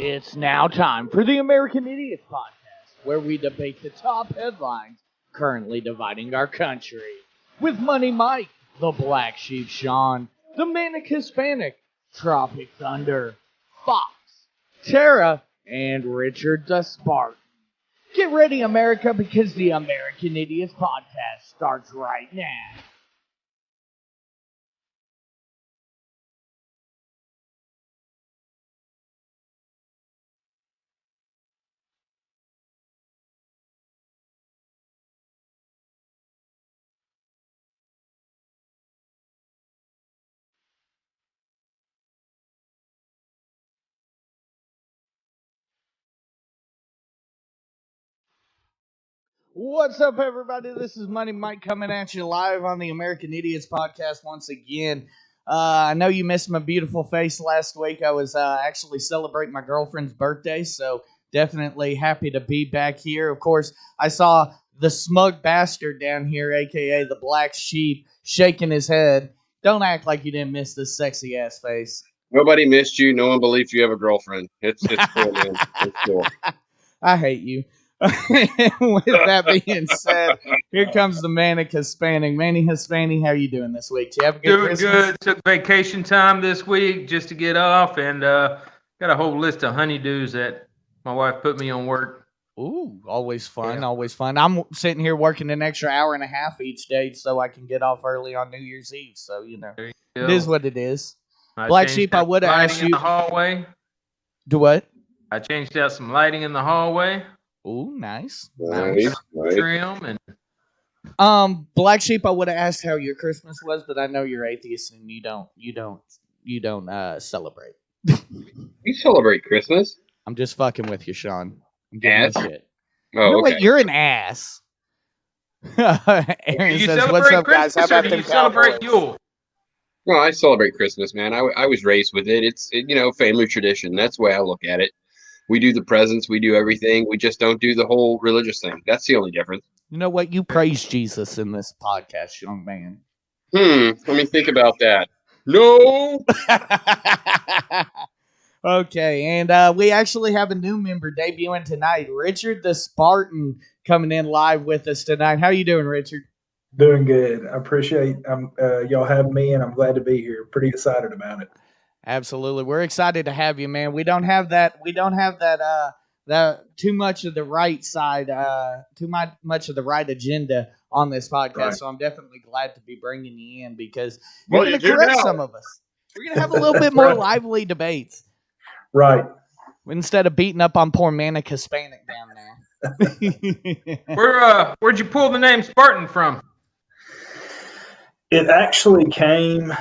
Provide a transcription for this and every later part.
It's now time for the American Idiot Podcast, where we debate the top headlines currently dividing our country. With Money Mike, the Black Sheep Sean, the Manic Hispanic, Tropic Thunder, Fox, Tara, and Richard the Spartan. Get ready, America, because the American Idiots Podcast starts right now. What's up, everybody? This is Money Mike coming at you live on the American Idiots Podcast once again. I know you missed my beautiful face last week. I was actually celebrating my girlfriend's birthday, so definitely happy to be back here. Of course, I saw the smug bastard down here, a.k.a. the Black Sheep, shaking his head. Don't act like you didn't miss this sexy-ass face. Nobody missed you. No one believes you have a girlfriend. It's cool, man. It's cool. I hate you. With that being said, here comes the Manic Hispanic. Manny Hispanic, how you doing this week? Do you have a good Doing Christmas? good. Took vacation time this week just to get off, and got a whole list of honeydews that my wife put me on work. Ooh, always fun, Yeah. always fun. I'm sitting here working an extra hour and a half each day so I can get off early on New Year's Eve. So, you know, There you it go. is what it is. I Black changed Sheep, I out would have lighting asked in you. the hallway. Do what? I changed out some lighting in the hallway, Ooh, nice. Nice. trim, and Black Sheep, I would have asked how your Christmas was, but I know you're atheist and you don't celebrate. You celebrate Christmas? I'm just fucking with you, Sean. I'm giving you Ass? shit. Oh, You know okay. what? You're an ass. Aaron you says, celebrate "What's up, guys? How Christmas, or about do them you celebrate Cowboys?" Yule? Well, I celebrate Christmas, man. I was raised with it. It's family tradition. That's the way I look at it. We do the presents. We do everything. We just don't do the whole religious thing. That's the only difference. You know what? You praise Jesus in this podcast, young man. Let me think about that. No. Okay, and we actually have a new member debuting tonight, Richard the Spartan, coming in live with us tonight. How you doing, Richard? Doing good. I appreciate y'all having me, and I'm glad to be here. Pretty excited about it. Absolutely, we're excited to have you, man. We don't have that too much of the right side, much of the right agenda on this podcast. Right. So I'm definitely glad to be bringing you in because Well, you're going you to do correct now. some of us. We're going to have a little bit more Right. lively debates Right. instead of beating up on poor Manic Hispanic down there. Where'd you pull the name Spartan from? It actually came.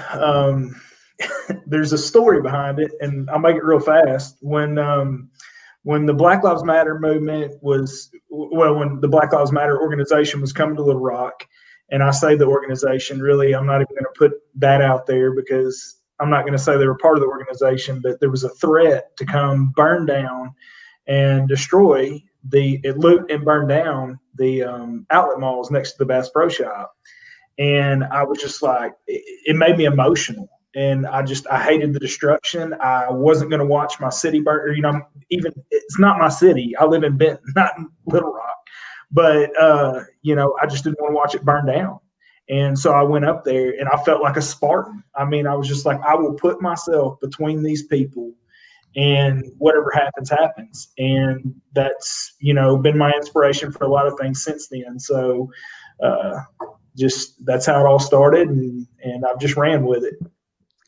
There's a story behind it, and I'll make it real fast. When the Black Lives Matter movement when the Black Lives Matter organization was coming to Little Rock, and I say the organization, really, I'm not even going to put that out there because I'm not going to say they were part of the organization, but there was a threat to come burn down and destroy loot and burn down the outlet malls next to the Bass Pro Shop. And I was just like, it made me emotional. And I hated the destruction. I wasn't going to watch my city burn. Even it's not my city. I live in Benton, not in Little Rock. But, I just didn't want to watch it burn down. And so I went up there and I felt like a Spartan. I mean, I was just like, I will put myself between these people and whatever happens, happens. And that's, been my inspiration for a lot of things since then. So that's how it all started. And I've just ran with it.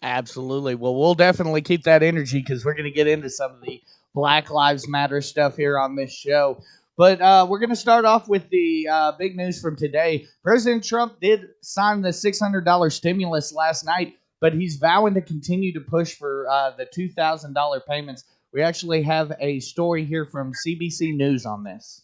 Absolutely. Well, we'll definitely keep that energy because we're going to get into some of the Black Lives Matter stuff here on this show. But we're going to start off with the big news from today. President Trump did sign the $600 stimulus last night, but he's vowing to continue to push for the $2,000 payments. We actually have a story here from CBC News on this.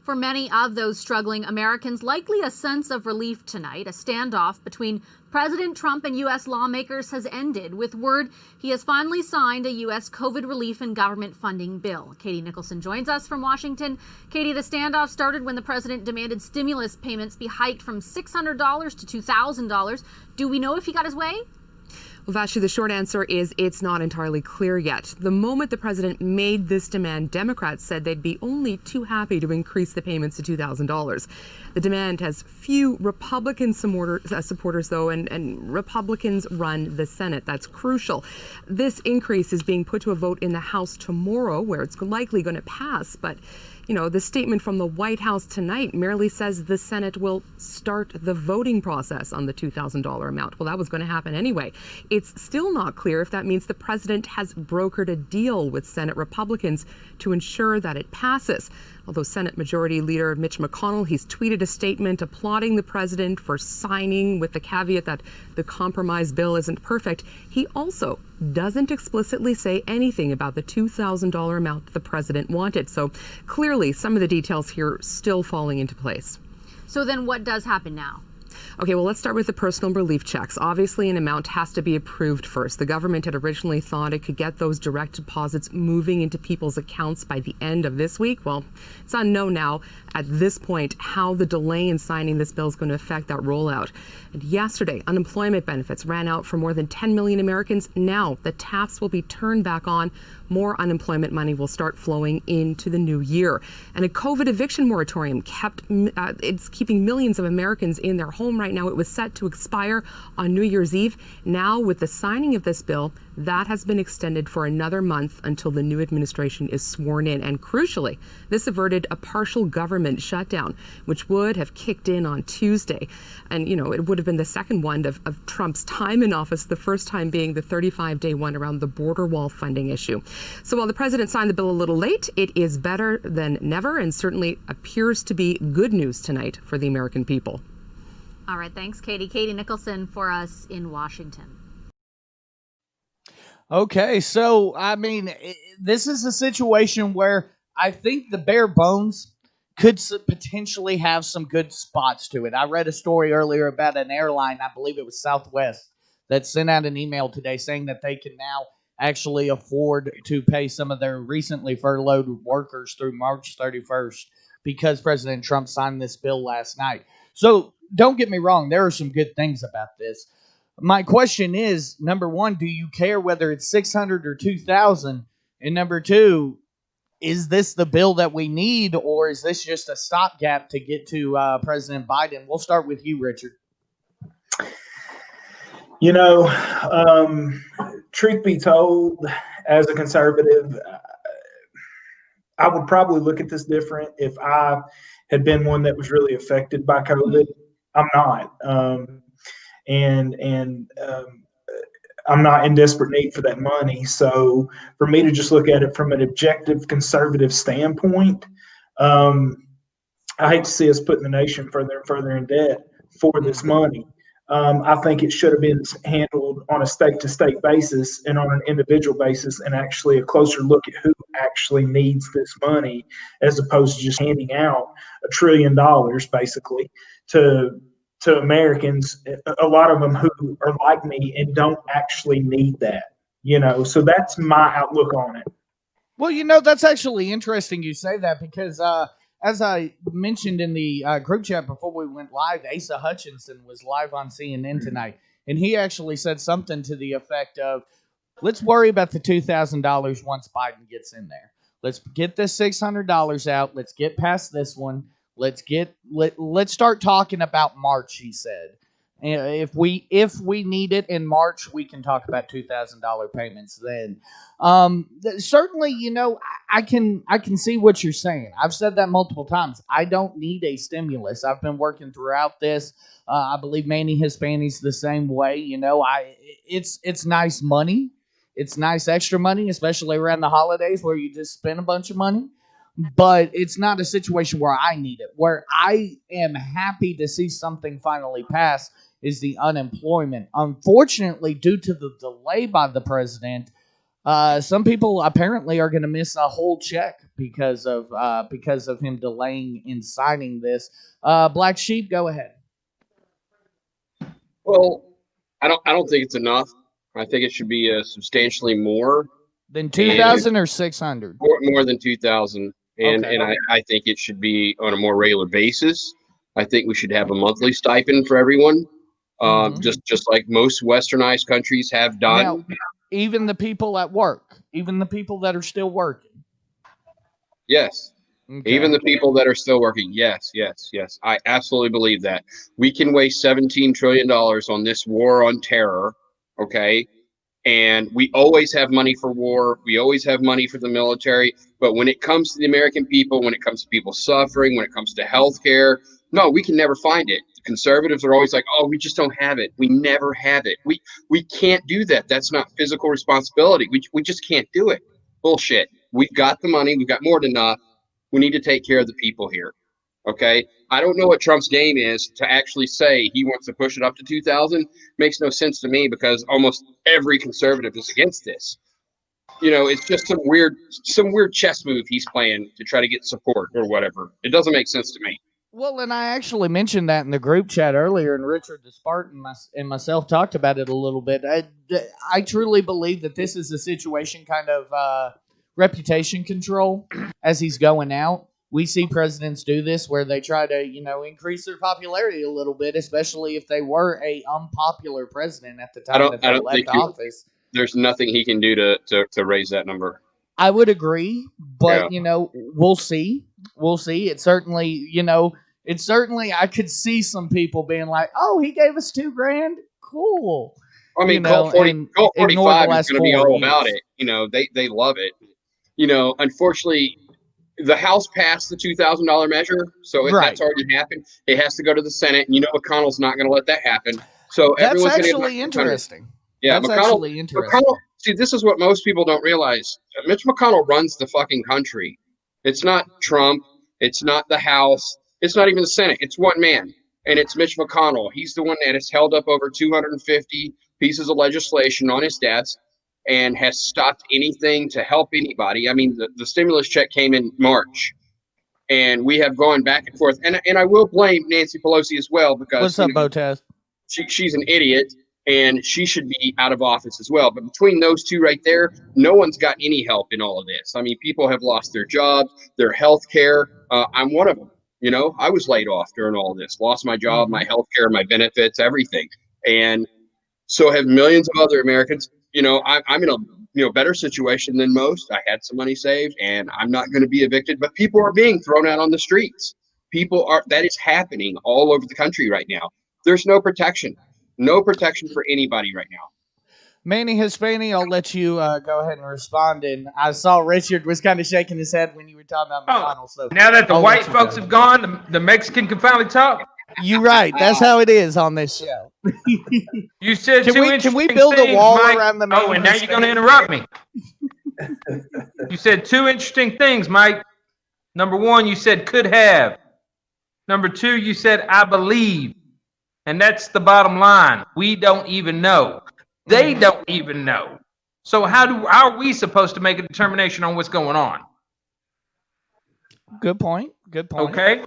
For many of those struggling Americans, likely a sense of relief tonight. A standoff between President Trump and U.S. lawmakers has ended with word he has finally signed a U.S. COVID relief and government funding bill. Katie Nicholson joins us from Washington. Katie, the standoff started when the president demanded stimulus payments be hiked from $600 to $2,000. Do we know if he got his way? Well, Vashti, the short answer is it's not entirely clear yet. The moment the president made this demand, Democrats said they'd be only too happy to increase the payments to $2,000. The demand has few Republican supporters, though, and Republicans run the Senate. That's crucial. This increase is being put to a vote in the House tomorrow, where it's likely going to pass, but the statement from the White House tonight merely says the Senate will start the voting process on the $2,000 amount. Well, that was going to happen anyway. It's still not clear if that means the president has brokered a deal with Senate Republicans to ensure that it passes. Although Senate Majority Leader Mitch McConnell, he's tweeted a statement applauding the president for signing with the caveat that the compromise bill isn't perfect. He also doesn't explicitly say anything about the $2,000 amount the president wanted. So clearly some of the details here still falling into place. So then what does happen now? Okay, well, let's start with the personal relief checks. Obviously, an amount has to be approved first. The government had originally thought it could get those direct deposits moving into people's accounts by the end of this week. Well, it's unknown now at this point how the delay in signing this bill is going to affect that rollout. And yesterday, unemployment benefits ran out for more than 10 million Americans. Now, the taps will be turned back on. More unemployment money will start flowing into the new year. And a COVID eviction moratorium it's keeping millions of Americans in their home right now. It was set to expire on New Year's Eve. Now, with the signing of this bill, that has been extended for another month until the new administration is sworn in. And crucially, this averted a partial government shutdown, which would have kicked in on Tuesday. And, it would have been the second one of Trump's time in office, the first time being the 35-day one around the border wall funding issue. So while the president signed the bill a little late, it is better than never and certainly appears to be good news tonight for the American people. All right, thanks, Katie. Katie Nicholson for us in Washington. Okay, so, this is a situation where I think the bare bones could potentially have some good spots to it. I read a story earlier about an airline, I believe it was Southwest, that sent out an email today saying that they can now actually afford to pay some of their recently furloughed workers through March 31st because President Trump signed this bill last night. So, don't get me wrong, there are some good things about this. My question is, number one, do you care whether it's 600 or 2,000? And number two, is this the bill that we need, or is this just a stopgap to get to President Biden? We'll start with you, Richard. Truth be told, as a conservative, I would probably look at this different if I had been one that was really affected by COVID. I'm not. I'm not in desperate need for that money. So for me to just look at it from an objective conservative standpoint, I hate to see us putting the nation further and further in debt for this money. I think it should have been handled on a state-to-state basis and on an individual basis, and actually a closer look at who actually needs this money, as opposed to just handing out $1 trillion basically to Americans, a lot of them who are like me and don't actually need that. So that's my outlook on it. Well, that's actually interesting you say that because as I mentioned in the group chat before we went live, Asa Hutchinson was live on CNN tonight, and he actually said something to the effect of, let's worry about the $2,000 once Biden gets in there. Let's get this $600 out. Let's get past this one. Let's start talking about March, he said. If we need it in March, we can talk about $2,000 payments then. Certainly, I can see what you're saying. I've said that multiple times. I don't need a stimulus. I've been working throughout this. I believe Manny Hispani's the same way. It's nice money. It's nice extra money, especially around the holidays where you just spend a bunch of money. But it's not a situation where I need it. Where I am happy to see something finally pass is the unemployment. Unfortunately, due to the delay by the president, some people apparently are going to miss a whole check because of him delaying in signing this. Black Sheep, go ahead. Well, I don't think it's enough. I think it should be substantially more than 2,000 or 600. More than 2,000. And I think it should be on a more regular basis. I think we should have a monthly stipend for everyone. Just like most westernized countries have done. Now, even the people at work, even the people that are still working. Yes. Okay. Even the people that are still working. Yes. I absolutely believe that. We can waste $17 trillion on this war on terror. Okay. And we always have money for war. We always have money for the military. But when it comes to the American people, when it comes to people suffering, when it comes to healthcare, no, we can never find it. Conservatives are always like, oh, we just don't have it. We never have it. We can't do that. That's not fiscal responsibility. We just can't do it. Bullshit. We've got the money. We've got more than enough. We need to take care of the people here. Okay. I don't know what Trump's game is to actually say he wants to push it up to 2,000. Makes no sense to me because almost every conservative is against this. You know, it's just some weird chess move he's playing to try to get support or whatever. It doesn't make sense to me. Well, and I actually mentioned that in the group chat earlier, and Richard DeSpartan and myself talked about it a little bit. I truly believe that this is a situation kind of reputation control as he's going out. We see presidents do this where they try to, increase their popularity a little bit, especially if they were a unpopular president at the time that they left office. There's nothing he can do to raise that number. I would agree, but we'll see. We'll see. It certainly, I could see some people being like, "Oh, he gave us $2,000. Cool." I mean, Colt 45 is going to be all about it. They love it. Unfortunately, the House passed the $2,000 measure, so that's already happened. It has to go to the Senate, and McConnell's not going to let that happen. So that's actually interesting. Yeah, that's actually interesting. McConnell, see, this is what most people don't realize. Mitch McConnell runs the fucking country. It's not Trump. It's not the House. It's not even the Senate. It's one man, and it's Mitch McConnell. He's the one that has held up over 250 pieces of legislation on his desk and has stopped anything to help anybody. I mean, the stimulus check came in March, and we have gone back and forth. And I will blame Nancy Pelosi as well because what's up, Botez? She's an idiot. And she should be out of office as well. But between those two right there, no one's got any help in all of this. I mean, people have lost their jobs, their health care. I'm one of them. I was laid off during all of this, lost my job, my health care, my benefits, everything. And so have millions of other Americans. I'm in a better situation than most. I had some money saved and I'm not going to be evicted, but people are being thrown out on the streets. That is happening all over the country right now. There's no protection. No protection for anybody right now. Manny Hispani, I'll let you go ahead and respond. And I saw Richard was kind of shaking his head when you were talking about McConnell. So now that the white folks have gone, the Mexican can finally talk. You're right. That's how it is on this show. You said can we build a wall around the Manny? Oh, and now you're going to interrupt me. You said two interesting things, Mike. Number one, you said could have. Number two, you said I believe. And that's the bottom line. We don't even know. They don't even know. So how are we supposed to make a determination on what's going on? Good point. Okay.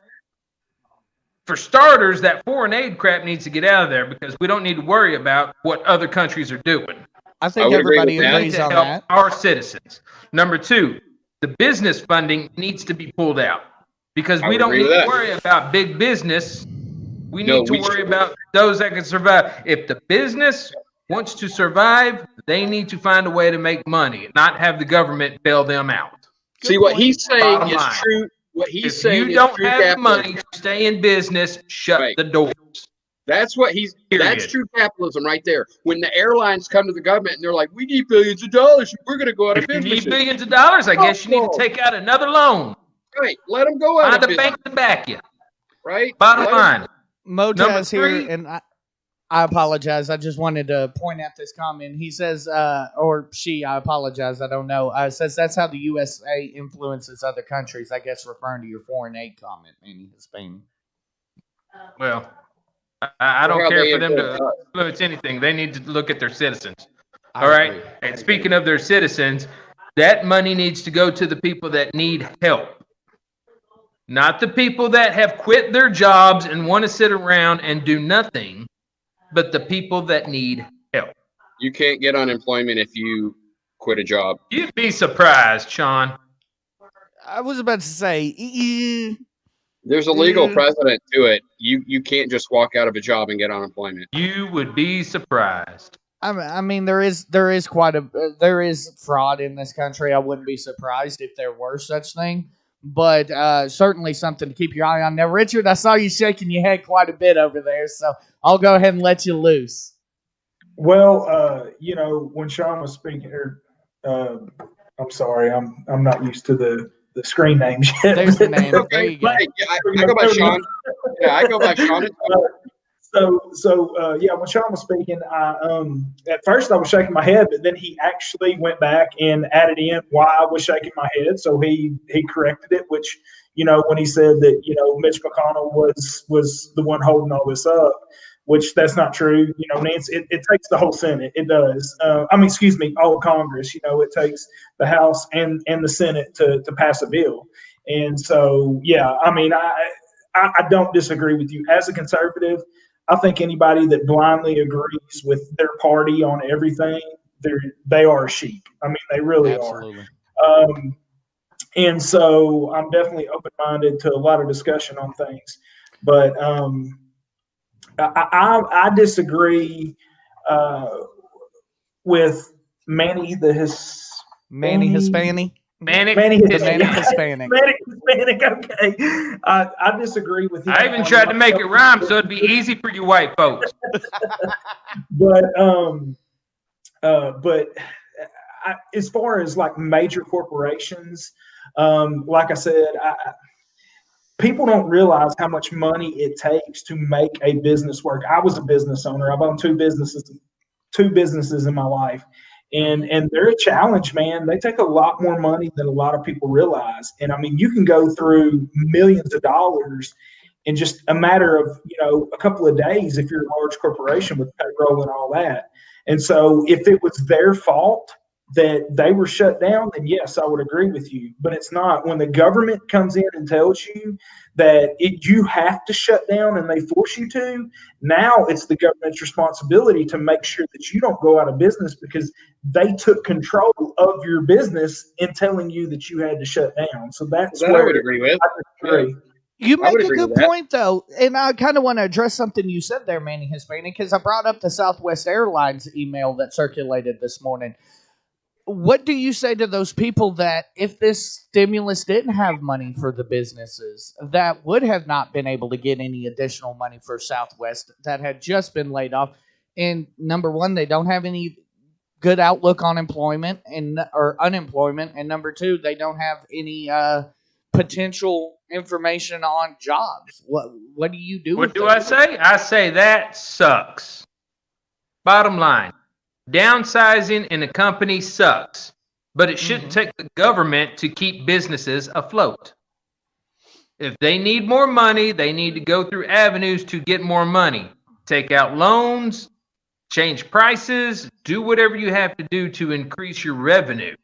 For starters, that foreign aid crap needs to get out of there because we don't need to worry about what other countries are doing. I think everybody agrees on that. Our citizens. Number two, the business funding needs to be pulled out because we don't need to worry about big business. We need to worry about those that can survive. If the business wants to survive, they need to find a way to make money, not have the government bail them out. See, what he's saying is true. What he's saying is true. If you don't have the money to stay in business, shut the doors. That's true capitalism right there. When the airlines come to the government and they're like, we need billions of dollars, we're going to go out of business. If you need billions of dollars, I guess you need to take out another loan. Right. Let them go out of business. Find a bank to back you. Right. Bottom line. Mojaz here, and I apologize. I just wanted to point out this comment. He says, or she, I apologize, I don't know, says that's how the USA influences other countries, I guess referring to your foreign aid comment, Manny Hispani. Well, I don't care for them to influence anything. They need to look at their citizens. All right? And speaking of their citizens, that money needs to go to the people that need help. Not the people that have quit their jobs and want to sit around and do nothing, but the people that need help. You can't get unemployment if you quit a job. You'd be surprised, Sean. I was about to say, There's a legal precedent to it. You can't just walk out of a job and get unemployment. You would be surprised. I mean, there is there is fraud in this country. I wouldn't be surprised if there were such thing, but certainly something to keep your eye on. Now, Richard, I saw you shaking your head quite a bit over there, so I'll go ahead and let you loose. Well, when Sean was speaking, I'm sorry, I'm not used to the screen names yet. There's the name. There you go. I go by Sean. Yeah, I go by Sean. So when Sean was speaking, at first I was shaking my head, but then he actually went back and added in why I was shaking my head. So he corrected it, which, when he said that, Mitch McConnell was the one holding all this up, which that's not true. Nancy, it takes the whole Senate. It does. All of Congress. It takes the House and the Senate to pass a bill. And so, I don't disagree with you. As a conservative, I think anybody that blindly agrees with their party on everything, they are a sheep. I mean, they really Absolutely. are. And so I'm definitely open-minded to a lot of discussion on things. But I disagree with Manny Hispanic. Manic Hispanic. Okay. I disagree with you. I even tried to make it rhyme so it'd be easy for you white folks. But as far as like major corporations, like I said, people don't realize how much money it takes to make a business work. I was a business owner. I've owned two businesses in my life. And they're a challenge, man. They take a lot more money than a lot of people realize. And I mean, you can go through millions of dollars in just a matter of, a couple of days if you're a large corporation with payroll and all that. And so if it was their fault that they were shut down, then yes, I would agree with you. But it's not. When the government comes in and tells you that you have to shut down and they force you to, now it's the government's responsibility to make sure that you don't go out of business because they took control of your business in telling you that you had to shut down. So that's what I would agree with. I agree. You make a good point, though, and I kind of want to address something you said there, Manny Hispanic, because I brought up the Southwest Airlines email that circulated this morning. What do you say to those people that if this stimulus didn't have money for the businesses that would have not been able to get any additional money for Southwest that had just been laid off? And number one, they don't have any good outlook on employment or unemployment. And number two, they don't have any potential information on jobs. What do you do? What do I say? I say that sucks. Bottom line. Downsizing in a company sucks, but it shouldn't take the government to keep businesses afloat. If they need more money, they need to go through avenues to get more money. Take out loans, change prices, do whatever you have to do to increase your revenue.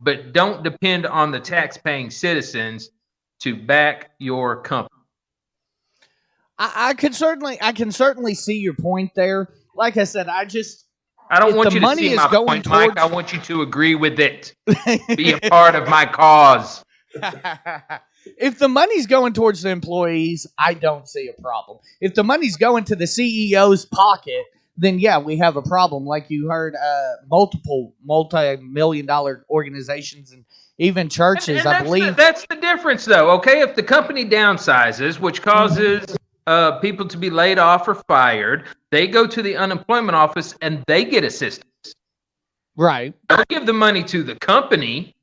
But don't depend on the tax-paying citizens to back your company. I can certainly see your point there. Like I said, I don't want you to see my point, Mike. I want you to agree with it. Be a part of my cause. If the money's going towards the employees, I don't see a problem. If the money's going to the CEO's pocket, then yeah, we have a problem. Like you heard, multiple multi-million-dollar organizations and even churches, I believe. That's the difference, though. Okay, if the company downsizes, which causes people to be laid off or fired, they go to the unemployment office and they get assistance. Right. Don't give the money to the company.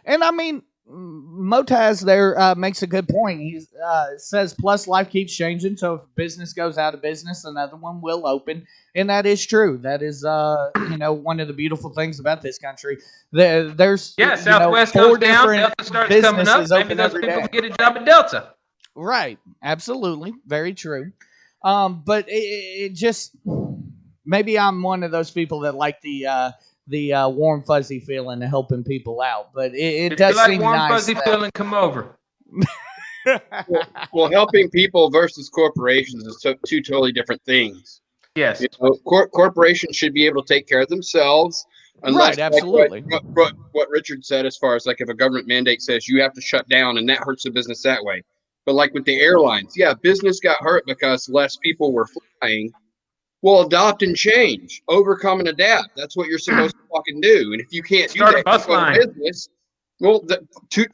And I mean, Motaz there makes a good point. He says, plus life keeps changing, so if business goes out of business, another one will open. And that is true. That is, one of the beautiful things about this country. There's Southwest goes down, Delta starts coming up. Maybe those people can get a job at Delta. Right. Absolutely. Very true. But it just, maybe I'm one of those people that like the warm fuzzy feeling of helping people out, but it does seem warm nice. Fuzzy feeling, come over. well, helping people versus corporations is two totally different things. Yes. Corporations should be able to take care of themselves. Unless, right, absolutely. like what Richard said, as far as like if a government mandate says you have to shut down and that hurts the business that way. But like with the airlines, yeah, business got hurt because less people were flying. Well, adopt and change, overcome and adapt. That's what you're supposed to fucking do. And if you can't do Start that, a bus line. business, well,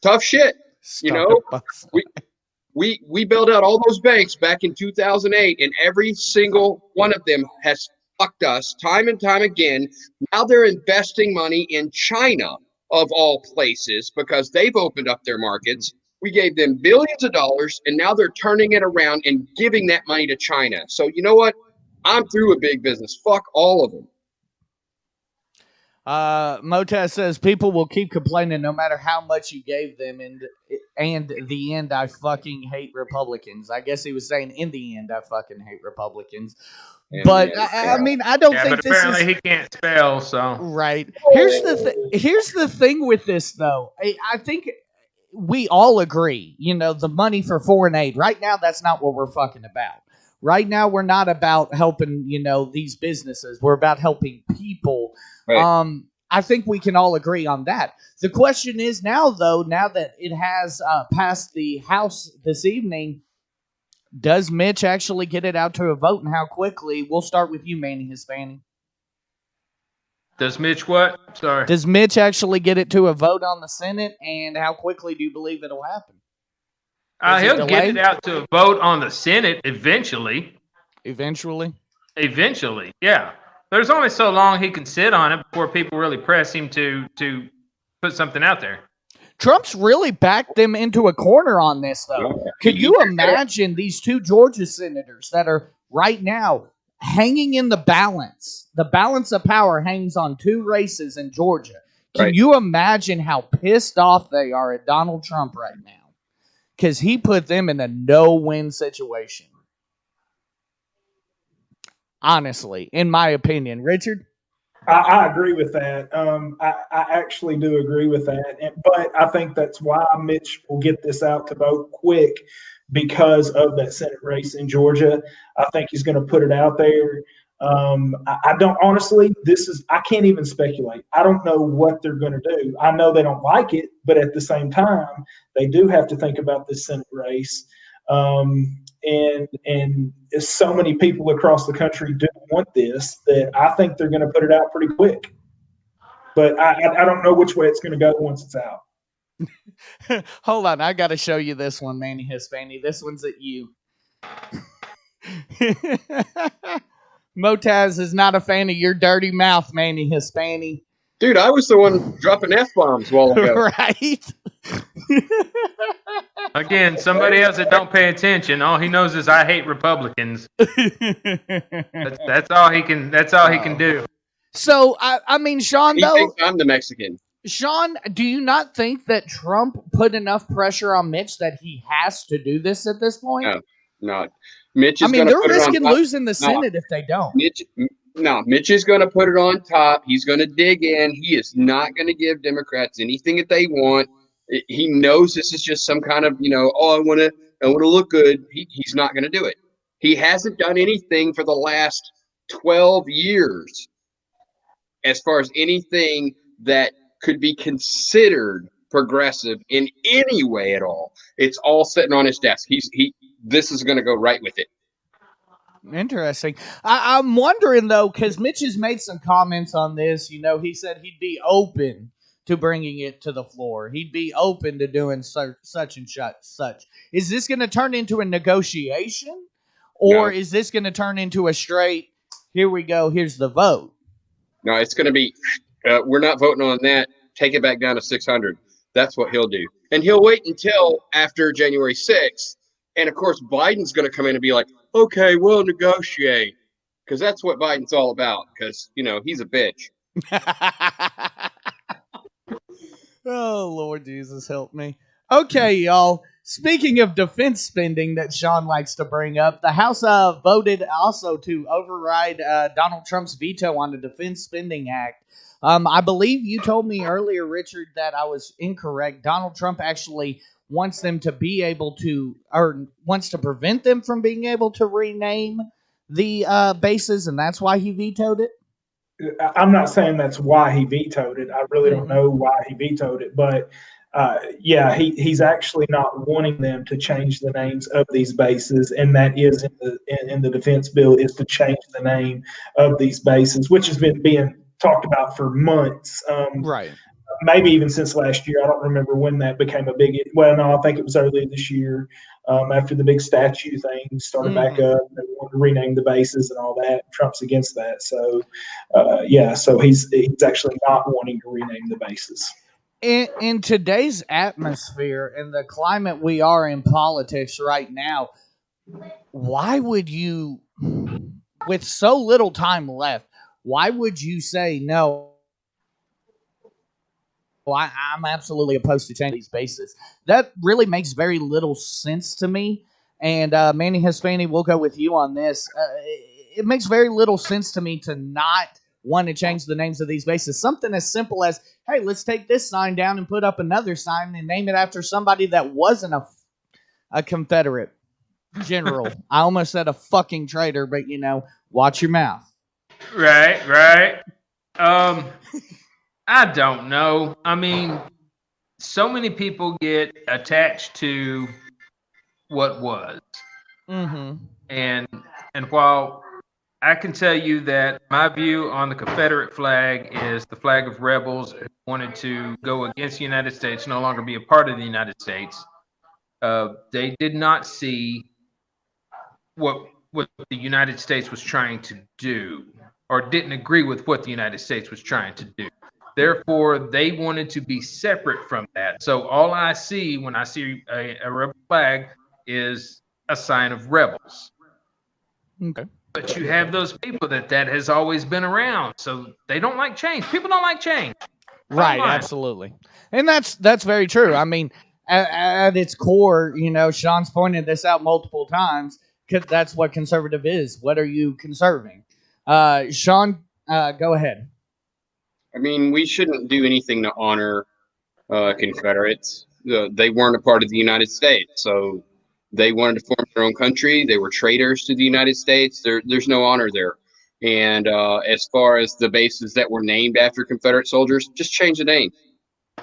tough shit. We bailed out all those banks back in 2008, and every single one of them has fucked us time and time again. Now they're investing money in China, of all places, because they've opened up their markets. We gave them billions of dollars, and now they're turning it around and giving that money to China. So you know what? I'm through with big business. Fuck all of them. Motaz says people will keep complaining no matter how much you gave them, and the end, I fucking hate Republicans. I guess he was saying in the end, I fucking hate Republicans. But I mean, I don't think but apparently he can't spell. So right. Here's the thing with this, though. I think we all agree. You know, the money for foreign aid right now. That's not what we're fucking about. Right now, we're not about helping, these businesses. We're about helping people. Right. I think we can all agree on that. The question is now that it has passed the House this evening, does Mitch actually get it out to a vote, and how quickly? We'll start with you, Manny Hispani. Does Mitch what? Sorry. Does Mitch actually get it to a vote on the Senate, and how quickly do you believe it'll happen? He'll get it out to a vote on the Senate eventually. Eventually, yeah. There's only so long he can sit on it before people really press him to put something out there. Trump's really backed them into a corner on this, though. Could you imagine these two Georgia senators that are right now hanging in the balance? The balance of power hangs on two races in Georgia. Can you imagine how pissed off they are at Donald Trump right now? Because he put them in a no-win situation. Honestly, in my opinion. Richard? I agree with that. I actually do agree with that. But I think that's why Mitch will get this out to vote quick, because of that Senate race in Georgia. I think he's going to put it out there. I don't, honestly, I can't even speculate. I don't know what they're going to do. I know they don't like it, but at the same time, they do have to think about this Senate race. And so many people across the country do want this that I think they're going to put it out pretty quick. But I don't know which way it's going to go once it's out. Hold on, I got to show you this one, Manny Hispani. This one's at you. Motaz is not a fan of your dirty mouth, Manny Hispani. Dude, I was the one dropping F-bombs a while ago. Right? Again, somebody else that don't pay attention. All he knows is I hate Republicans. That's all he can. That's all he can do. So I mean, Sean, he thinks I'm the Mexican. Sean, do you not think that Trump put enough pressure on Mitch that he has to do this at this point? No, not. Mitch is they're risking losing the Senate if they don't. Mitch is going to put it on top. He's going to dig in. He is not going to give Democrats anything that they want. He knows this is just some kind of, I want to look good. He's not going to do it. He hasn't done anything for the last 12 years as far as anything that could be considered progressive in any way at all. It's all sitting on his desk. This is going to go right with it. Interesting. I'm wondering, though, because Mitch has made some comments on this. He said he'd be open to bringing it to the floor. He'd be open to doing such and such. Is this going to turn into a negotiation? Or is this going to turn into a straight, here we go, here's the vote? No, it's going to be, we're not voting on that. Take it back down to 600. That's what he'll do. And he'll wait until after January 6th. And, of course, Biden's going to come in and be like, okay, we'll negotiate. Because that's what Biden's all about. Because, he's a bitch. Oh, Lord Jesus, help me. Okay, y'all. Speaking of defense spending that Sean likes to bring up, the House voted also to override Donald Trump's veto on the Defense Spending Act. I believe you told me earlier, Richard, that I was incorrect. Donald Trump actually wants them to be able to, or wants to prevent them from being able to rename the bases, and that's why he vetoed it? I'm not saying that's why he vetoed it. I really don't know why he vetoed it, but yeah, he's actually not wanting them to change the names of these bases, and that is in the defense bill, is to change the name of these bases, which has been being talked about for months. Right. Maybe even since last year. I don't remember when that became a big. Well, no, I think it was earlier this year, after the big statue thing started back up. They wanted to rename the bases and all that. Trump's against that, so yeah. So he's actually not wanting to rename the bases. In today's atmosphere and the climate we are in politics right now, why would you, with so little time left, why would you say no? I'm absolutely opposed to changing these bases. That really makes very little sense to me. And Manny Hispani, we'll go with you on this. It makes very little sense to me to not want to change the names of these bases. Something as simple as, hey, let's take this sign down and put up another sign and name it after somebody that wasn't a Confederate general. I almost said a fucking traitor, but watch your mouth. Right. I don't know. I mean, so many people get attached to what was. And while I can tell you that my view on the Confederate flag is the flag of rebels who wanted to go against the United States, no longer be a part of the United States. They did not see what the United States was trying to do, or didn't agree with what the United States was trying to do. Therefore, they wanted to be separate from that. So all I see when I see a rebel flag is a sign of rebels. Okay. But you have those people that has always been around, so they don't like change. People don't like change. Right, absolutely. And that's very true. I mean, at its core, Sean's pointed this out multiple times, because that's what conservative is. What are you conserving? Sean, go ahead. I mean, we shouldn't do anything to honor Confederates. They weren't a part of the United States, so they wanted to form their own country. They were traitors to the United States. There's no honor there. And as far as the bases that were named after Confederate soldiers, just change the name.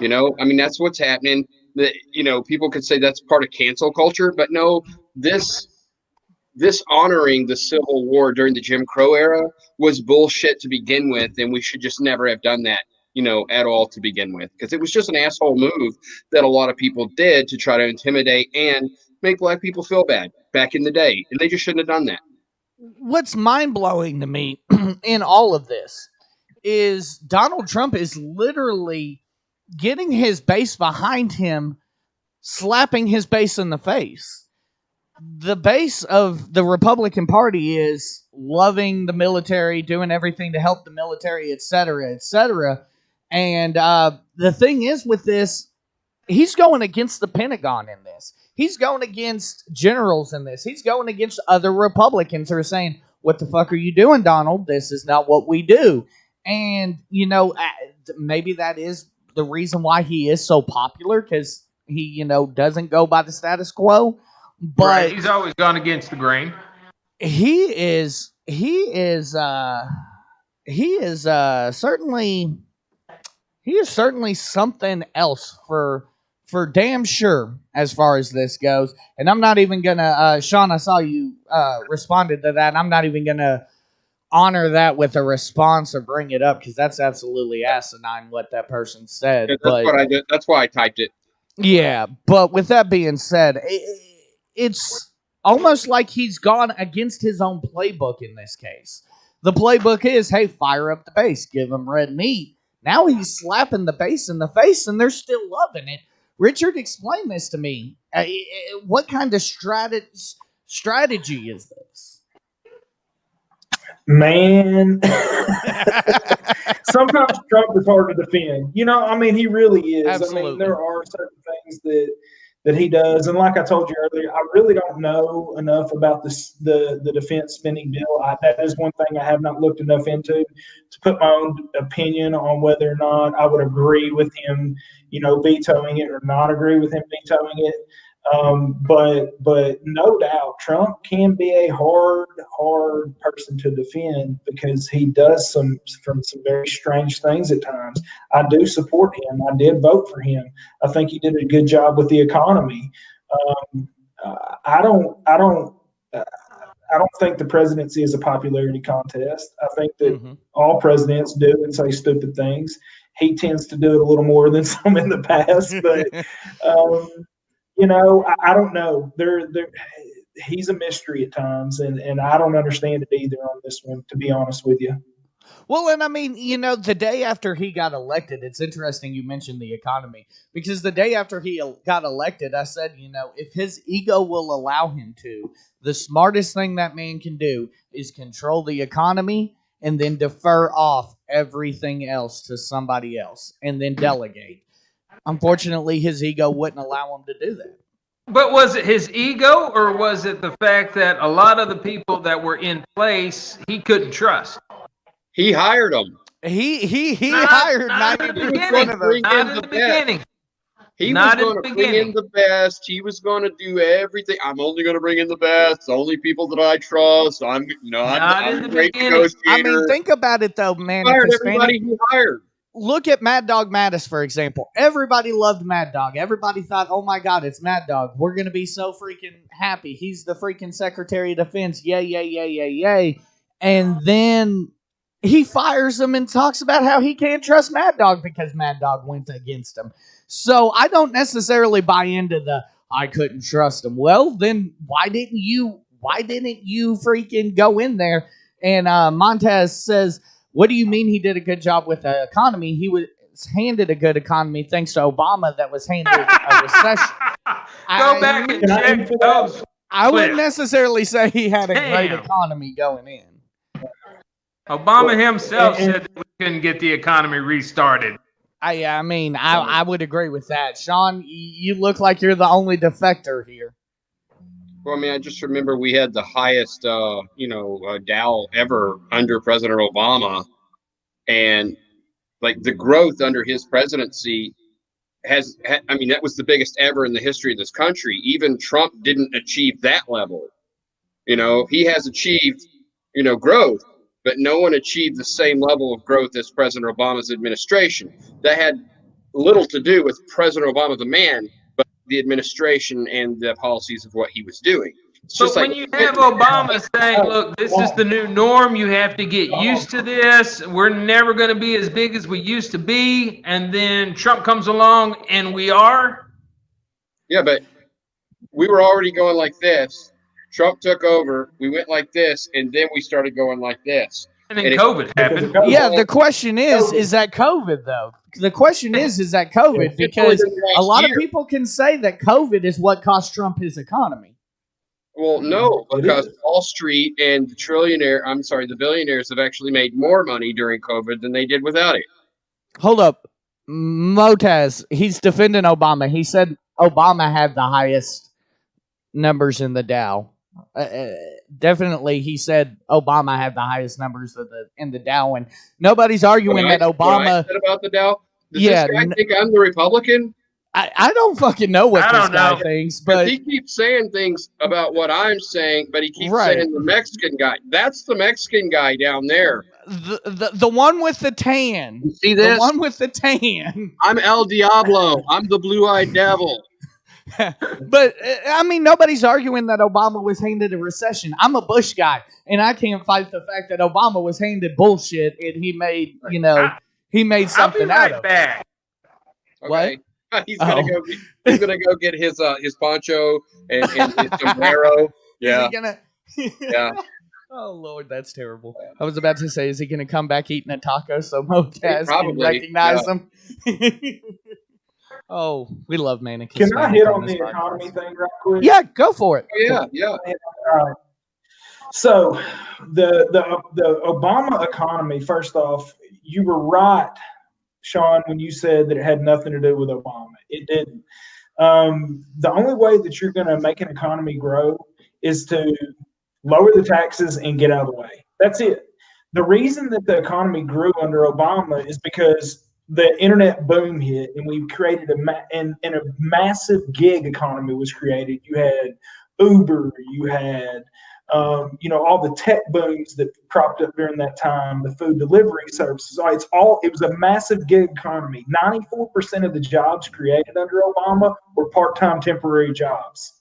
I mean, that's what's happening. People could say that's part of cancel culture, but no, this honoring the Civil War during the Jim Crow era was bullshit to begin with, and we should just never have done that, at all to begin with, because it was just an asshole move that a lot of people did to try to intimidate and make black people feel bad back in the day, and they just shouldn't have done that. What's mind-blowing to me in all of this is Donald Trump is literally getting his base behind him, slapping his base in the face. The base of the Republican Party is loving the military, doing everything to help the military, etc., etc. And the thing is with this, he's going against the Pentagon in this. He's going against generals in this. He's going against other Republicans who are saying, what the fuck are you doing, Donald? This is not what we do. And, maybe that is the reason why he is so popular, because he, doesn't go by the status quo. But right. He's always gone against the grain. He is certainly something else for damn sure as far as this goes. And I'm not even gonna Sean, I saw you responded to that, and I'm not even gonna honor that with a response or bring it up, because that's absolutely asinine what that person said. Yeah, that's what I did. That's why I typed it. Yeah, but with that being said, it's almost like he's gone against his own playbook in this case. The playbook is, hey, fire up the base, give them red meat. Now he's slapping the base in the face, and they're still loving it. Richard, explain this to me. What kind of strategy is this? Man, sometimes Trump is hard to defend. I mean, he really is. Absolutely. I mean, there are certain things that he does, and like I told you earlier, I really don't know enough about the defense spending bill. That is one thing I have not looked enough into to put my own opinion on whether or not I would agree with him, vetoing it, or not agree with him vetoing it. But no doubt, Trump can be a hard person to defend because he does some very strange things at times. I do support him. I did vote for him. I think he did a good job with the economy. I don't think the presidency is a popularity contest. I think that all presidents do and say stupid things. He tends to do it a little more than some in the past, but I don't know. He's a mystery at times, and I don't understand it either on this one, to be honest with you. Well, and I mean, the day after he got elected, it's interesting you mentioned the economy, because the day after he got elected, I said, if his ego will allow him to, the smartest thing that man can do is control the economy and then defer off everything else to somebody else and then delegate. Unfortunately, his ego wouldn't allow him to do that. But was it his ego, or was it the fact that a lot of the people that were in place he couldn't trust? He hired them. He hired 90% of them. Not in the beginning. He was going to bring in the best. He was going to do everything. I'm only going to bring in the best. The only people that I trust. I'm a great negotiator. I mean, think about it though, man. He hired everybody he hired. Look at Mad Dog Mattis, for example. Everybody loved Mad Dog. Everybody thought, oh my God, it's Mad Dog. We're going to be so freaking happy. He's the freaking Secretary of Defense. Yay, yay, yay, yay, yay. And then he fires him and talks about how he can't trust Mad Dog because Mad Dog went against him. So I don't necessarily buy into the I couldn't trust him. Well, then why didn't you freaking go in there? And Montez says, what do you mean he did a good job with the economy? He was handed a good economy thanks to Obama that was handed a recession. Go back and check those. I wouldn't necessarily say he had a great economy going in. Obama himself said that we couldn't get the economy restarted. I would agree with that. Sean, you look like you're the only defector here. Well, I just remember we had the highest, Dow ever under President Obama, and like the growth under his presidency that was the biggest ever in the history of this country. Even Trump didn't achieve that level. He has achieved, growth, but no one achieved the same level of growth as President Obama's administration. That had little to do with President Obama, the man, but the administration and the policies of what he was doing. But when you have Obama saying, look, this is the new norm, you have to get used to this, we're never going to be as big as we used to be, and then Trump comes along and we are? Yeah, but we were already going like this. Trump took over, we went like this, and then we started going like this. And then COVID happened. Yeah, the question is that COVID, though? The question is that COVID? Because a lot of people can say that COVID is what cost Trump his economy. Well, no, because Wall Street and the billionaires have actually made more money during COVID than they did without it. Hold up. Motaz, he's defending Obama. He said Obama had the highest numbers in the Dow. Definitely, he said Obama had the highest numbers in the Dow, and nobody's arguing that Obama. What I said about the Dow? Does this guy think I'm the Republican? I don't fucking know what this guy thinks, but he keeps saying things about what I'm saying, but he keeps saying the Mexican guy. That's the Mexican guy down there. The one with the tan. You see this? The one with the tan. I'm El Diablo. I'm the blue-eyed devil. But nobody's arguing that Obama was handed a recession. I'm a Bush guy, and I can't fight the fact that Obama was handed bullshit, and he made something out of it. Okay. What? He's gonna go get his poncho and his sombrero. Yeah. Yeah. Oh Lord, that's terrible. I was about to say, is he gonna come back eating a taco so Motaz can recognize him? Oh, we love Manicus. Can I hit on the economy thing right quick? Yeah, go for it. Yeah. All right. So the Obama economy, first off, you were right, Sean, when you said that it had nothing to do with Obama. It didn't. The only way that you're going to make an economy grow is to lower the taxes and get out of the way. That's it. The reason that the economy grew under Obama is because the internet boom hit, and we created and a massive gig economy was created. You had Uber, you had all the tech booms that cropped up during that time, the food delivery services. It was a massive gig economy. 94% of the jobs created under Obama were part-time temporary jobs.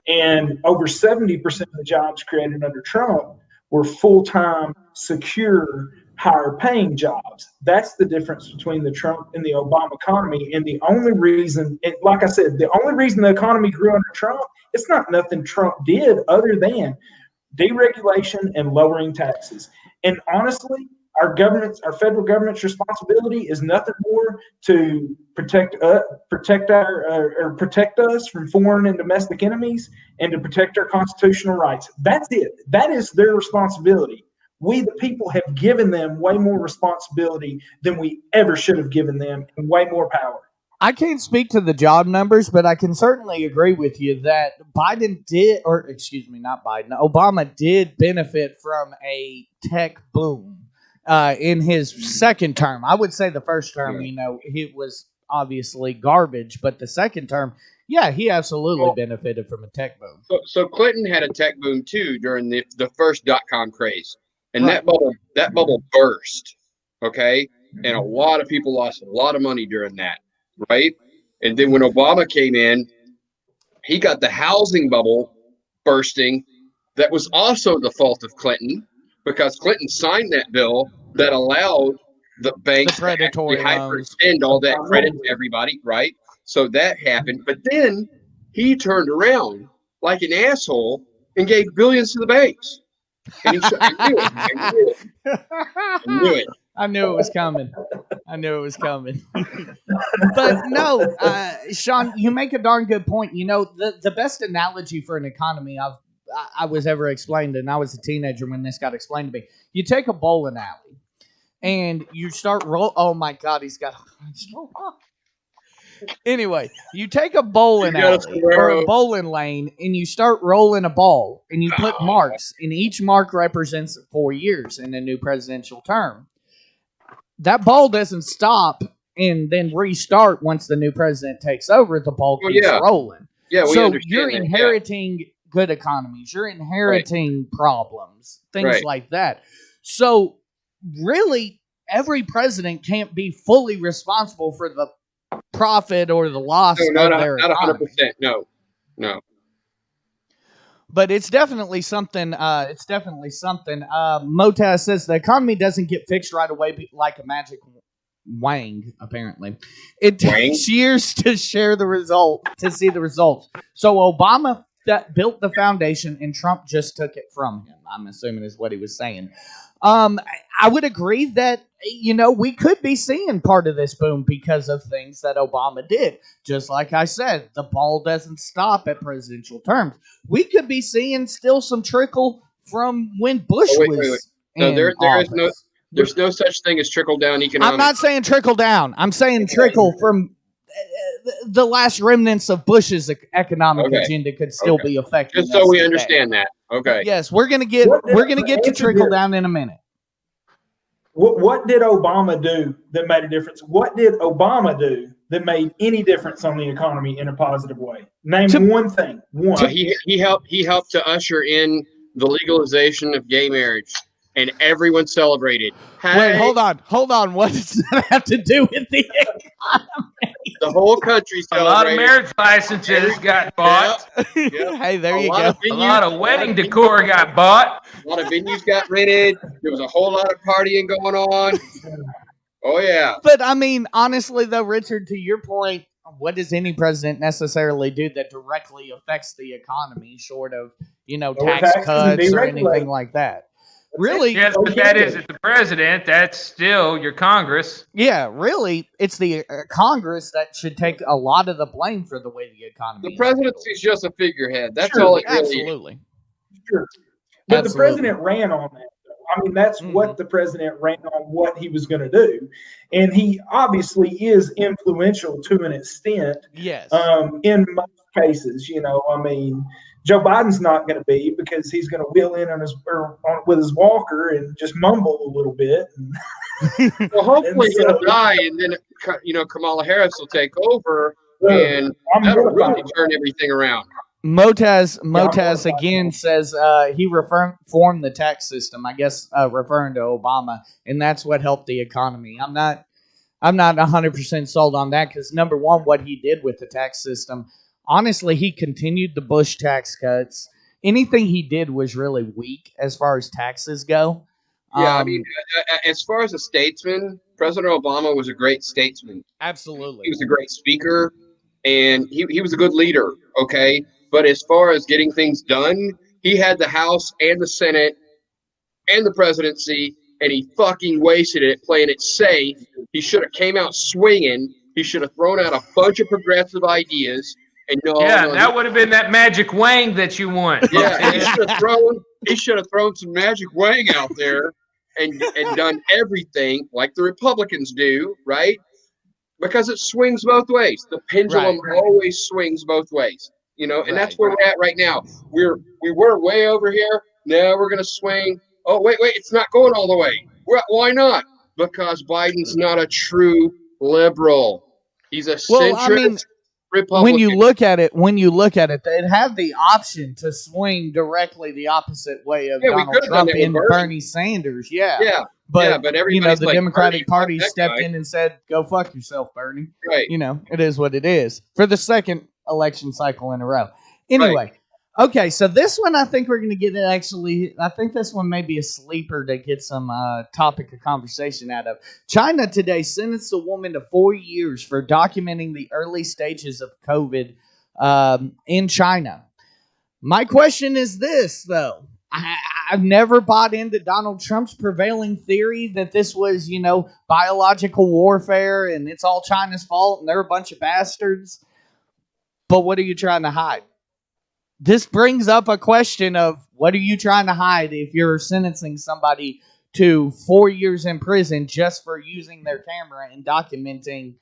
And over 70% of the jobs created under Trump were full-time, secure, higher paying jobs. That's the difference between the Trump and the Obama economy. And the only reason, like I said, the only reason the economy grew under Trump, it's not nothing Trump did other than deregulation and lowering taxes. And honestly, our federal government's responsibility is nothing more to protect us from foreign and domestic enemies, and to protect our constitutional rights. That's it. That is their responsibility. We, the people, have given them way more responsibility than we ever should have given them, and way more power. I can't speak to the job numbers, but I can certainly agree with you that Obama did benefit from a tech boom in his second term. I would say the first term, it was obviously garbage, but the second term, yeah, he absolutely benefited from a tech boom. So Clinton had a tech boom too during the first .com craze, and that bubble burst. Okay, and a lot of people lost a lot of money during that. Right. And then when Obama came in, he got the housing bubble bursting. That was also the fault of Clinton, because Clinton signed that bill that allowed the banks to hyperextend all that credit to everybody. Right. So that happened. But then he turned around like an asshole and gave billions to the banks. And I knew it. I knew it was coming. But no, Sean, you make a darn good point. The best analogy for an economy I was ever explained, and I was a teenager when this got explained to me. You take a bowling alley and you start oh my God, he's got Anyway, you take a bowling alley or a bowling lane and you start rolling a ball, and you put marks, and each mark represents 4 years in a new presidential term. That ball doesn't stop and then restart once the new president takes over. The ball keeps rolling. Yeah, so you're inheriting good economies. You're inheriting problems, things like that. So really, every president can't be fully responsible for the profit or the loss of their economy. Not 100%. No. But it's definitely something. Motaz says the economy doesn't get fixed right away like a magic wang. Apparently, it takes years to see the results. So Obama built the foundation, and Trump just took it from him. I'm assuming is what he was saying. I would agree that we could be seeing part of this boom because of things that Obama did. Just like I said, the ball doesn't stop at presidential terms. We could be seeing still some trickle from when Bush was in office. There's no such thing as trickle down economics. I'm not saying trickle down. I'm saying trickle from the last remnants of Bush's economic agenda could still be affected. Just so we understand that. Okay. Yes, we're gonna get to trickle down in a minute. What did Obama do that made a difference? What did Obama do that made any difference on the economy in a positive way? Name one thing. He helped to usher in the legalization of gay marriage, and everyone celebrated. Hey. Wait, hold on. What does that have to do with the economy? The whole country celebrated. A lot of marriage licenses got bought. Yep. Hey, there you go. A lot of wedding decor got bought. A lot of venues got rented. There was a whole lot of partying going on. Oh, yeah. But, I mean, honestly, though, Richard, to your point, what does any president necessarily do that directly affects the economy, short of, tax cuts or anything like that? Really? Yes, but that isn't the president. That's still your Congress. Yeah, really, it's the Congress that should take a lot of the blame for the way the economy. The presidency is just a figurehead. That's all it really absolutely is. Sure. But the president ran on that. I mean, that's what the president ran on, what he was going to do. And he obviously is influential to an extent. Yes. In most cases, I mean, Joe Biden's not going to be, because he's going to wheel in with his walker and just mumble a little bit. Well, hopefully so, he'll die, and then Kamala Harris will take over, well, and that'll really turn everything around. Motaz again says he reformed the tax system. I guess referring to Obama, and that's what helped the economy. I'm not 100% sold on that because number one, what he did with the tax system, honestly, he continued the Bush tax cuts. Anything he did was really weak as far as taxes go. Yeah, I mean, as far as a statesman, President Obama was a great statesman. Absolutely. He was a great speaker, and he was a good leader, okay? But as far as getting things done, he had the House and the Senate and the presidency, and he fucking wasted it playing it safe. He should have came out swinging. He should have thrown out a bunch of progressive ideas. And that would have been that magic wang that you want. Yeah, he should have thrown some magic wang out there and done everything like the Republicans do, right? Because it swings both ways. The pendulum always swings both ways, and that's where we're at right now. We were way over here. Now we're going to swing. Oh, wait, it's not going all the way. Why not? Because Biden's not a true liberal. He's a centrist Republican. When you look at it, they'd have the option to swing directly the opposite way of Donald Trump and Bernie Sanders. But the Democratic Party stepped in and said, "Go fuck yourself, Bernie." Right. It is what it is for the second election cycle in a row. Anyway, okay, so this one I think we're going to get I think this one may be a sleeper to get some topic of conversation out of. China today sentenced a woman to 4 years for documenting the early stages of COVID in China. My question is this, though. I've never bought into Donald Trump's prevailing theory that this was, biological warfare and it's all China's fault and they're a bunch of bastards. But what are you trying to hide? This brings up a question of what are you trying to hide if you're sentencing somebody to 4 years in prison just for using their camera and documenting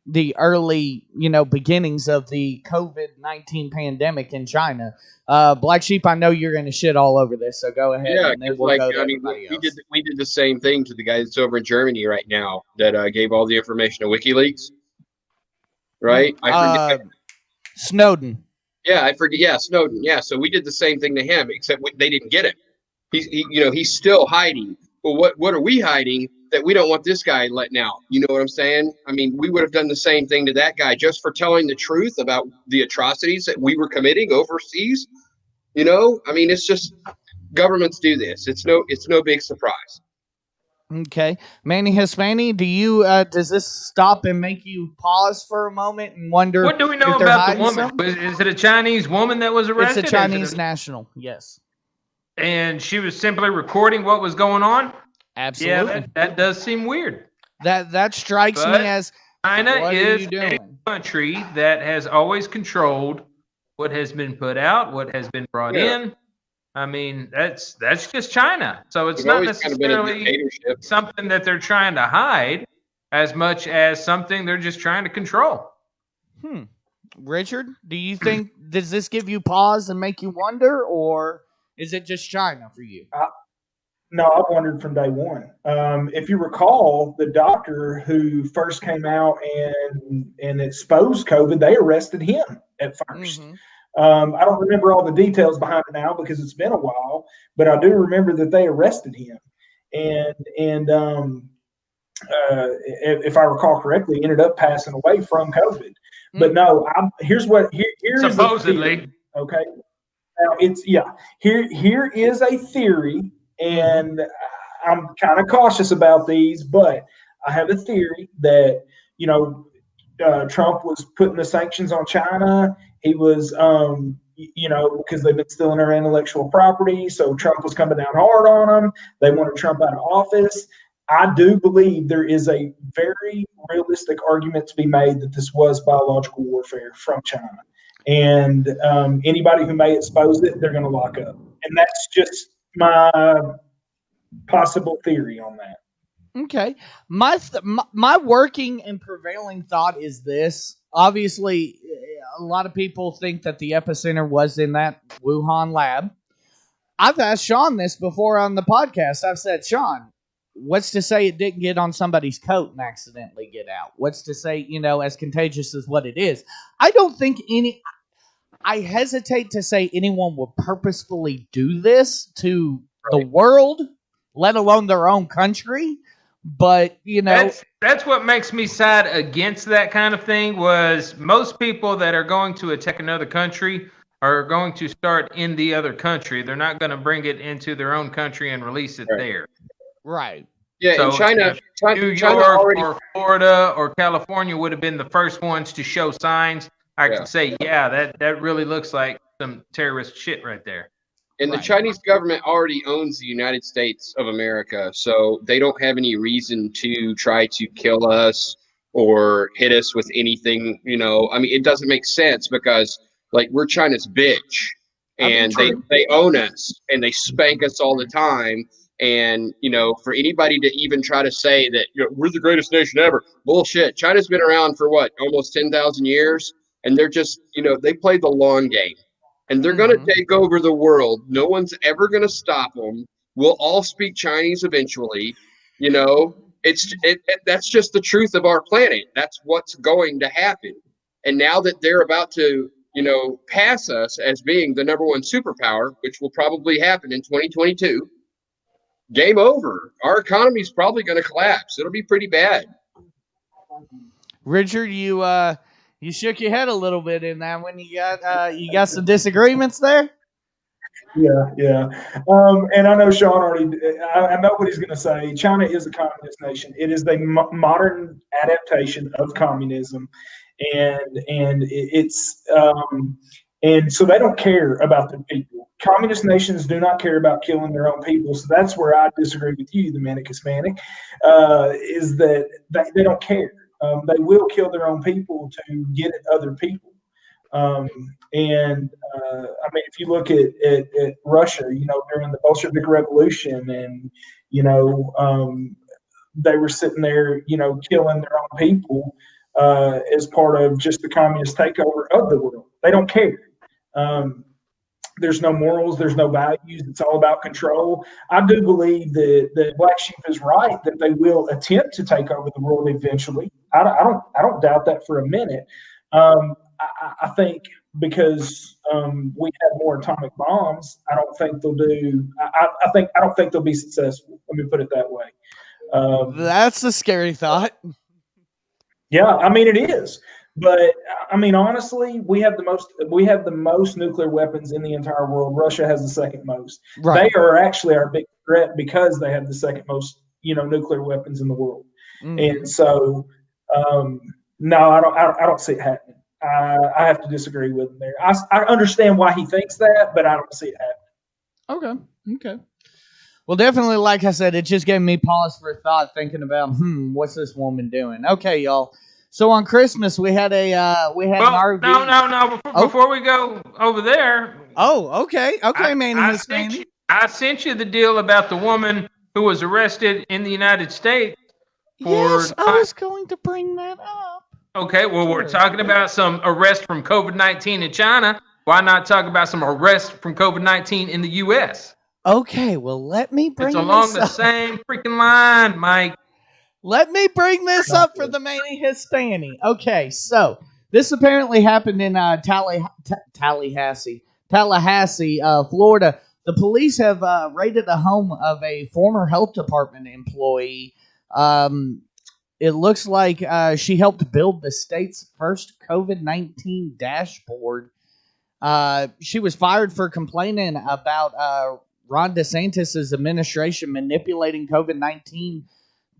the early, beginnings of the COVID-19 pandemic in China. Black Sheep, I know you're going to shit all over this, so go ahead and then we'll go to everybody else. We did the same thing to the guy that's over in Germany right now that gave all the information to WikiLeaks. Right? I forget. Snowden. Yeah, I forget. Yeah, Snowden. Yeah, so we did the same thing to him, except they didn't get him. He's still hiding. Well, what are we hiding that we don't want this guy letting out? You know what I'm saying? I mean, we would have done the same thing to that guy just for telling the truth about the atrocities that we were committing overseas. I mean, it's just governments do this. It's no big surprise. Okay, Manny Hispani, do you does this stop and make you pause for a moment and wonder? What do we know about the woman? Is it a Chinese woman that was arrested? It's a Chinese national, yes. And she was simply recording what was going on? Absolutely. Yeah, that does seem weird. That strikes me as China is a country that has always controlled what has been put out, what has been brought in. I mean, that's just China. So it's not necessarily something that they're trying to hide as much as something they're just trying to control. Richard, do you think, does this give you pause and make you wonder, or is it just China for you? No, I've wondered from day one. If you recall, the doctor who first came out and exposed COVID, they arrested him at first. Mm-hmm. I don't remember all the details behind it now because it's been a while, but I do remember that they arrested him. And if I recall correctly, ended up passing away from COVID. Mm-hmm. But no, here's supposedly. Okay. Now here is a theory, and I'm kind of cautious about these, but I have a theory that, Trump was putting the sanctions on China. He was, because they've been stealing our intellectual property. So Trump was coming down hard on them. They wanted Trump out of office. I do believe there is a very realistic argument to be made that this was biological warfare from China. And anybody who may expose it, they're going to lock up. And that's just my possible theory on that. Okay. My working and prevailing thought is this. Obviously, a lot of people think that the epicenter was in that Wuhan lab. I've asked Sean this before on the podcast. I've said, Sean, what's to say it didn't get on somebody's coat and accidentally get out? What's to say, as contagious as what it is? I don't think I hesitate to say anyone would purposefully do this to the world, let alone their own country. But, That's what makes me side against that kind of thing, was most people that are going to attack another country are going to start in the other country. They're not going to bring it into their own country and release it there. Right. Yeah, So in China, New China York already, or Florida or California would have been the first ones to show signs. I could say, that really looks like some terrorist shit right there. and the Chinese government already owns the United States of America, so they don't have any reason to try to kill us or hit us with anything. I mean, it doesn't make sense because, like, we're China's bitch, and they own us and they spank us all the time. And for anybody to even try to say that we're the greatest nation ever, bullshit. China's been around for what, almost 10,000 years, and they're just they play the long game. And they're going to take over the world. No one's ever going to stop them. We'll all speak Chinese eventually. That's just the truth of our planet. That's what's going to happen. And now that they're about to, pass us as being the number one superpower, which will probably happen in 2022, game over. Our economy is probably going to collapse. It'll be pretty bad. Richard, you shook your head a little bit in that one. You got some disagreements there? Yeah. And I know Sean already. I know what he's going to say. China is a communist nation. It is the modern adaptation of communism, and it's and so they don't care about the people. Communist nations do not care about killing their own people. So that's where I disagree with you, the Manic Hispanic, is that they don't care. They will kill their own people to get at other people. I mean, if you look at Russia, during the Bolshevik Revolution, and they were sitting there, killing their own people as part of just the communist takeover of the world. They don't care. There's no morals. There's no values. It's all about control. I do believe that Black Sheep is right, that they will attempt to take over the world eventually. I don't doubt that for a minute. I think because we have more atomic bombs, I don't think they'll do. I don't think they'll be successful. Let me put it that way. That's a scary thought. Yeah, I mean it is. But I mean, honestly, we have the most nuclear weapons in the entire world. Russia has the second most. Right. They are actually our big threat because they have the second most, nuclear weapons in the world. And so, no, I don't see it happening. I have to disagree with him there. I understand why he thinks that, but I don't see it happening. Okay. Well, definitely, like I said, it just gave me pause for thought, thinking about, what's this woman doing? Okay, y'all. So on Christmas we had an RV. No. Before we go over there. Oh, okay, Manny. I sent you the deal about the woman who was arrested in the United States. Yes, I was going to bring that up. Okay, well, we're talking about some arrest from COVID-19 in China. Why not talk about some arrest from COVID-19 in the U.S.? Okay, well, let me bring this up. It's along the same freaking line, Mike. Let me bring this up for the Manny Hispanic. Okay, so this apparently happened in Tallahassee, Florida. The police have raided the home of a former health department employee. It looks like she helped build the state's first COVID-19 dashboard. She was fired for complaining about Ron DeSantis' administration manipulating COVID-19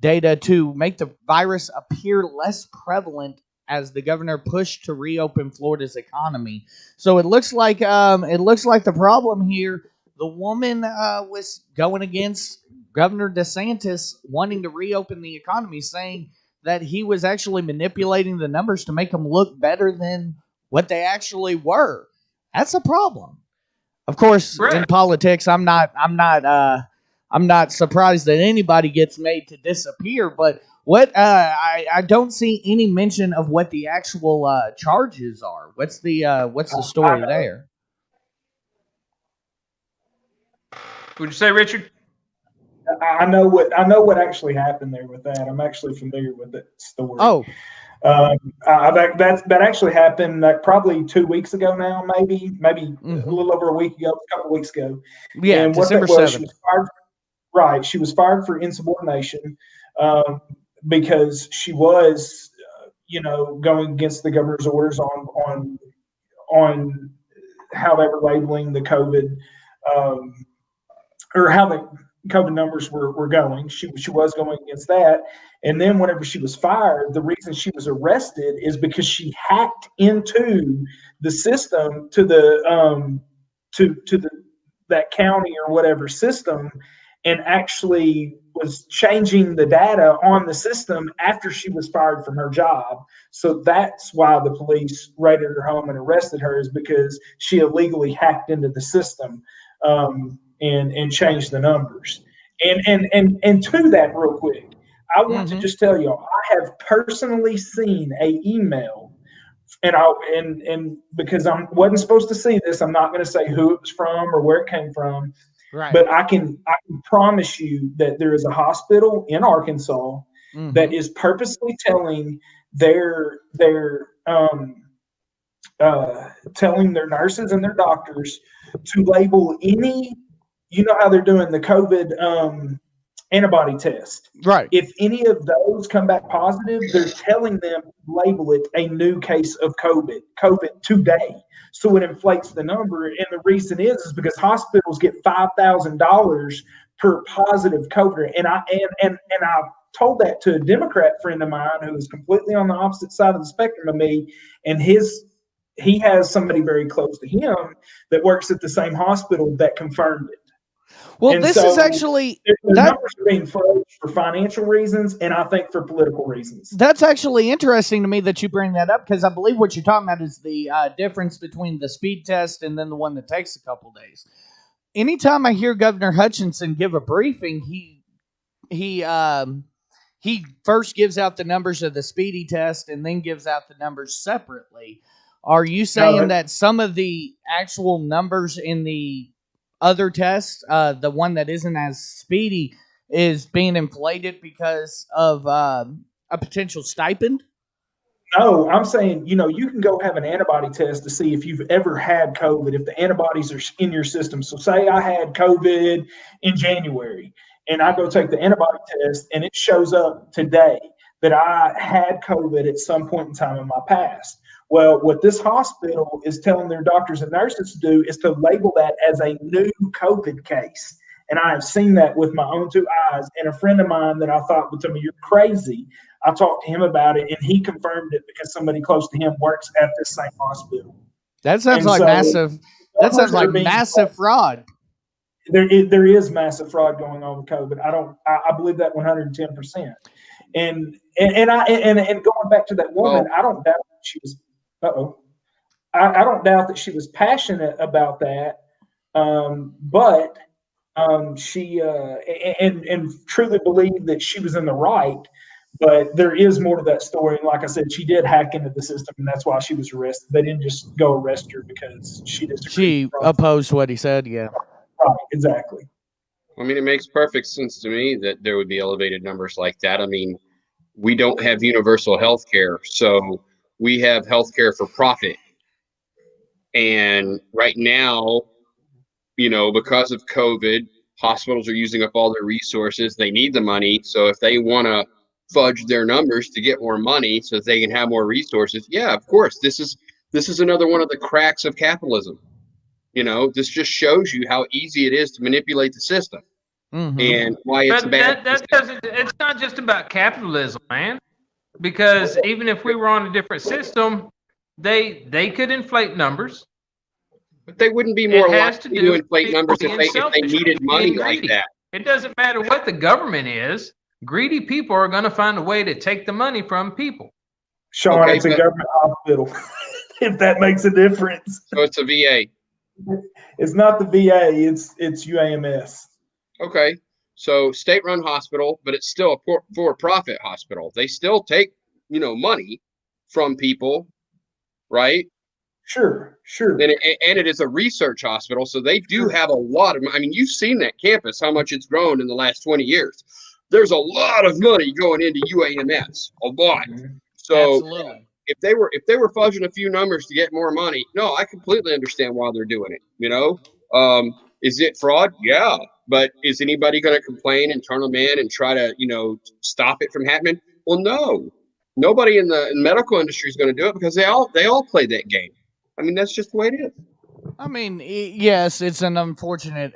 data to make the virus appear less prevalent as the governor pushed to reopen Florida's economy. So it looks like the problem here, the woman was going against Governor DeSantis wanting to reopen the economy, saying that he was actually manipulating the numbers to make them look better than what they actually were. That's a problem. Of course, in politics, I'm not surprised that anybody gets made to disappear, but I don't see any mention of what the actual charges are. What's the story there? Would you say, Richard? I know what actually happened there with that. I'm actually familiar with that story. Oh, that actually happened probably 2 weeks ago now, maybe a little over a week ago, a couple of weeks ago. yeah, And what December that was, 7th. she was fired. Right, she was fired for insubordination because she was, going against the governor's orders on how they were labeling the COVID, or how the COVID numbers were going. She was going against that. And then whenever she was fired, the reason she was arrested is because she hacked into the system to the that county or whatever system, and actually was changing the data on the system after she was fired from her job. So that's why the police raided her home and arrested her, is because she illegally hacked into the system. And change the numbers. And to that, real quick, I want to just tell y'all, I have personally seen a email, and because I wasn't supposed to see this, I'm not going to say who it was from or where it came from. Right. But I can promise you that there is a hospital in Arkansas that is purposely telling telling their nurses and their doctors to label any, how they're doing the COVID antibody test. Right. If any of those come back positive, they're telling them to label it a new case of COVID today. So it inflates the number. And the reason is because hospitals get $5,000 per positive COVID. And I told that to a Democrat friend of mine who is completely on the opposite side of the spectrum of me, and he has somebody very close to him that works at the same hospital that confirmed it. Well, and this so is actually the numbers are being frozen for financial reasons, and I think for political reasons. That's actually interesting to me that you bring that up, because I believe what you're talking about is the difference between the speed test and then the one that takes a couple days. Anytime I hear Governor Hutchinson give a briefing, he first gives out the numbers of the speedy test and then gives out the numbers separately. Are you saying that some of the actual numbers in the other test, the one that isn't as speedy, is being inflated because of a potential stipend? No, I'm saying, you can go have an antibody test to see if you've ever had COVID, if the antibodies are in your system. So say I had COVID in January and I go take the antibody test and it shows up today that I had COVID at some point in time in my past. Well, what this hospital is telling their doctors and nurses to do is to label that as a new COVID case. And I have seen that with my own two eyes. And a friend of mine that I thought would tell me, you're crazy, I talked to him about it, and he confirmed it because somebody close to him works at this same hospital. That sounds like massive. That sounds like massive fraud. There is massive fraud going on with COVID. I believe that 110%. And going back to that woman, I don't doubt that she was. I don't doubt that she was passionate about that, but she and truly believed that she was in the right. But there is more to that story. And like I said, she did hack into the system, and that's why she was arrested. They didn't just go arrest her because she disagreed. She opposed what he said, yeah. Right, exactly. I mean, it makes perfect sense to me that there would be elevated numbers like that. I mean, we don't have universal health care, so we have health care for profit. And right now, because of COVID, hospitals are using up all their resources. They need the money. So if they want to fudge their numbers to get more money so that they can have more resources, yeah, of course, this is another one of the cracks of capitalism. This just shows you how easy it is to manipulate the system and why it's bad. It's not just about capitalism, man. Because even if we were on a different system, they could inflate numbers. But they wouldn't be more likely to inflate numbers if they needed money like that. It doesn't matter what the government is. Greedy people are going to find a way to take the money from people. Sean, it's a government hospital, if that makes a difference. So it's a VA. It's not the VA. It's UAMS. Okay. So state-run hospital, but it's still a for-profit hospital. They still take, money from people, right? Sure. And it is a research hospital, so they do have a lot of. I mean, you've seen that campus, how much it's grown in the last 20 years. There's a lot of money going into UAMS, a lot. So Absolutely. if they were fudging a few numbers to get more money, no, I completely understand why they're doing it. You know, is it fraud? Yeah, but is anybody going to complain and turn them in and try to stop it from happening? Well, no, nobody in the medical industry is going to do it because they all play that game. I mean, that's just the way it is. I mean, yes, it's an unfortunate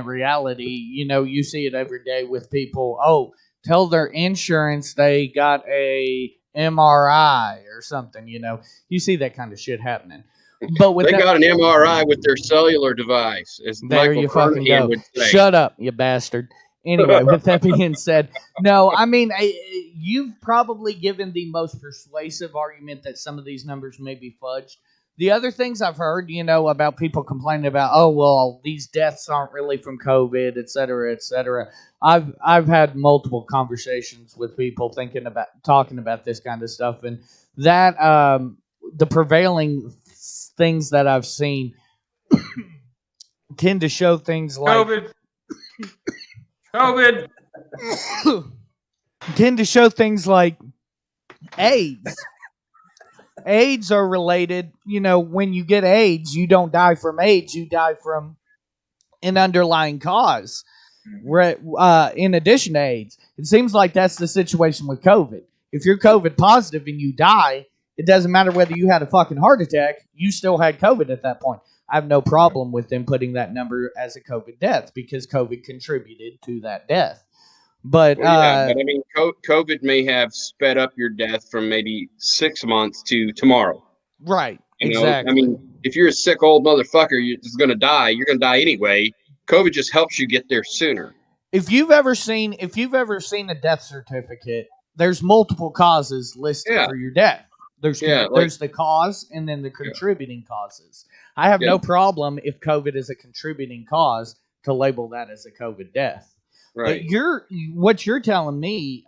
reality. You see it every day with people. Oh, tell their insurance they got a MRI or something. You see that kind of shit happening. But with they got an MRI with their cellular device, as there Michael you fucking Kernan go. would say. Shut up, you bastard. Anyway, with that being said, no, I mean, you've probably given the most persuasive argument that some of these numbers may be fudged. The other things I've heard, about people complaining about, oh, well, these deaths aren't really from COVID, et cetera, et cetera. I've had multiple conversations with people talking about this kind of stuff, and that the prevailing things that I've seen tend to show things like COVID. tend to show things like AIDS. AIDS are related. When you get AIDS, you don't die from AIDS. You die from an underlying cause. In addition to AIDS, it seems like that's the situation with COVID. If you're COVID positive and you die, it doesn't matter whether you had a fucking heart attack. You still had COVID at that point. I have no problem with them putting that number as a COVID death because COVID contributed to that death. But but I mean, COVID may have sped up your death from maybe 6 months to tomorrow. Right. Exactly. I mean, if you're a sick old motherfucker, you're just going to die. You're going to die anyway. COVID just helps you get there sooner. If you've ever seen a death certificate, there's multiple causes listed for your death. There's the cause and then the contributing causes. I have no problem if COVID is a contributing cause to label that as a COVID death. Right. But what you're telling me,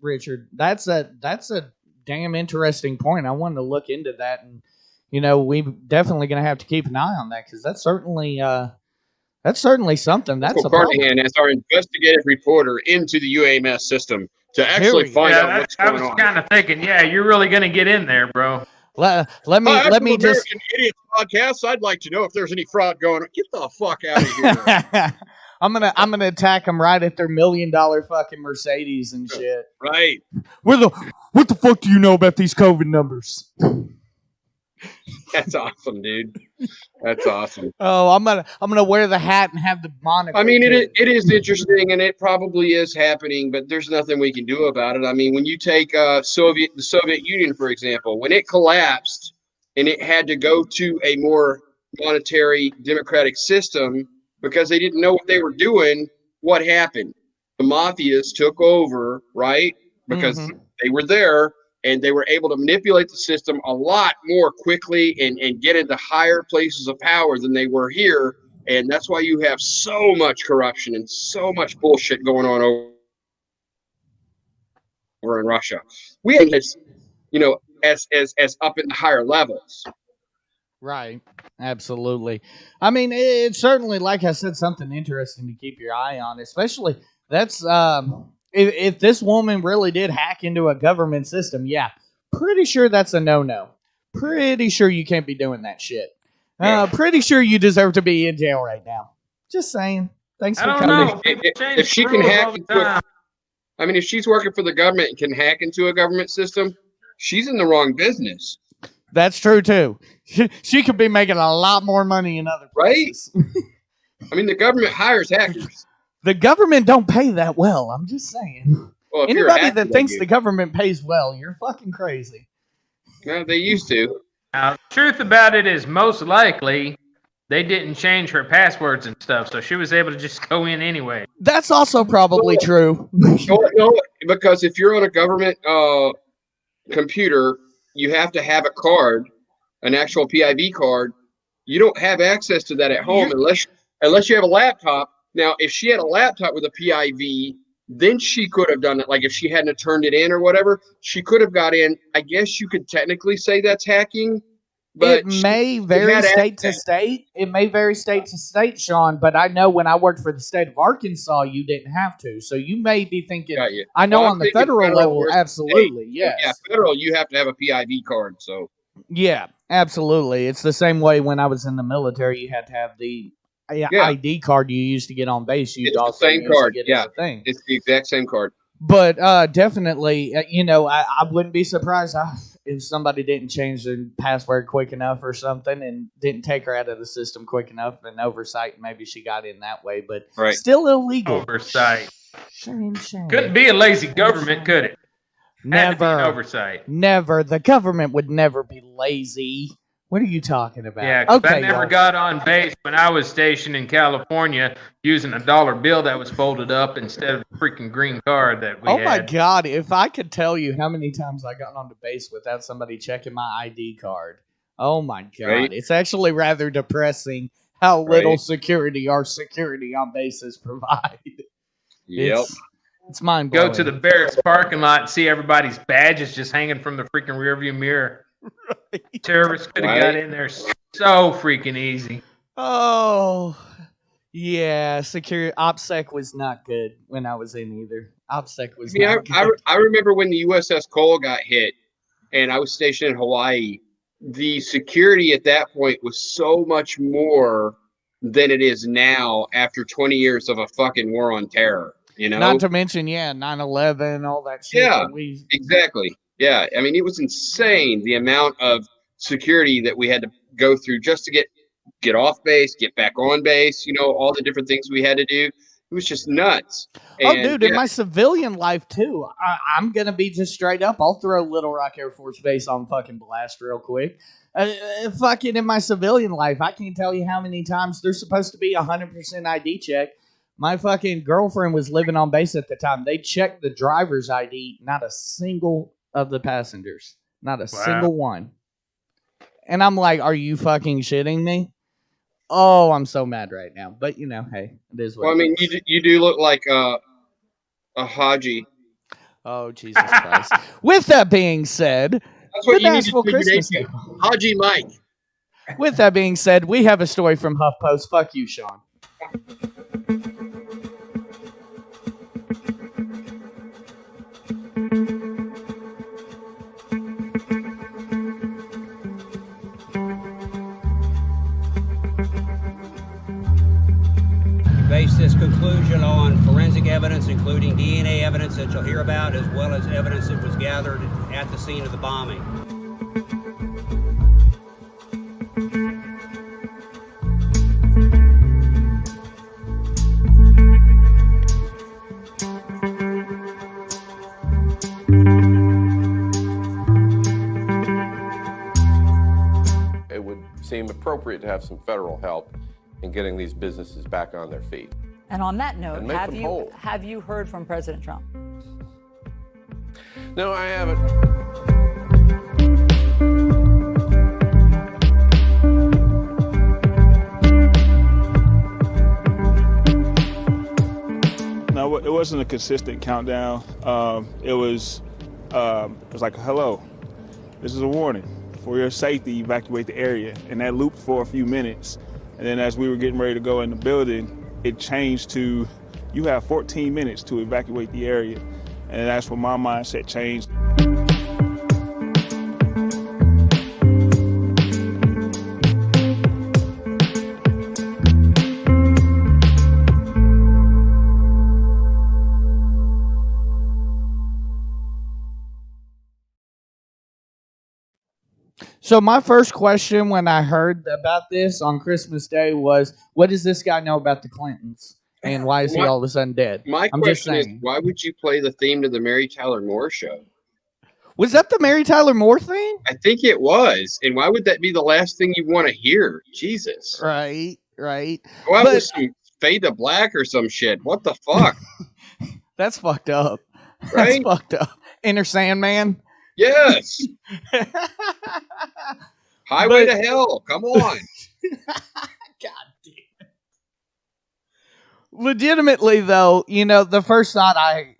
Richard, that's a damn interesting point. I wanted to look into that, and we're definitely going to have to keep an eye on that because that's certainly something. That's a problem. Carnahan as our investigative reporter into the UAMS system to actually find out what's going on. I was kind of thinking, you're really going to get in there, bro. Let me just American Idiots podcast. I'd like to know if there's any fraud going on. Get the fuck out of here. I'm gonna attack them right at their $1 million fucking Mercedes and shit. Right. What the fuck do you know about these COVID numbers? That's awesome, dude. That's awesome. Oh, I'm gonna wear the hat and have the monocle. I mean, it is interesting, and it probably is happening, but there's nothing we can do about it. I mean, when you take the Soviet Union, for example, when it collapsed and it had to go to a more monetary democratic system because they didn't know what they were doing, what happened? The mafias took over, right? Because they were there. And they were able to manipulate the system a lot more quickly and get into higher places of power than they were here. And that's why you have so much corruption and so much bullshit going on over in Russia. We have this, as up in the higher levels. Right. Absolutely. I mean, it's certainly, like I said, something interesting to keep your eye on, especially that's if this woman really did hack into a government system, pretty sure that's a no-no. Pretty sure you can't be doing that shit. Pretty sure you deserve to be in jail right now. Just saying. Thanks for coming. If she can hack into if she's working for the government and can hack into a government system, she's in the wrong business. That's true, too. She could be making a lot more money in other places. Right? I mean, the government hires hackers. The government don't pay that well. I'm just saying. Well, anybody that thinks the government pays well, you're fucking crazy. No, they used to. Now, the truth about it is most likely they didn't change her passwords and stuff, so she was able to just go in anyway. That's also probably true. No, because if you're on a government computer, you have to have a card, an actual PIV card. You don't have access to that at home unless you have a laptop. Now, if she had a laptop with a PIV, then she could have done it. Like if she hadn't turned it in or whatever, she could have got in. I guess you could technically say that's hacking, But it may vary state to state. It may vary state to state, Sean. But I know when I worked for the state of Arkansas, you didn't have to. So you may be thinking. I know on the federal level, absolutely, yes. Yeah, federal, you have to have a PIV card. So yeah, absolutely. It's the same way when I was in the military. You had to have the ID card you used to get on base. You'd also the same use card. to get the thing. It's the exact same card. But definitely, I wouldn't be surprised if somebody didn't change their password quick enough or something and didn't take her out of the system quick enough and oversight. Maybe she got in that way, but still illegal. Oversight. Shame. Couldn't be a lazy government, could it? Never. Had to be an oversight. Never. The government would never be lazy. What are you talking about? Yeah, because I never got on base when I was stationed in California using a dollar bill that was folded up instead of a freaking green card that we had. Oh, my God. If I could tell you how many times I got onto base without somebody checking my ID card. Oh, my God. Right? It's actually rather depressing how little security our security on bases provide. Yep. It's mind-blowing. Go to the barracks parking lot and see everybody's badges just hanging from the freaking rearview mirror. Right. Terrorists could have got in there so freaking easy. Oh, yeah. Security OPSEC was not good when I was in either. OPSEC was not good. I remember when the USS Cole got hit and I was stationed in Hawaii, the security at that point was so much more than it is now after 20 years of a fucking war on terror. You know? Not to mention, 9/11, all that shit. Yeah, exactly. Yeah, I mean, it was insane the amount of security that we had to go through just to get off base, get back on base, all the different things we had to do. It was just nuts. And, in my civilian life, too, I'm going to be just straight up. I'll throw Little Rock Air Force Base on fucking blast real quick. Fucking in my civilian life, I can't tell you how many times there's supposed to be 100% ID check. My fucking girlfriend was living on base at the time. They checked the driver's ID, not a single of the passengers. Not a single one. And I'm like, are you fucking shitting me? Oh, I'm so mad right now. But, hey, it is what it is. You do look like a Haji. Oh, Jesus Christ. With that being said, that's what you Nashville need to Christmas Day. Haji Mike. With that being said, we have a story from HuffPost. Fuck you, Sean. Base this conclusion on forensic evidence, including DNA evidence that you'll hear about, as well as evidence that was gathered at the scene of the bombing. It would seem appropriate to have some federal help in getting these businesses back on their feet. And on that note, have you heard from President Trump? No, I haven't. No, it wasn't a consistent countdown. It was like, hello, this is a warning. For your safety, evacuate the area. And that looped for a few minutes. And then as we were getting ready to go in the building, it changed to, you have 14 minutes to evacuate the area. And that's when my mindset changed. So my first question when I heard about this on Christmas Day was, what does this guy know about the Clintons? And why is he all of a sudden dead? My question is, why would you play the theme to the Mary Tyler Moore Show? Was that the Mary Tyler Moore theme? I think it was. And why would that be the last thing you want to hear? Jesus. Right. Go out with some Fade to Black or some shit. What the fuck? That's fucked up. Right? That's fucked up. Inner Sandman? Yes. Highway to Hell. Come on. God damn it. Legitimately, though, the first thought I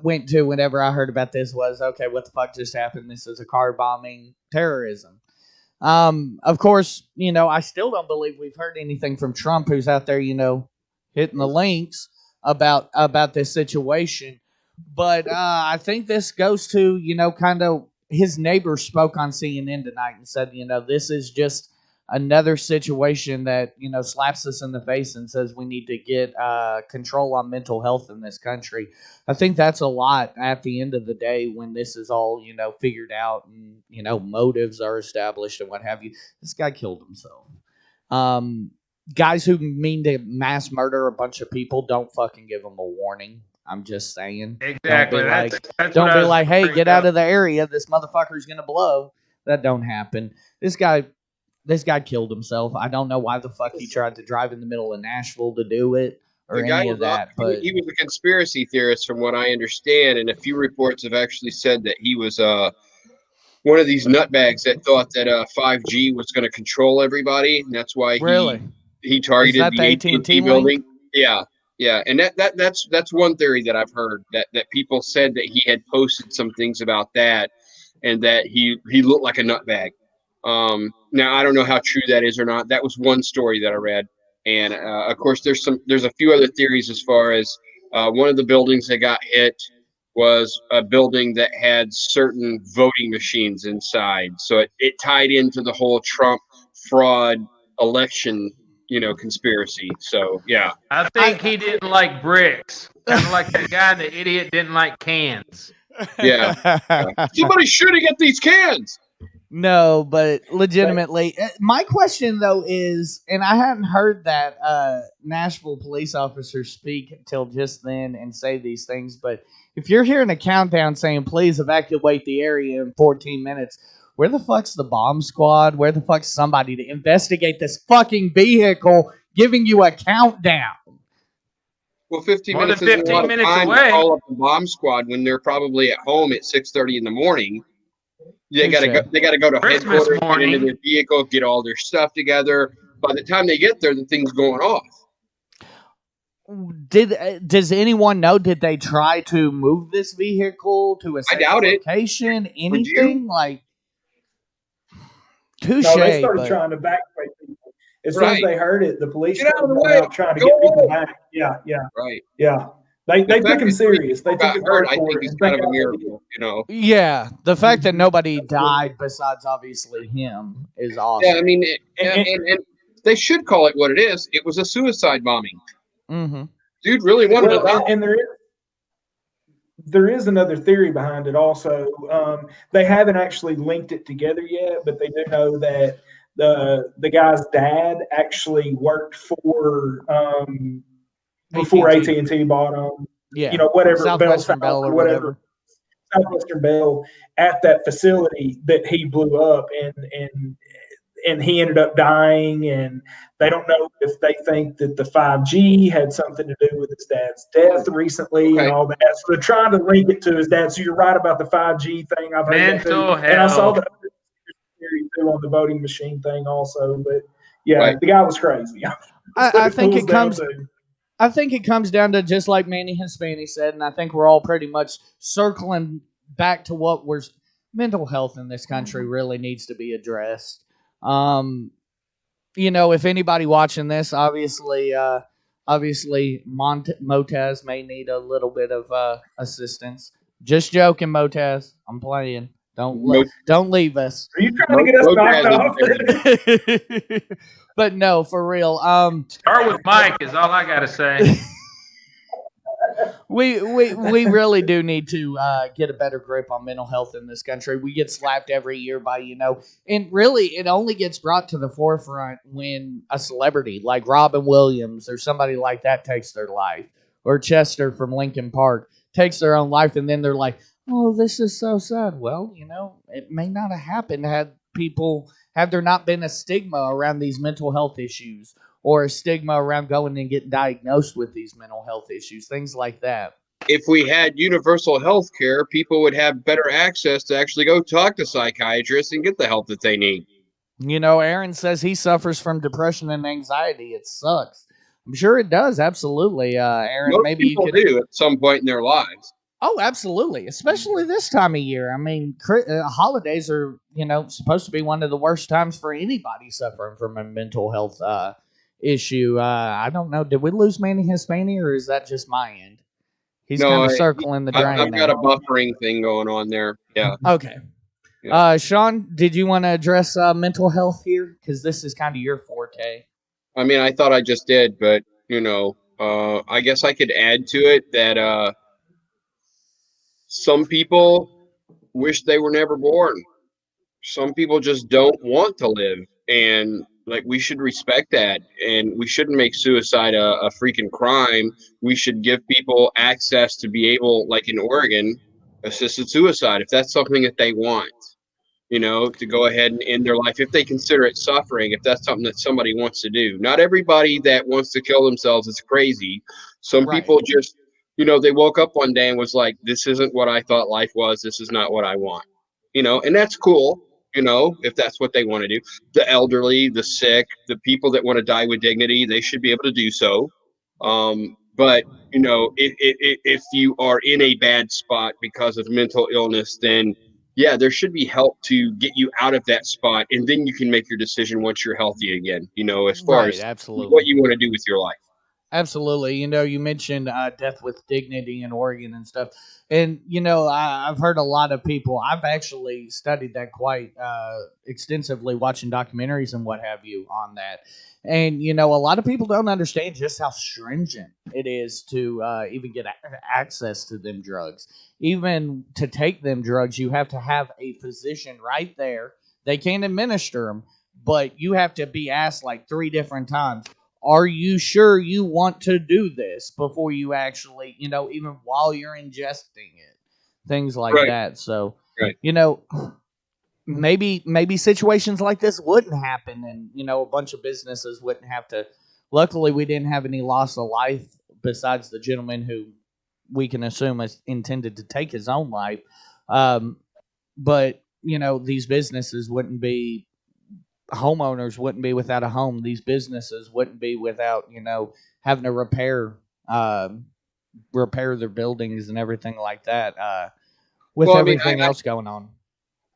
went to whenever I heard about this was, okay, what the fuck just happened? This is a car bombing terrorism. Of course, I still don't believe we've heard anything from Trump, who's out there, hitting the links about this situation. But I think this goes to, kind of his neighbor spoke on CNN tonight and said, this is just another situation that, slaps us in the face and says we need to get control on mental health in this country. I think that's a lot at the end of the day when this is all, figured out and, motives are established and what have you. This guy killed himself. Guys who mean to mass murder a bunch of people, don't fucking give them a warning. I'm just saying. Exactly. Don't be like, hey, get out of the area. This motherfucker's going to blow. That don't happen. This guy killed himself. I don't know why the fuck he tried to drive in the middle of Nashville to do it or any of that. But he was a conspiracy theorist from what I understand. And a few reports have actually said that he was one of these nutbags that thought that 5G was going to control everybody. And that's why he targeted the AT&T building. Yeah, and that's one theory that I've heard that people said that he had posted some things about that, and that he looked like a nutbag. Now I don't know how true that is or not. That was one story that I read, and of course there's a few other theories as far as one of the buildings that got hit was a building that had certain voting machines inside, so it tied into the whole Trump fraud election conspiracy. So yeah, I think he didn't like bricks, kind of like that guy, the idiot, didn't like cans. Yeah. Somebody shooting at these cans. No, but legitimately, my question though is, and I hadn't heard that Nashville police officer speak until just then and say these things, but if you're hearing a countdown saying please evacuate the area in 14 minutes, where the fuck's the bomb squad? Where the fuck's somebody to investigate this fucking vehicle giving you a countdown? Well, 15 minutes is a lot of time to call up the bomb squad when they're probably at home at 6:30 in the morning. They gotta go to headquarters, get into their vehicle, get all their stuff together. By the time they get there, the thing's going off. Does anyone know? Did they try to move this vehicle to a safe location? Anything like? Touché, no, they started trying to evacuate people. As soon as they heard it, the police started trying to get people back. Yeah. Right. Yeah. They took him serious. They took him hard. I think it's kind of a miracle, Yeah, the fact that nobody died besides obviously him is awesome. Yeah, I mean, and they should call it what it is. It was a suicide bombing. Mm-hmm. Dude really wanted to die. And there is another theory behind it also. They haven't actually linked it together yet, but they do know that the guy's dad actually worked for before AT&T bought them. Yeah, whatever Southwestern Bell or whatever. Southwestern Bell at that facility that he blew up, and he ended up dying, and they don't know if they think that the 5G had something to do with his dad's death recently and all that. So they're trying to link it to his dad. So you're right about the 5G thing. I've heard that too. And I saw the theory too on the voting machine thing also. But yeah, the guy was crazy. I think it comes. I think it comes down to just like Manny Hispani said, and I think we're all pretty much circling back to what we're mental health in this country really needs to be addressed. If anybody watching this, obviously Motaz may need a little bit of assistance. Just joking, Motaz. I'm playing. Don't leave us. Are you trying to get us knocked off? But no, for real. Start with Mike is all I gotta say. We really do need to get a better grip on mental health in this country. We get slapped every year by, and really it only gets brought to the forefront when a celebrity like Robin Williams or somebody like that takes their life, or Chester from Lincoln Park takes their own life, and then they're like, oh, this is so sad. Well, it may not have happened had there not been a stigma around these mental health issues, or a stigma around going and getting diagnosed with these mental health issues, things like that. If we had universal health care, people would have better access to actually go talk to psychiatrists and get the help that they need. Aaron says he suffers from depression and anxiety. It sucks. I'm sure it does. Absolutely. Aaron, most maybe people do at some point in their lives. Oh, absolutely. Especially this time of year. I mean, holidays are, supposed to be one of the worst times for anybody suffering from a mental health issue. I don't know. Did we lose Manny Hispania, or is that just my end? He's No, kind of circling the drain. I've got a buffering thing going on there. Yeah. Okay. Yeah. Sean, did you want to address mental health here? Because this is kind of your forte. I mean, I thought I just did, but, I guess I could add to it that some people wish they were never born. Some people just don't want to live. And, we should respect that. And we shouldn't make suicide a freaking crime. We should give people access to be able, like in Oregon, assisted suicide, if that's something that they want. To go ahead and end their life if they consider it suffering, if that's something that somebody wants to do. Not everybody that wants to kill themselves is crazy. Some people just, they woke up one day and was like, this isn't what I thought life was. This is not what I want, and that's cool, if that's what they want to do. The elderly, the sick, the people that want to die with dignity, they should be able to do so. But, if you are in a bad spot because of mental illness, then yeah, there should be help to get you out of that spot, and then you can make your decision once you're healthy again, as far as absolutely. What you want to do with your life. Absolutely. You mentioned death with dignity in Oregon and stuff. And, I've heard a lot of people, I've actually studied that quite extensively, watching documentaries and what have you on that. And, a lot of people don't understand just how stringent it is to even get access to them drugs. Even to take them drugs, you have to have a physician right there. They can't administer them, but you have to be asked like 3 different times, are you sure you want to do this before you actually, even while you're ingesting it, things like that. So, maybe situations like this wouldn't happen, and, a bunch of businesses wouldn't have to. Luckily, we didn't have any loss of life besides the gentleman who we can assume is intended to take his own life. But, these businesses wouldn't be, homeowners wouldn't be without a home. These businesses wouldn't be without, having to repair their buildings and everything like that. With everything else going on.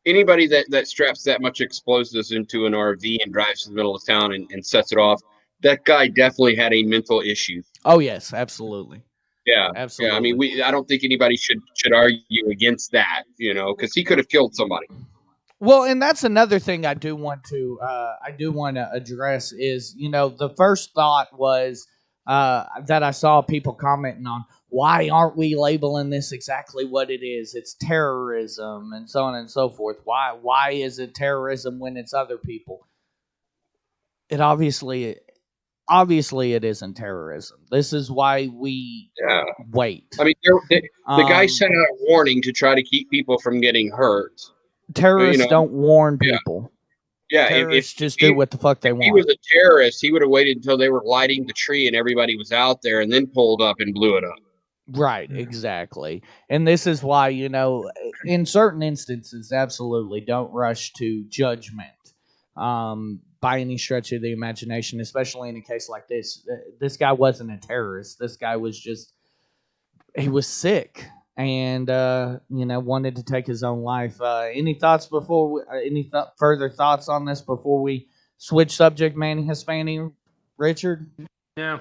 Anybody that straps that much explosives into an RV and drives to the middle of town and sets it off, that guy definitely had a mental issue. Oh yes, absolutely. Yeah, absolutely. Yeah, I mean, I don't think anybody should argue against that, because he could have killed somebody. Well, and that's another thing I do want to address is, the first thought was that I saw people commenting on, why aren't we labeling this exactly what it is? It's terrorism and so on and so forth. Why is it terrorism when it's other people? It obviously it isn't terrorism. This is why we wait. I mean, the guy sent out a warning to try to keep people from getting hurt. Terrorists don't warn people. Yeah, terrorists just do what the fuck they want. If he was a terrorist, he would have waited until they were lighting the tree and everybody was out there and then pulled up and blew it up. Right, exactly. And this is why, in certain instances, absolutely don't rush to judgment by any stretch of the imagination, especially in a case like this. This guy wasn't a terrorist. This guy was he was sick and, wanted to take his own life. Any thoughts further thoughts on this before we switch subject, Manny Hispania, Richard? Yeah.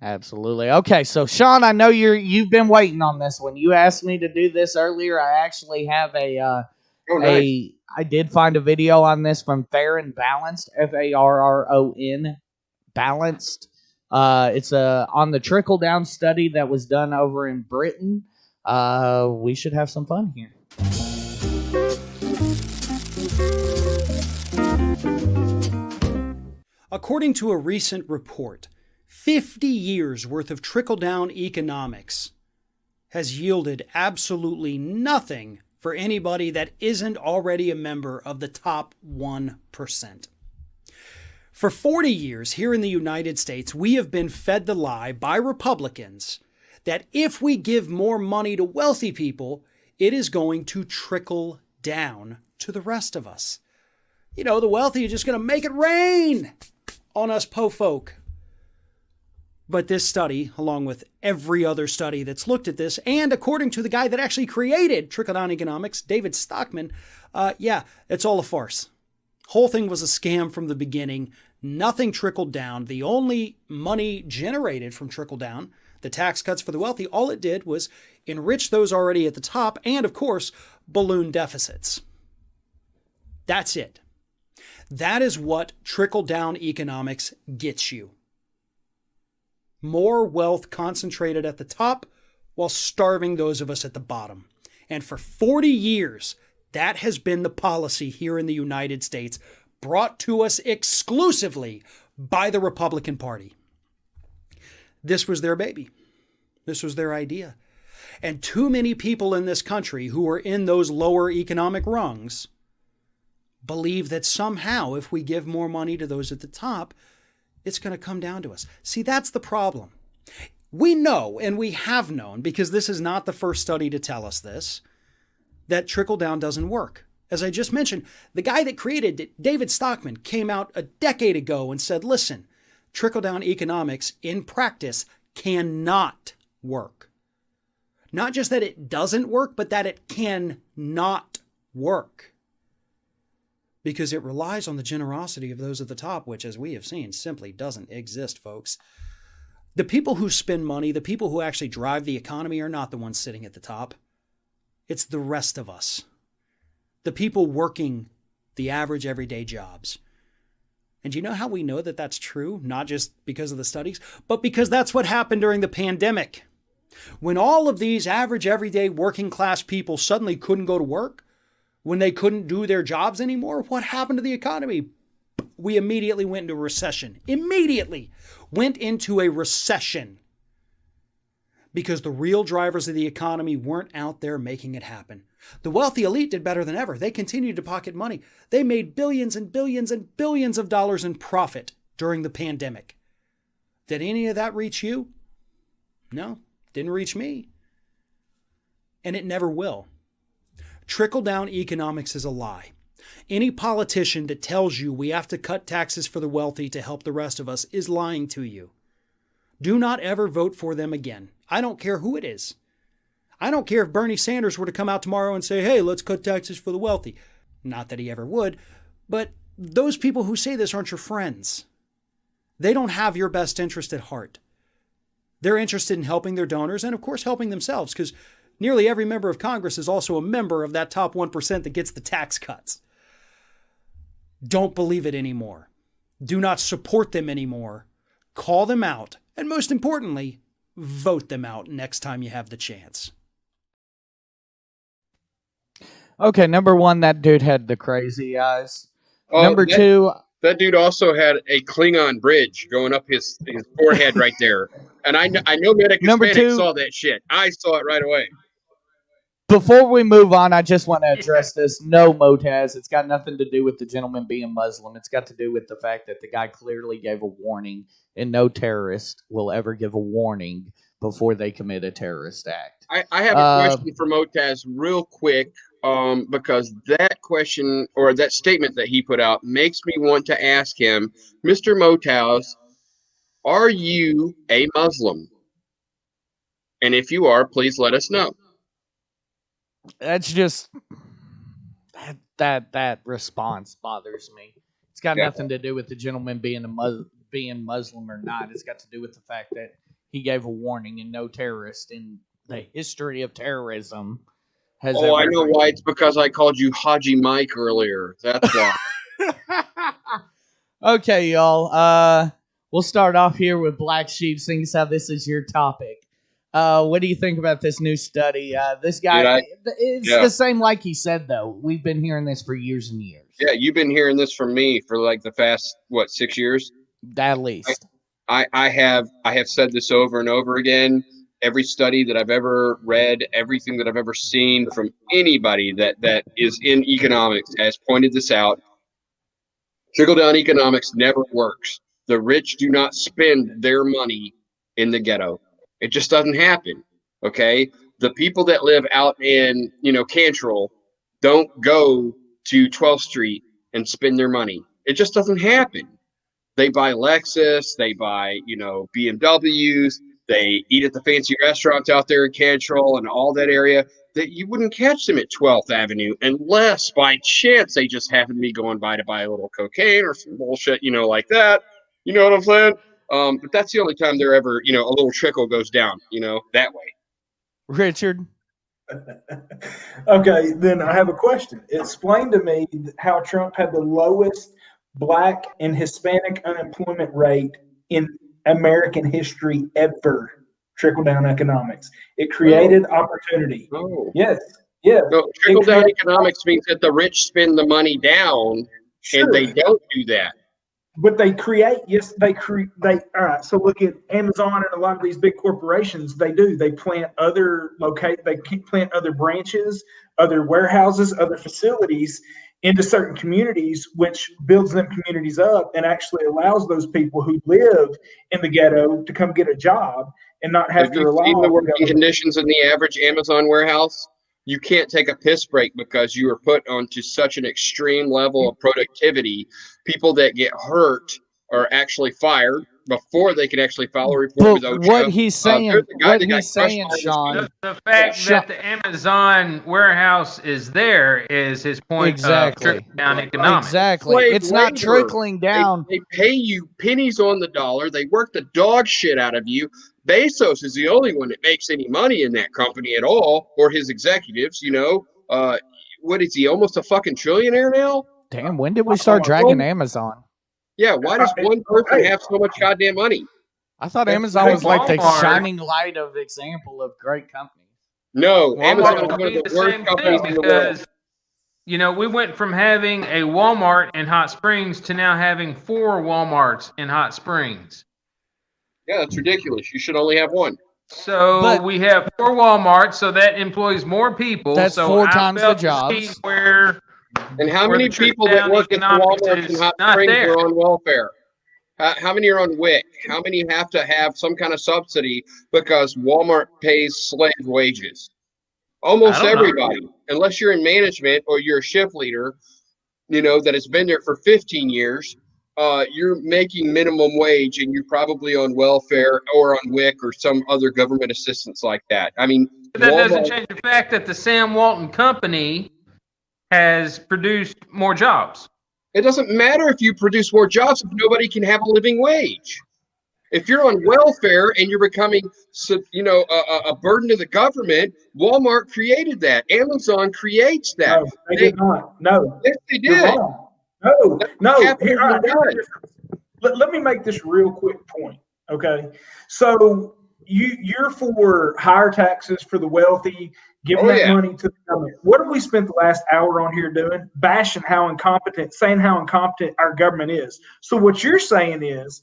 Absolutely. Okay, so Sean, I know you've been waiting on this one. You asked me to do this earlier. I actually have I did find a video on this from Fair and Balanced, FARRON, Balanced. It's on the trickle down study that was done over in Britain. We should have some fun here. According to a recent report, 50 years worth of trickle-down economics has yielded absolutely nothing for anybody that isn't already a member of the top 1%. For 40 years here in the United States, we have been fed the lie by Republicans that if we give more money to wealthy people, it is going to trickle down to the rest of us. The wealthy are just going to make it rain on us po folk. But this study, along with every other study that's looked at this, and according to the guy that actually created trickle-down economics, David Stockman, it's all a farce. Whole thing was a scam from the beginning. Nothing trickled down. The only money generated from trickle down, the tax cuts for the wealthy, all it did was enrich those already at the top and, of course, balloon deficits. That's it. That is what trickle-down economics gets you. More wealth concentrated at the top while starving those of us at the bottom. And for 40 years, that has been the policy here in the United States, brought to us exclusively by the Republican Party. This was their baby. This was their idea. And too many people in this country who are in those lower economic rungs believe that somehow if we give more money to those at the top, it's going to come down to us. See, that's the problem. We know, and we have known, because this is not the first study to tell us this, that trickle-down doesn't work. As I just mentioned, the guy that created it, David Stockman, came out a decade ago and said, listen, trickle-down economics in practice cannot work. Not just that it doesn't work, but that it cannot work. Because it relies on the generosity of those at the top, which, as we have seen, simply doesn't exist, folks. The people who spend money, the people who actually drive the economy, are not the ones sitting at the top. It's the rest of us. The people working the average everyday jobs. And you know how we know that that's true? Not just because of the studies, but because that's what happened during the pandemic. When all of these average everyday working class people suddenly couldn't go to work, when they couldn't do their jobs anymore, what happened to the economy? We immediately went into a recession. Immediately went into a recession. Because the real drivers of the economy weren't out there making it happen. The wealthy elite did better than ever. They continued to pocket money. They made billions and billions and billions of dollars in profit during the pandemic. Did any of that reach you? No, didn't reach me. And it never will. Trickle-down economics is a lie. Any politician that tells you we have to cut taxes for the wealthy to help the rest of us is lying to you. Do not ever vote for them again. I don't care who it is. I don't care if Bernie Sanders were to come out tomorrow and say, hey, let's cut taxes for the wealthy. Not that he ever would, but those people who say this aren't your friends. They don't have your best interest at heart. They're interested in helping their donors and, of course, helping themselves, because nearly every member of Congress is also a member of that top 1% that gets the tax cuts. Don't believe it anymore. Do not support them anymore. Call them out. And most importantly, vote them out next time you have the chance. Okay, number one, that dude had the crazy eyes. Oh, number two... That dude also had a Klingon bridge going up his forehead right there. And I know Medic Hispanic saw that shit. I saw it right away. Before we move on, I just want to address this. No, Motaz. It's got nothing to do with the gentleman being Muslim. It's got to do with the fact that the guy clearly gave a warning, and no terrorist will ever give a warning before they commit a terrorist act. I have a question for Motaz real quick, because that question or that statement that he put out makes me want to ask him, Mr. Motaz, are you a Muslim? And if you are, please let us know. That's just that response bothers me. It's got nothing to do with the gentleman being being Muslim or not. It's got to do with the fact that he gave a warning, and no terrorist in the history of terrorism has ever. I know why. It's because I called you Haji Mike earlier. That's why. Okay, y'all. We'll start off here with Black Sheep, seeing as how this is your topic. What do you think about this new study? This guy, it's the same like he said, though. We've been hearing this for years and years. Yeah, you've been hearing this from me for like the past, 6 years? At least. I have said this over and over again. Every study that I've ever read, everything that I've ever seen from anybody that is in economics has pointed this out. Trickle-down economics never works. The rich do not spend their money in the ghetto. It just doesn't happen, okay? The people that live out in, Cantrell don't go to 12th Street and spend their money. It just doesn't happen. They buy Lexus, they buy, BMWs, they eat at the fancy restaurants out there in Cantrell and all that area. That you wouldn't catch them at 12th Avenue unless by chance they just happen to be going by to buy a little cocaine or some bullshit, like that. You know what I'm saying? But that's the only time they're ever, a little trickle goes down, that way. Richard. Okay, then I have a question. Explain to me how Trump had the lowest Black and Hispanic unemployment rate in American history ever. Trickle-down economics. It created opportunity. Oh. Yes. Yeah. No, trickle-down economics means that the rich spend the money down, and they don't do that. But they create, all right, so look at Amazon and a lot of these big corporations, they plant other branches, other warehouses, other facilities into certain communities, which builds them communities up and actually allows those people who live in the ghetto to come get a job and not have to rely on. Have you seen the working conditions in the average Amazon warehouse? You can't take a piss break because you are put onto such an extreme level of productivity. People that get hurt are actually fired before they can actually file a report with OSHA. What he's saying, Sean, the fact that the Amazon warehouse is there is his point of trickle down economics. Exactly. It's not trickling down. They pay you pennies on the dollar. They work the dog shit out of you. Bezos is the only one that makes any money in that company at all, or his executives, what is he, almost a fucking trillionaire now? Damn, when did we start dragging Amazon? Yeah, why does one person have so much goddamn money? I thought Amazon was like the shining light of example of great companies. No, Amazon is one of the worst companies in the world. We went from having a Walmart in Hot Springs to now having 4 Walmarts in Hot Springs. Yeah, that's ridiculous. You should only have one. So we have 4 Walmarts, so that employs more people. That's 4 times the jobs. And how many people that work at the Walmart in Hot Springs are on welfare? How many are on WIC? How many have to have some kind of subsidy because Walmart pays slave wages? Almost everybody, unless you're in management or you're a shift leader, that has been there for 15 years. You're making minimum wage and you're probably on welfare or on WIC or some other government assistance like that. I mean, but that doesn't change the fact that the Sam Walton Company has produced more jobs. It doesn't matter if you produce more jobs if nobody can have a living wage. If you're on welfare and you're becoming, a burden to the government, Walmart created that. Amazon creates that. No, they did not. No. Yes, they did. No. Let me make this real quick point, okay? So you're for higher taxes for the wealthy, giving money to the government. What have we spent the last hour on here doing? Bashing saying how incompetent our government is. So what you're saying is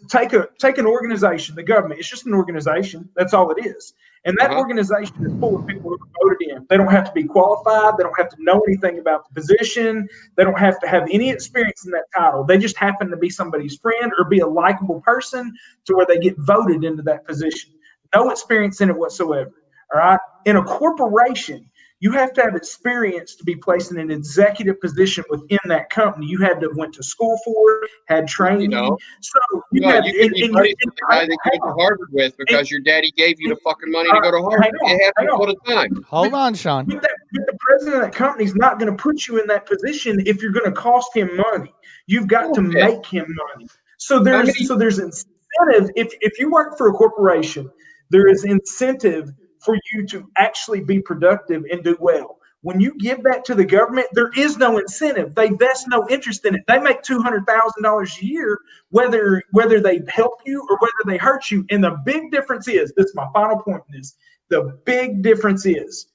take an organization, the government. It's just an organization. That's all it is. And that organization is full of people who are voted in. They don't have to be qualified. They don't have to know anything about the position. They don't have to have any experience in that title. They just happen to be somebody's friend or be a likable person to where they get voted into that position. No experience in it whatsoever. All right. In a corporation, you have to have experience to be placed in an executive position within that company. You had to have went to school for it, had training. So you can be buddies with the guy that you went to Harvard with because your daddy gave you the fucking money to go to Harvard. It happens all the time. Hold on, Sean. But the president of that company is not going to put you in that position if you're going to cost him money. You've got to make him money. So there's incentive. If you work for a corporation, there is incentive for you to actually be productive and do well. When you give that to the government, there is no incentive. They vest no interest in it. They make $200,000 a year, whether they help you or whether they hurt you. And the big difference is, this is my final point in this, the big difference is,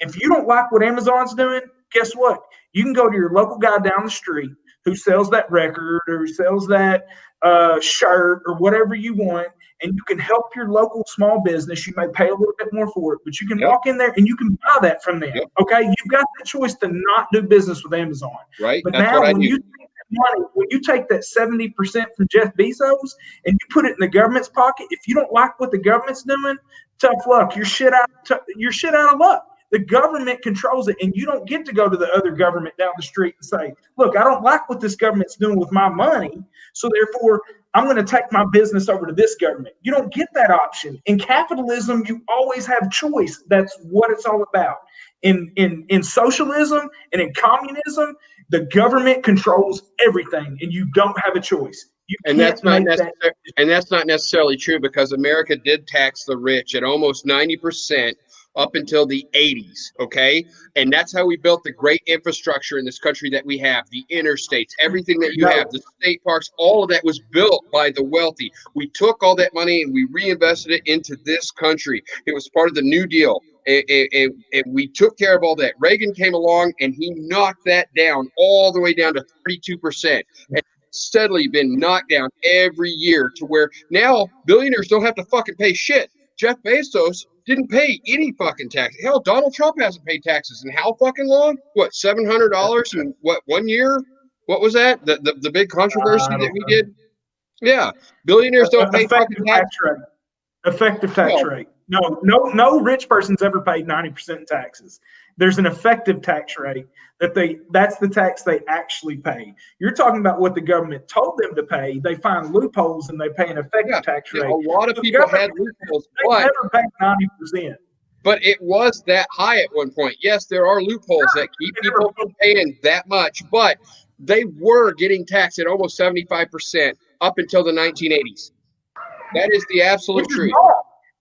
if you don't like what Amazon's doing, guess what? You can go to your local guy down the street who sells that record or sells that shirt or whatever you want, and you can help your local small business. You may pay a little bit more for it, but you can walk in there and you can buy that from them. Okay, you've got the choice to not do business with Amazon. Right. But now when you take that money, when you take that 70% from Jeff Bezos and you put it in the government's pocket, if you don't like what the government's doing, tough luck. You're shit out of luck. The government controls it, and you don't get to go to the other government down the street and say, look, I don't like what this government's doing with my money, so therefore I'm going to take my business over to this government. You don't get that option. In capitalism, you always have choice. That's what it's all about. In socialism and in communism, the government controls everything, and you don't have a choice. And that's not necessarily true, because America did tax the rich at almost 90% up until the 80s, okay? And that's how we built the great infrastructure in this country that we have, the interstates, everything that you have, the state parks, all of that was built by the wealthy. We took all that money and we reinvested it into this country. It was part of the New Deal. And we took care of all that. Reagan came along and he knocked that down all the way down to 32%. And steadily been knocked down every year to where now billionaires don't have to fucking pay shit. Jeff Bezos didn't pay any fucking tax. Hell, Donald Trump hasn't paid taxes in how fucking long? What, $700 in what, 1 year? What was that? The big controversy that we did? Yeah. Billionaires don't pay fucking tax rate. Effective tax rate. No rich person's ever paid 90% taxes. There's an effective tax rate that's the tax they actually pay. You're talking about what the government told them to pay. They find loopholes and they pay an effective tax rate. A lot of people had loopholes, but never paid 90%. But it was that high at one point. Yes, there are loopholes that keep people from paying that much, but they were getting taxed at almost 75% up until the 1980s. That is the absolute truth.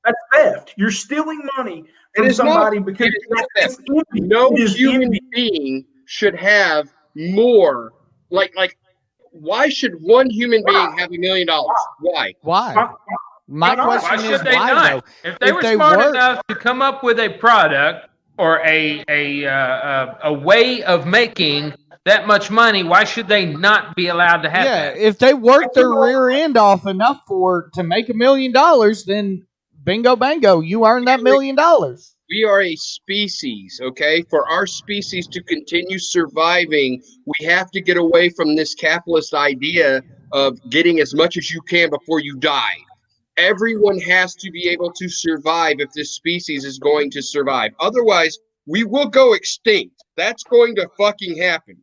That's theft. You're stealing money from somebody because it's no human being should have more. Like, why should one human being have $1 million? Why? My question is why, though? If they were smart enough to come up with a product or a way of making that much money, why should they not be allowed to have that? Yeah, if they work their rear end off enough to make $1 million, then bingo bango, you earn that $1 million. We are a species, okay? For our species to continue surviving, we have to get away from this capitalist idea of getting as much as you can before you die. Everyone has to be able to survive if this species is going to survive. Otherwise, we will go extinct. That's going to fucking happen.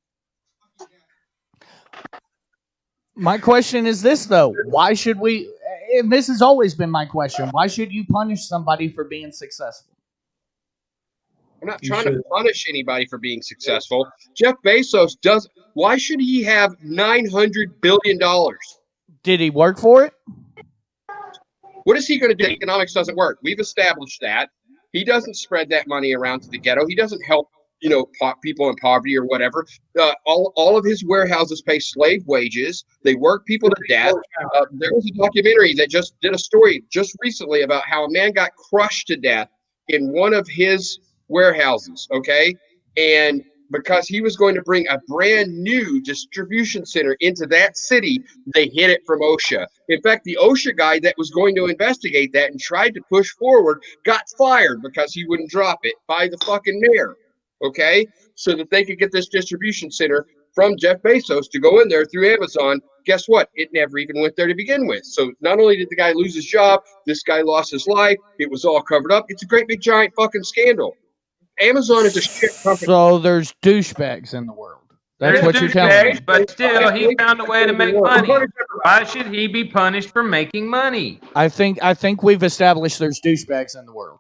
My question is this, though. Why should we, and this has always been my question, why should you punish somebody for being successful? I'm not trying to punish anybody for being successful. Jeff Bezos does. Why should he have $900 billion? Did he work for it? What is he going to do? Economics doesn't work. We've established that. He doesn't spread that money around to the ghetto. He doesn't help, people in poverty or whatever. All of his warehouses pay slave wages. They work people to death. There was a documentary that just did a story just recently about how a man got crushed to death in one of his warehouses, okay? And because he was going to bring a brand new distribution center into that city, they hid it from OSHA. In fact, the OSHA guy that was going to investigate that and tried to push forward got fired because he wouldn't drop it by the fucking mayor, okay? So that they could get this distribution center from Jeff Bezos to go in there through Amazon. Guess what? It never even went there to begin with. So not only did the guy lose his job, this guy lost his life. It was all covered up. It's a great big giant fucking scandal. Amazon is a shit company. So there's douchebags in the world. That's what you're telling me. But still, he found a way to make money. Why should he be punished for making money? I think we've established there's douchebags in the world.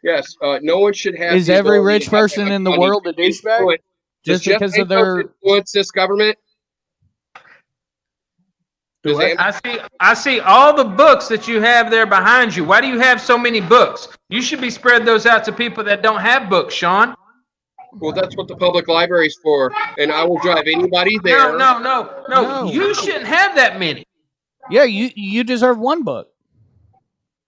Yes, no one should have. Is every rich person in the world a douchebag? Just because of their influence this government? I see all the books that you have there behind you. Why do you have so many books? You should be spreading those out to people that don't have books, Sean. Well, that's what the public library is for, and I will drive anybody there. No. You shouldn't have that many. Yeah, you deserve one book.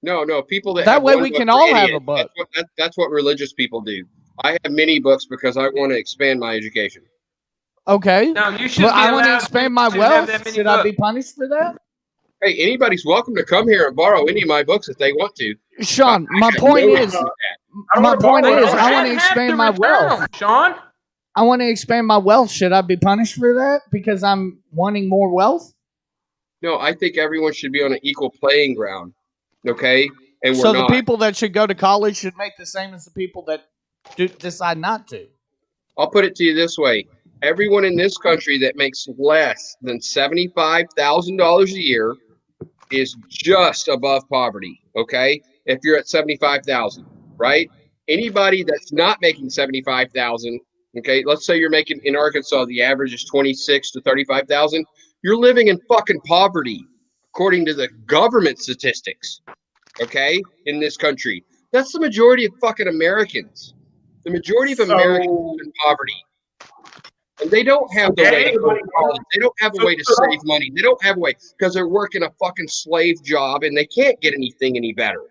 No, people that way we can all have a book. That's what religious people do. I have many books because I want to expand my education. Okay. No, you should. I want to expand my wealth. Should I be punished for that? Hey, anybody's welcome to come here and borrow any of my books if they want to. Sean, my point is, I want to expand my wealth. Sean, I want to expand my wealth. Should I be punished for that because I'm wanting more wealth? No, I think everyone should be on an equal playing ground. Okay, and so the people that should go to college should make the same as the people that decide not to. I'll put it to you this way. Everyone in this country that makes less than $75,000 a year is just above poverty, okay? If you're at 75,000, right? Anybody that's not making 75,000, okay? Let's say you're making, in Arkansas, the average is 26 to 35,000. You're living in fucking poverty, according to the government statistics, okay? In this country. That's the majority of fucking Americans. The majority of Americans live in poverty. And they don't have the way to go to college. They don't have a way to save money. They don't have a way because they're working a fucking slave job and they can't get anything any better.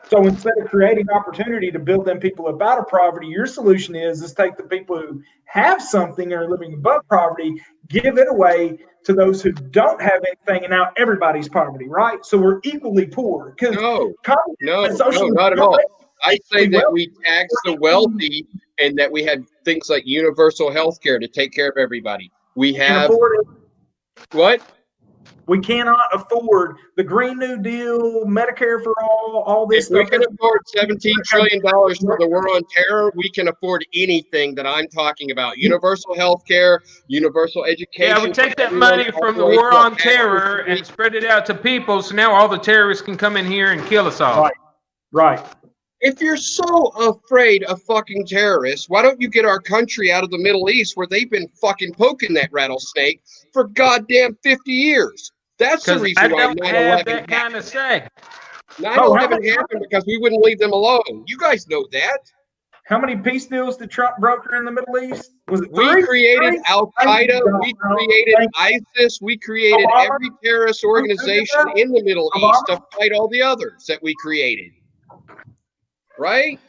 So instead of creating opportunity to build them people up out of poverty, your solution is take the people who have something and are living above poverty, give it away to those who don't have anything, and now everybody's poverty, right? So we're equally poor. No, not at all. I say that we tax the wealthy and that we had things like universal health care to take care of everybody. We have what? We cannot afford the Green New Deal, Medicare for all this stuff. If we can afford $17 trillion for the war on terror, we can afford anything that I'm talking about. Universal health care, universal education. Yeah, we take that money from the war on terror and spread it out to people, so now all the terrorists can come in here and kill us all. Right. If you're so afraid of fucking terrorists, why don't you get our country out of the Middle East where they've been fucking poking that rattlesnake for goddamn 50 years? That's the reason why 9/11 have that kind of say. 9/11 happened because we wouldn't leave them alone. You guys know that. How many peace deals did Trump broker in the Middle East? Was it we created Al-Qaeda, we created ISIS, we created every terrorist organization in the Middle East to fight all the others that we created. Right?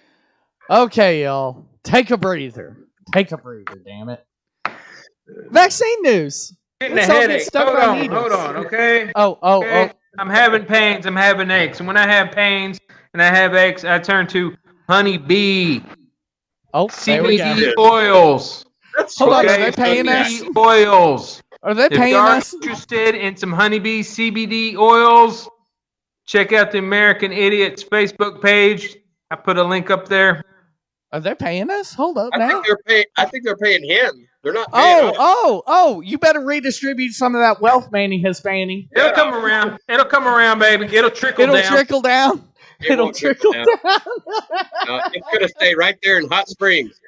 Okay, y'all. Take a breather. Damn it. Vaccine news. Getting a headache. Hold on, okay? Oh. I'm having pains, I'm having aches. And when I have pains and I have aches, I turn to honey bee. Oh, CBD oils. Hold on, are they paying us? Oils. Are they paying us? If you're interested in some honeybee CBD oils, check out the American Idiots Facebook page. I put a link up there. Are they paying us? Hold up now. I think they're paying him. They're not paying us. Oh, you better redistribute some of that wealth, Manny Hispanny. It'll come around. It'll come around, baby. It'll trickle down. It'll trickle down. No, it's going to stay right there in Hot Springs.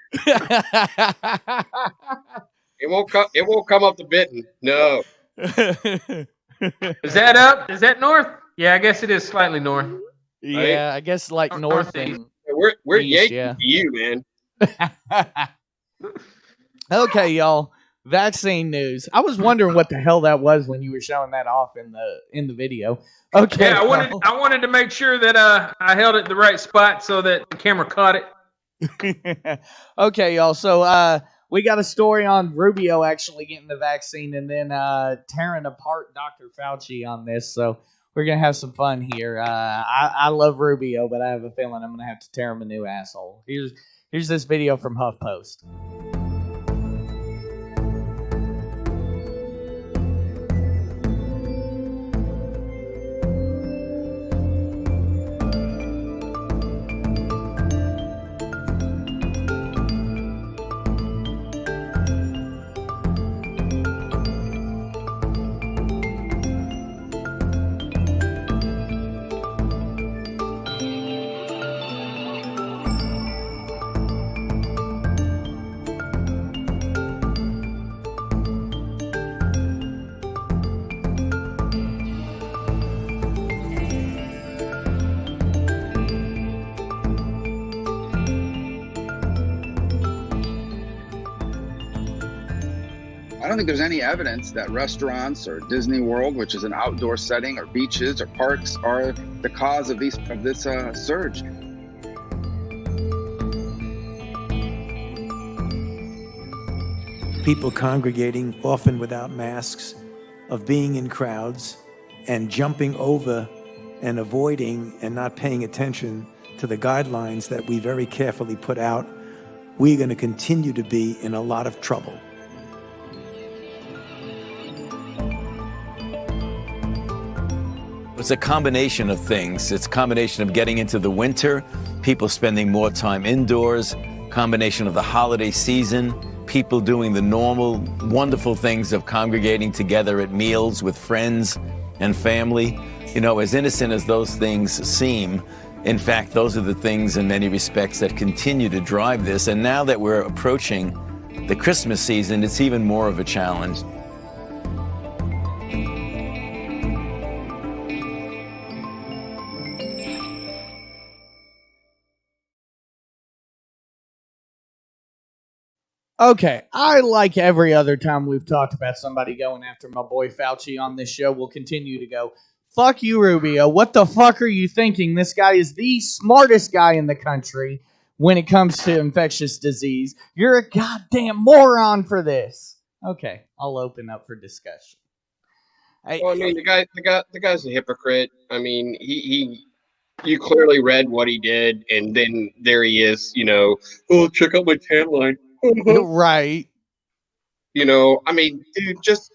It won't come up to Benton. No. Is that up? Is that north? Yeah, I guess it is slightly north. Yeah, I guess like north. We're Yankee to you, man. Okay, y'all. Vaccine news. I was wondering what the hell that was when you were showing that off in the video. Okay. Yeah, I wanted to make sure that I held it the right spot so that the camera caught it. Okay, y'all. So we got a story on Rubio actually getting the vaccine, and then tearing apart Dr. Fauci on this. So we're gonna have some fun here. I love Rubio, but I have a feeling I'm gonna have to tear him a new asshole. Here's this video from HuffPost. I don't think there's any evidence that restaurants or Disney World, which is an outdoor setting, or beaches or parks, are the cause of this surge. People congregating, often without masks, of being in crowds and jumping over and avoiding and not paying attention to the guidelines that we very carefully put out, we're going to continue to be in a lot of trouble. It's a combination of things. It's a combination of getting into the winter, people spending more time indoors, combination of the holiday season, people doing the normal, wonderful things of congregating together at meals with friends and family. You know, as innocent as those things seem, in fact, those are the things in many respects that continue to drive this. And now that we're approaching the Christmas season, it's even more of a challenge. Okay, I, like every other time we've talked about somebody going after my boy Fauci on this show, will continue to go, fuck you, Rubio. What the fuck are you thinking? This guy is the smartest guy in the country when it comes to infectious disease. You're a goddamn moron for this. Okay, I'll open up for discussion. Well, I mean, the guy's a hypocrite. I mean, you clearly read what he did, and then there he is, you know, oh, check out my tan line. Right. You know, I mean, dude, just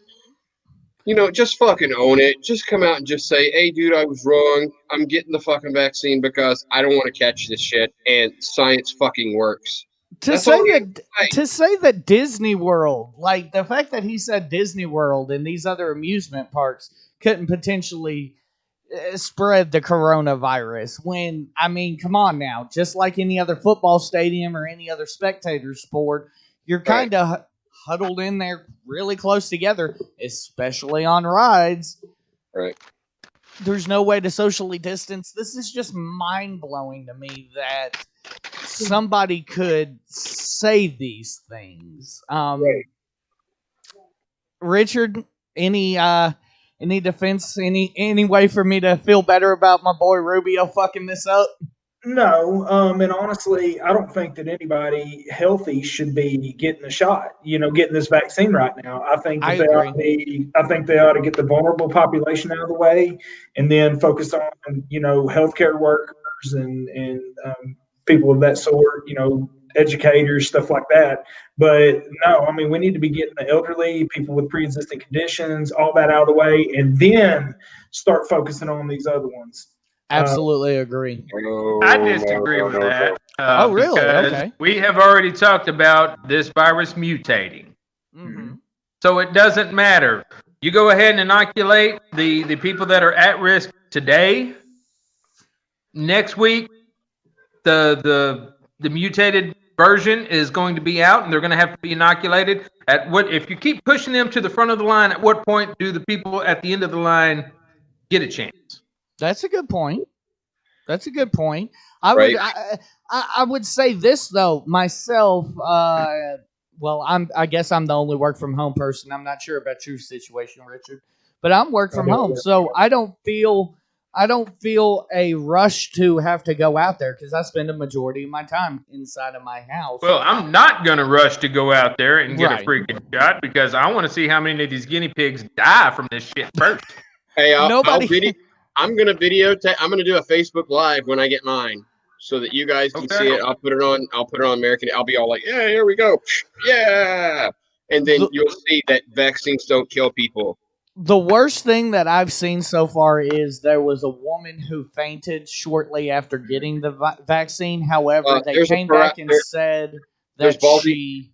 fucking own it. Just come out and just say, hey, dude, I was wrong. I'm getting the fucking vaccine because I don't want to catch this shit, and science fucking works. To say that Disney World, like the fact that he said Disney World and these other amusement parks couldn't potentially spread the coronavirus, when, I mean, come on now, just like any other football stadium or any other spectator sport, you're kind of huddled in there really close together, especially on rides. Right. There's no way to socially distance. This is just mind-blowing to me that somebody could say these things. Richard, any defense, any way for me to feel better about my boy Rubio fucking this up? No, and honestly, I don't think that anybody healthy should be getting a shot. You know, getting this vaccine right now. I think that I think they ought to get the vulnerable population out of the way, and then focus on healthcare workers and people of that sort. You know, educators, stuff like that. But no, I mean, we need to be getting the elderly, people with pre-existing conditions, all that out of the way, and then start focusing on these other ones. Absolutely agree. I disagree with that. Oh, really? Because okay. We have already talked about this virus mutating. Mm-hmm. So it doesn't matter. You go ahead and inoculate the people that are at risk today. Next week, the mutated version is going to be out, and they're going to have to be inoculated. If you keep pushing them to the front of the line, at what point do the people at the end of the line get a chance? That's a good point. I would say this though myself. I guess I'm the only work from home person. I'm not sure about your situation, Richard, but I'm work from home, so I don't feel a rush to have to go out there because I spend a majority of my time inside of my house. Well, I'm not going to rush to go out there and get a freaking shot because I want to see how many of these guinea pigs die from this shit first. Hey, I'm gonna videotape. I'm gonna do a Facebook Live when I get mine, so that you guys can see it. I'll put it on American. I'll be all like, "Yeah, here we go, yeah," and then you'll see that vaccines don't kill people. The worst thing that I've seen so far is there was a woman who fainted shortly after getting the vaccine. However, they came back and said that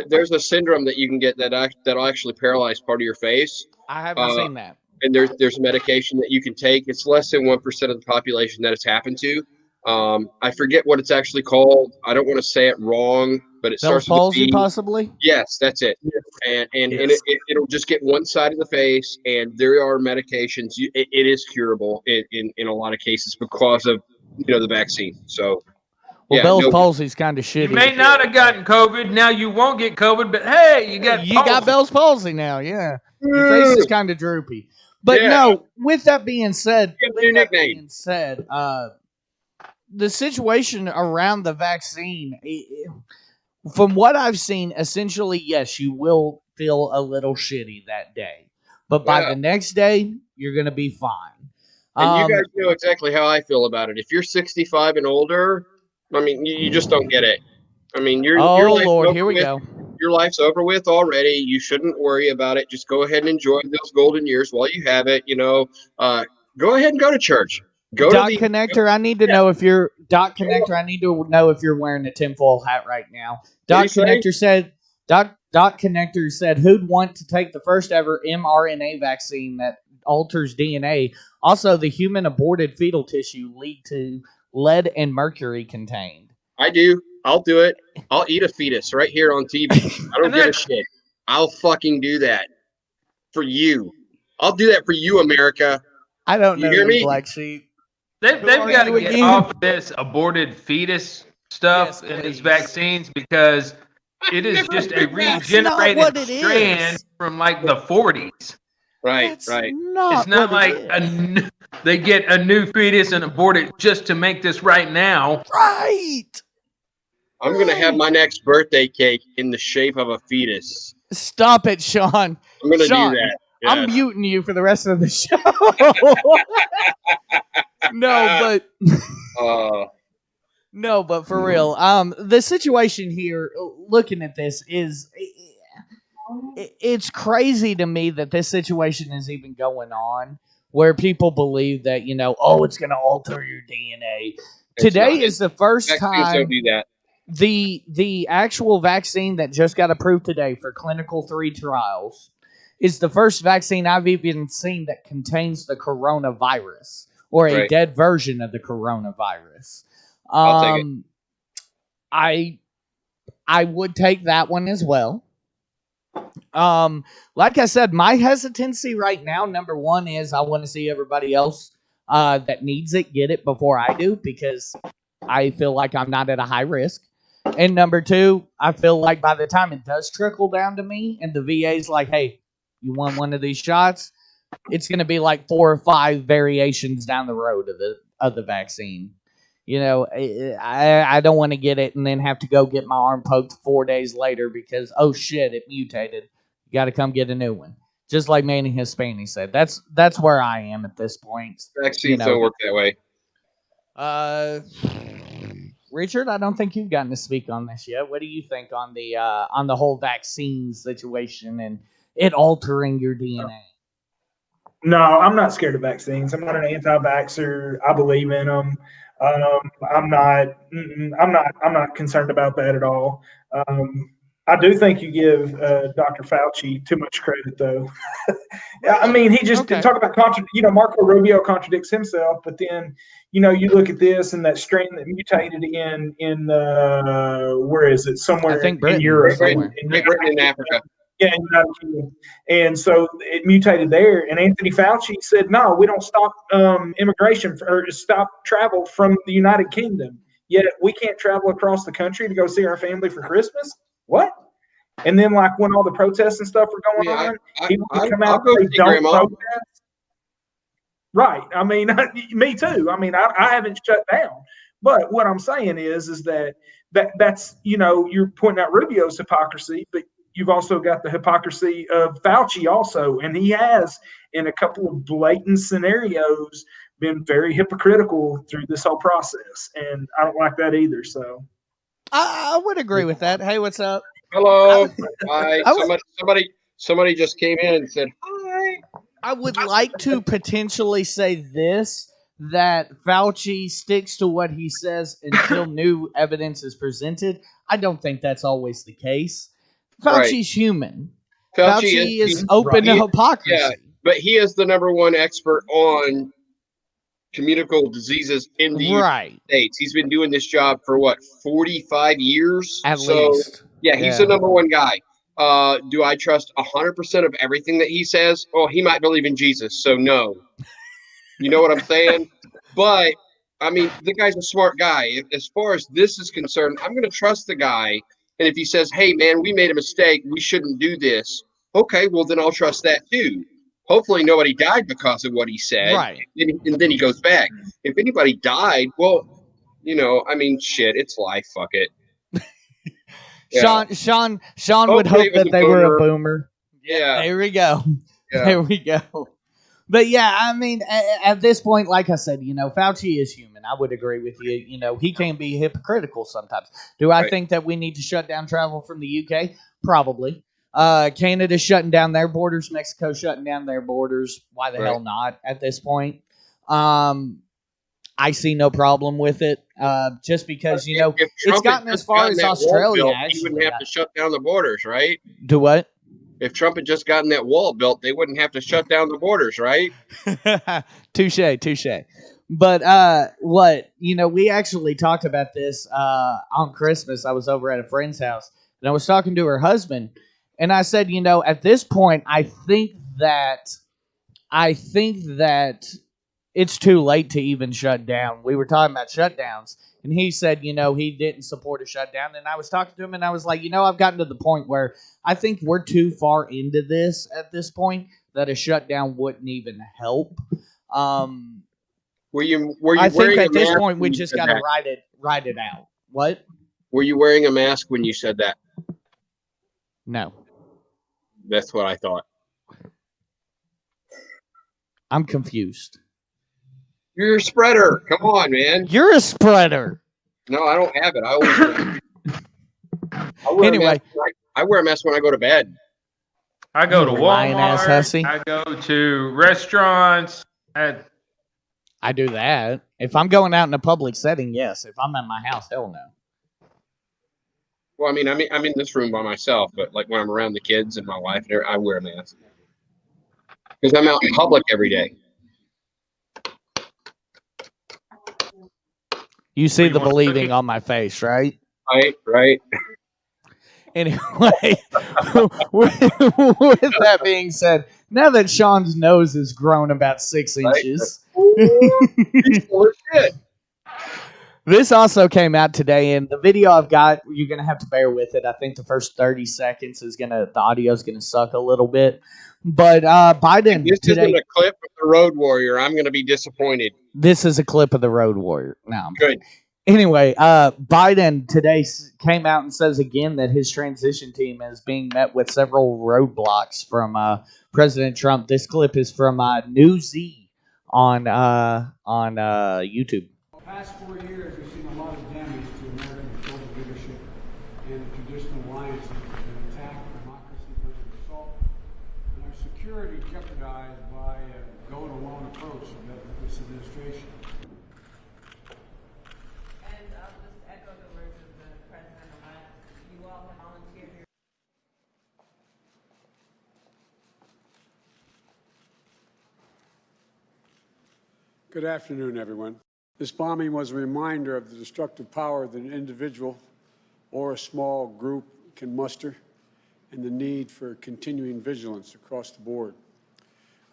there's a syndrome that you can get that'll actually paralyze part of your face. I haven't seen that. And there's medication that you can take. It's less than 1% of the population that it's happened to. I forget what it's actually called. I don't want to say it wrong, but it starts with palsy, possibly. Yes, that's it. And it'll just get one side of the face, and there are medications. It is curable in a lot of cases because of the vaccine. So. Well, Bell's palsy is kind of shitty. You may not have gotten COVID. Now you won't get COVID, but hey, you got Bell's palsy now. Yeah, your face is kind of droopy. But no, with that being said, the situation around the vaccine, from what I've seen, essentially, yes, you will feel a little shitty that day. But by the next day, you're going to be fine. And you guys know exactly how I feel about it. If you're 65 and older, I mean, you just don't get it. I mean, your Lord, here we go. Your life's over with already. You shouldn't worry about it. Just go ahead and enjoy those golden years while you have it. go ahead and go to church. Go Doc to the Connector. I need to know if you're Doc Connector. I need to know if you're wearing a tinfoil hat right now. Doc Connector said. Doc Connector said, "Who'd want to take the first ever mRNA vaccine that alters DNA? Also, the human aborted fetal tissue lead to lead and mercury contained." I do. I'll do it. I'll eat a fetus right here on TV. I don't give a shit. I'll fucking do that for you. I'll do that for you, America. I don't know you hear me? Black Sheep. They've got to get off this aborted fetus stuff and these vaccines because it is just a regenerated strand from like the 40s. Right, That's right. It's not like they get a new fetus and abort it just to make this right now. Right. I'm going to have my next birthday cake in the shape of a fetus. Stop it, Sean. I'm going to do that. Yes. I'm muting you for the rest of the show. No, but for real, the situation here, looking at this, is it's crazy to me that this situation is even going on, where people believe that it's going to alter your DNA. Today is the first time. Don't do that. The actual vaccine that just got approved today for clinical 3 trials is the first vaccine I've even seen that contains the coronavirus or a dead version of the coronavirus. I'll take it. I would take that one as well. Like I said, my hesitancy right now, number one, is I want to see everybody else that needs it get it before I do, because I feel like I'm not at a high risk. And number two, I feel like by the time it does trickle down to me and the VA's like, hey, you want one of these shots? It's going to be like 4 or 5 variations down the road of the vaccine. I don't want to get it and then have to go get my arm poked 4 days later because, oh shit, it mutated. You got to come get a new one. Just like Manny Hispani said. That's where I am at this point. Vaccines don't work that way. Richard, I don't think you've gotten to speak on this yet. What do you think on the whole vaccine situation and it altering your DNA? No, I'm not scared of vaccines. I'm not an anti-vaxxer. I believe in them. I'm not concerned about that at all. I do think you give Dr. Fauci too much credit, though. I mean, he just talk about Marco Rubio contradicts himself, but then you look at this and that strain that mutated in where is it? Somewhere in Europe, in Africa. Yeah, United Kingdom. And so it mutated there. And Anthony Fauci said, no, we don't stop immigration or stop travel from the United Kingdom. Yet we can't travel across the country to go see our family for Christmas. What? And then, like, when all the protests and stuff were going on, people would come out and say, don't protest. Right. I mean, me too. I mean, I haven't shut down. But what I'm saying is that's, you're pointing out Rubio's hypocrisy, but you've also got the hypocrisy of Fauci also. And he has, in a couple of blatant scenarios, been very hypocritical through this whole process. And I don't like that either. So I would agree with that. Hey, what's up? Hello. Hi. Somebody just came in and said, hi. I would like to potentially say this, that Fauci sticks to what he says until new evidence is presented. I don't think that's always the case. Fauci's human. Fauci is open to hypocrisy. Yeah, but he is the number one expert on communicable diseases in the United States. He's been doing this job for 45 years? At least. Yeah, he's the number one guy. Do I trust 100% of everything that he says? Well, he might believe in Jesus, so no. You know what I'm saying? But, I mean, the guy's a smart guy. As far as this is concerned, I'm going to trust the guy. And if he says, hey, man, we made a mistake, we shouldn't do this. Okay, well, then I'll trust that too. Hopefully nobody died because of what he said. Right. And then he goes back. If anybody died, well, I mean, shit, it's life. Fuck it. Yeah. Sean would hope that they were a boomer. Yeah. There we go. Yeah. There we go. But yeah, I mean, at this point, like I said, Fauci is human. I would agree with you. He can be hypocritical sometimes. Do I think that we need to shut down travel from the UK? Probably. Canada's shutting down their borders. Mexico's shutting down their borders. Why the hell not at this point? I see no problem with it. Just because if it's Trump gotten had as just far gotten as that wall Australia. built, he Actually, wouldn't have to shut down the borders, right? Do what? If Trump had just gotten that wall built, they wouldn't have to shut down the borders, right? Touche. But we actually talked about this on Christmas. I was over at a friend's house and I was talking to her husband, and I said, at this point, I think that it's too late to even shut down. We were talking about shutdowns, and he said, he didn't support a shutdown. And I was talking to him, and I was like, I've gotten to the point where I think we're too far into this at this point that a shutdown wouldn't even help. Were you I think wearing at a this mask point we when you just said got to that? ride it out. What? Were you wearing a mask when you said that? No, That's what I thought. I'm confused. You're a spreader. Come on, man. You're a spreader. No, I don't have it. I always Anyway, I wear a mask when I go to bed. I go to lying-ass Walmart. hussy. I go to restaurants. I do that. If I'm going out in a public setting, yes. If I'm at my house, hell no. Well, I'm in this room by myself, but like when I'm around the kids and my wife, I wear a mask because I'm out in public every day. You see the believing on my face, right? Right. Anyway, with that being said, now that Sean's nose has grown about 6 inches, this also came out today, and the video I've got, you're gonna have to bear with it. I think the first 30 seconds the audio is gonna suck a little bit. But Biden This today. isn't a clip of the Road Warrior. I'm gonna be disappointed. This is a clip of the Road Warrior. No, good. Anyway, Biden today came out and says again that his transition team is being met with several roadblocks from President Trump. This clip is from Newsy on YouTube. The past 4 years, we've seen a lot of damage to American global leadership and the traditional alliances that have been attacked, democracy under assault, and our security jeopardized by a go-it-alone approach of this administration. And I'll just echo the words of the President-elect. You all have volunteered your Good afternoon, everyone. This bombing was a reminder of the destructive power that an individual or a small group can muster and the need for continuing vigilance across the board.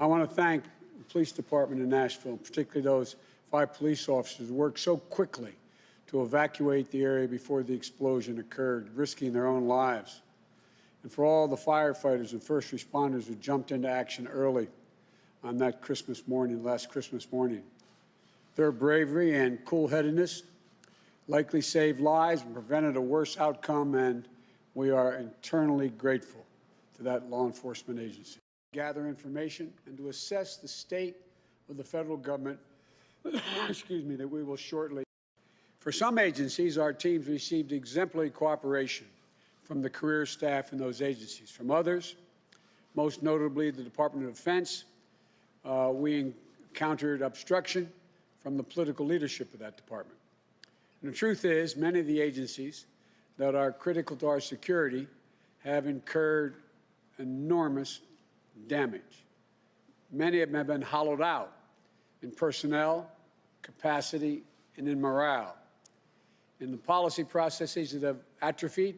I want to thank the police department in Nashville, particularly those 5 police officers who worked so quickly to evacuate the area before the explosion occurred, risking their own lives. And for all the firefighters and first responders who jumped into action early on that last Christmas morning. Their bravery and cool-headedness likely saved lives and prevented a worse outcome, and we are eternally grateful to that law enforcement agency. Gather information and to assess the state of the federal government, that we will shortly. For some agencies, our teams received exemplary cooperation from the career staff in those agencies. From others, most notably the Department of Defense, we encountered obstruction from the political leadership of that department. And the truth is, many of the agencies that are critical to our security have incurred enormous damage. Many of them have been hollowed out in personnel, capacity, and in morale, in the policy processes that have atrophied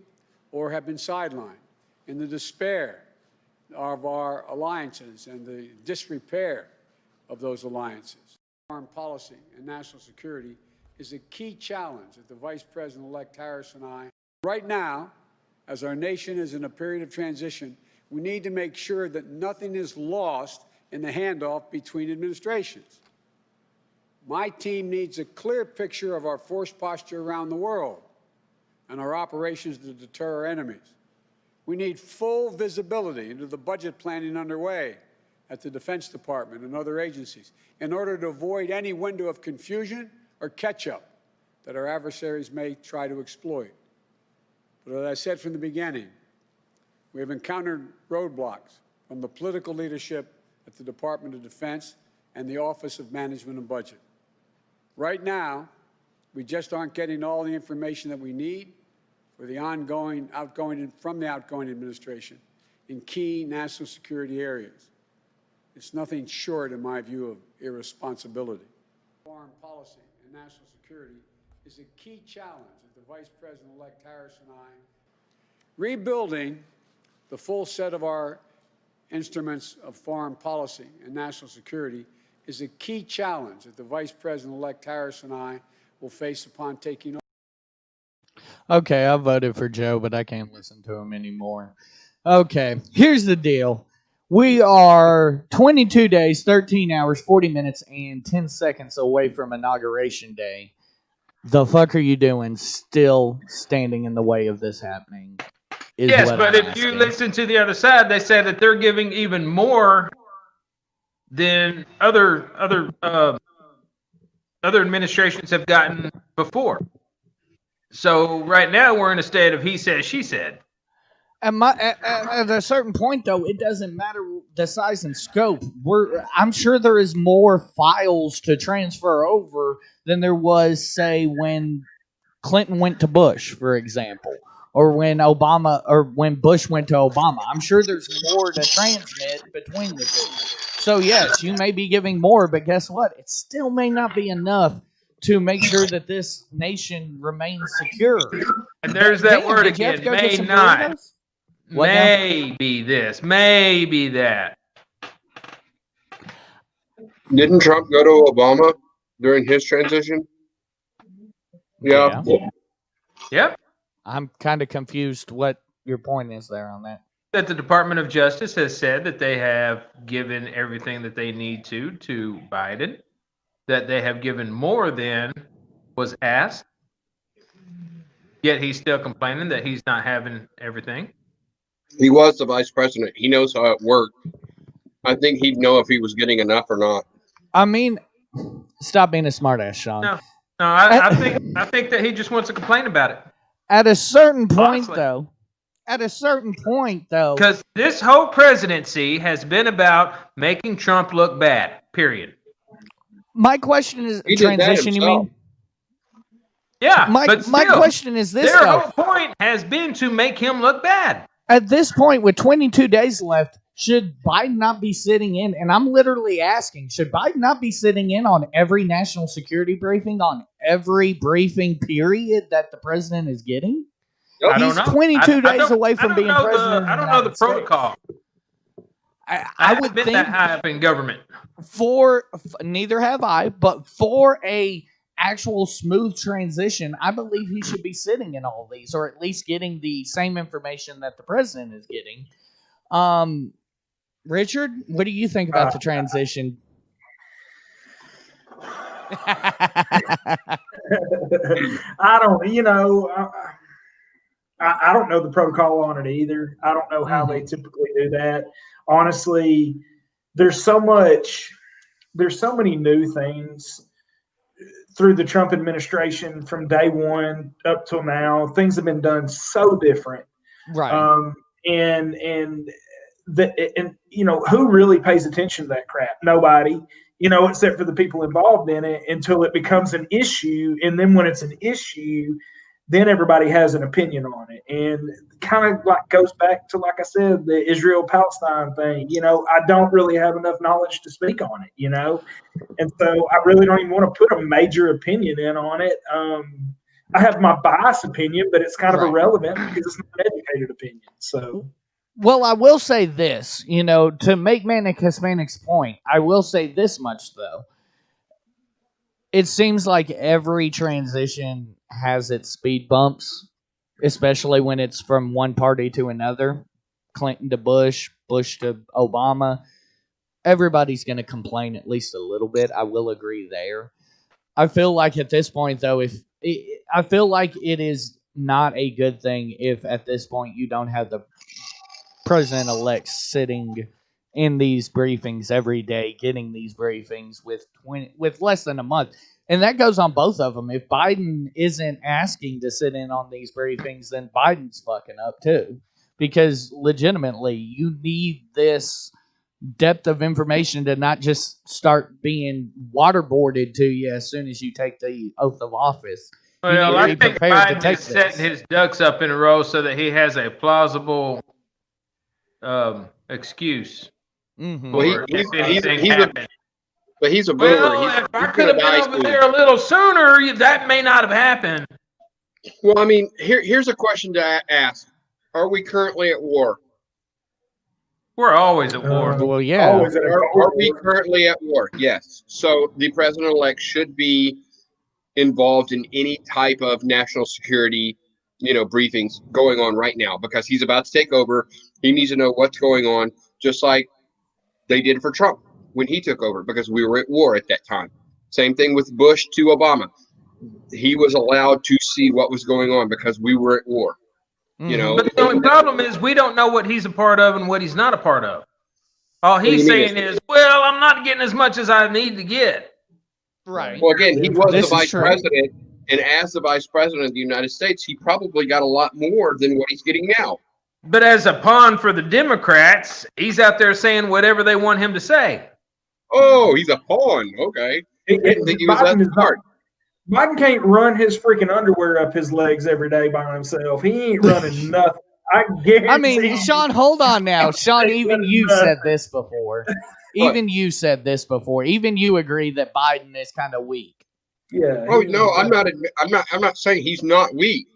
or have been sidelined, in the despair of our alliances and the disrepair of those alliances. Foreign policy and national security is a key challenge that the Vice President-elect Harris and I, right now, as our nation is in a period of transition, we need to make sure that nothing is lost in the handoff between administrations. My team needs a clear picture of our force posture around the world and our operations to deter our enemies. We need full visibility into the budget planning underway at the Defense Department and other agencies in order to avoid any window of confusion or catch-up that our adversaries may try to exploit. But as I said from the beginning, we have encountered roadblocks from the political leadership at the Department of Defense and the Office of Management and Budget. Right now, we just aren't getting all the information that we need for the outgoing administration in key national security areas. It's nothing short, in my view, of irresponsibility. Foreign policy and national security is a key challenge that the Vice President-elect Harris and I. Rebuilding the full set of our instruments of foreign policy and national security is a key challenge that the Vice President-elect Harris and I will face upon taking over. Okay, I voted for Joe, but I can't listen to him anymore. Okay, here's the deal. We are 22 days, 13 hours, 40 minutes, and 10 seconds away from Inauguration Day. The fuck are you doing still standing in the way of this happening? Yes, but if you listen to the other side, they say that they're giving even more than other administrations have gotten before. So right now we're in a state of he said, she said. At a certain point, though, it doesn't matter the size and scope. I'm sure there is more files to transfer over than there was, say, when Clinton went to Bush, for example, or when Bush went to Obama. I'm sure there's more to transmit between the two. So yes, you may be giving more, but guess what? It still may not be enough to make sure that this nation remains secure. And there's that word again, may not. Maybe this, maybe that. Didn't Trump go to Obama during his transition? Yeah. Yep. I'm kind of confused what your point is there on that. That the Department of Justice has said that they have given everything that they need to Biden, that they have given more than was asked, yet he's still complaining that he's not having everything. He was the vice president. He knows how it worked. I think he'd know if he was getting enough or not. I mean, stop being a smartass, Sean. No, I think that he just wants to complain about it. At a certain point, though, because this whole presidency has been about making Trump look bad. Period. My question is transition. You mean? Yeah. My question is this: their whole point has been to make him look bad. At this point, with 22 days left, should Biden not be sitting in? And I'm literally asking: should Biden not be sitting in on every national security briefing, on every briefing period that the president is getting? I don't know. He's 22 days away from being president. I don't know the protocol. I would think that high up in government. Neither have I, but for a actual smooth transition, I believe he should be sitting in all these, or at least getting the same information that the president is getting. Richard, what do you think about the transition? I don't know the protocol on it either. I don't know how they typically do that. Honestly, there's so many new things through the Trump administration from day one up till now. Things have been done so different. Right. And who really pays attention to that crap? Nobody, except for the people involved in it, until it becomes an issue. And then when it's an issue, then everybody has an opinion on it. And kind of like goes back to, like I said, the Israel-Palestine thing. I don't really have enough knowledge to speak on it, and so I really don't even want to put a major opinion in on it. I have my biased opinion, but it's kind of irrelevant because it's not an educated opinion. So, well, I will say this, to make Manic Hispanic's point, I will say this much, though. It seems like every transition has its speed bumps, especially when it's from one party to another. Clinton to Bush, Bush to Obama. Everybody's going to complain at least a little bit. I will agree there. I feel like at this point, though, I feel like it is not a good thing if at this point you don't have the president-elect sitting in these briefings every day, getting these briefings with less than a month. And that goes on both of them. If Biden isn't asking to sit in on these briefings, then Biden's fucking up too. Because legitimately, you need this depth of information to not just start being waterboarded to you as soon as you take the oath of office. Well, I think Biden is setting his ducks up in a row so that he has a plausible excuse. Well, he's a boomer. Well, if I could have been over there a little sooner, that may not have happened. Well, I mean, here's a question to ask. Are we currently at war? We're always at war. Well, yeah. Are we currently at war? Yes. So the president-elect should be involved in any type of national security, briefings going on right now, because he's about to take over. He needs to know what's going on, just like they did for Trump when he took over, because we were at war at that time. Same thing with Bush to Obama. He was allowed to see what was going on because we were at war. But the only problem is we don't know what he's a part of and what he's not a part of. All he's saying is, well, I'm not getting as much as I need to get. Right. Well, again, he was the vice president, and as the vice president of the United States, he probably got a lot more than what he's getting now. But as a pawn for the Democrats, he's out there saying whatever they want him to say. Oh, he's a pawn. Okay. I didn't think he was that smart. Biden can't run his freaking underwear up his legs every day by himself. He ain't running nothing. I guarantee. I mean, Sean, hold on now. Sean, even you said this before. Even you said this before. Even you agree that Biden is kind of weak. Yeah. Oh no, I'm not saying he's not weak.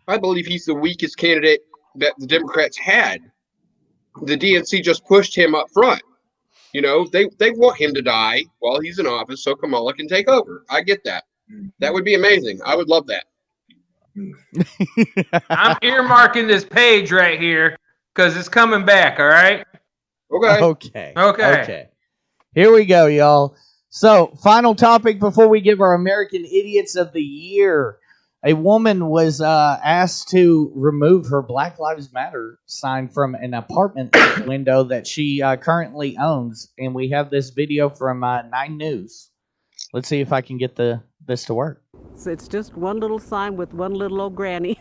I believe he's the weakest candidate that the Democrats had. The DNC just pushed him up front. They want him to die while he's in office so Kamala can take over. I get that. That would be amazing. I would love that. I'm earmarking this page right here because it's coming back, all right? Okay. Here we go, y'all. So, final topic before we give our American Idiots of the Year. A woman was asked to remove her Black Lives Matter sign from an apartment window that she currently owns. And we have this video from 9 News. Let's see if I can get this to work. So it's just one little sign with one little old granny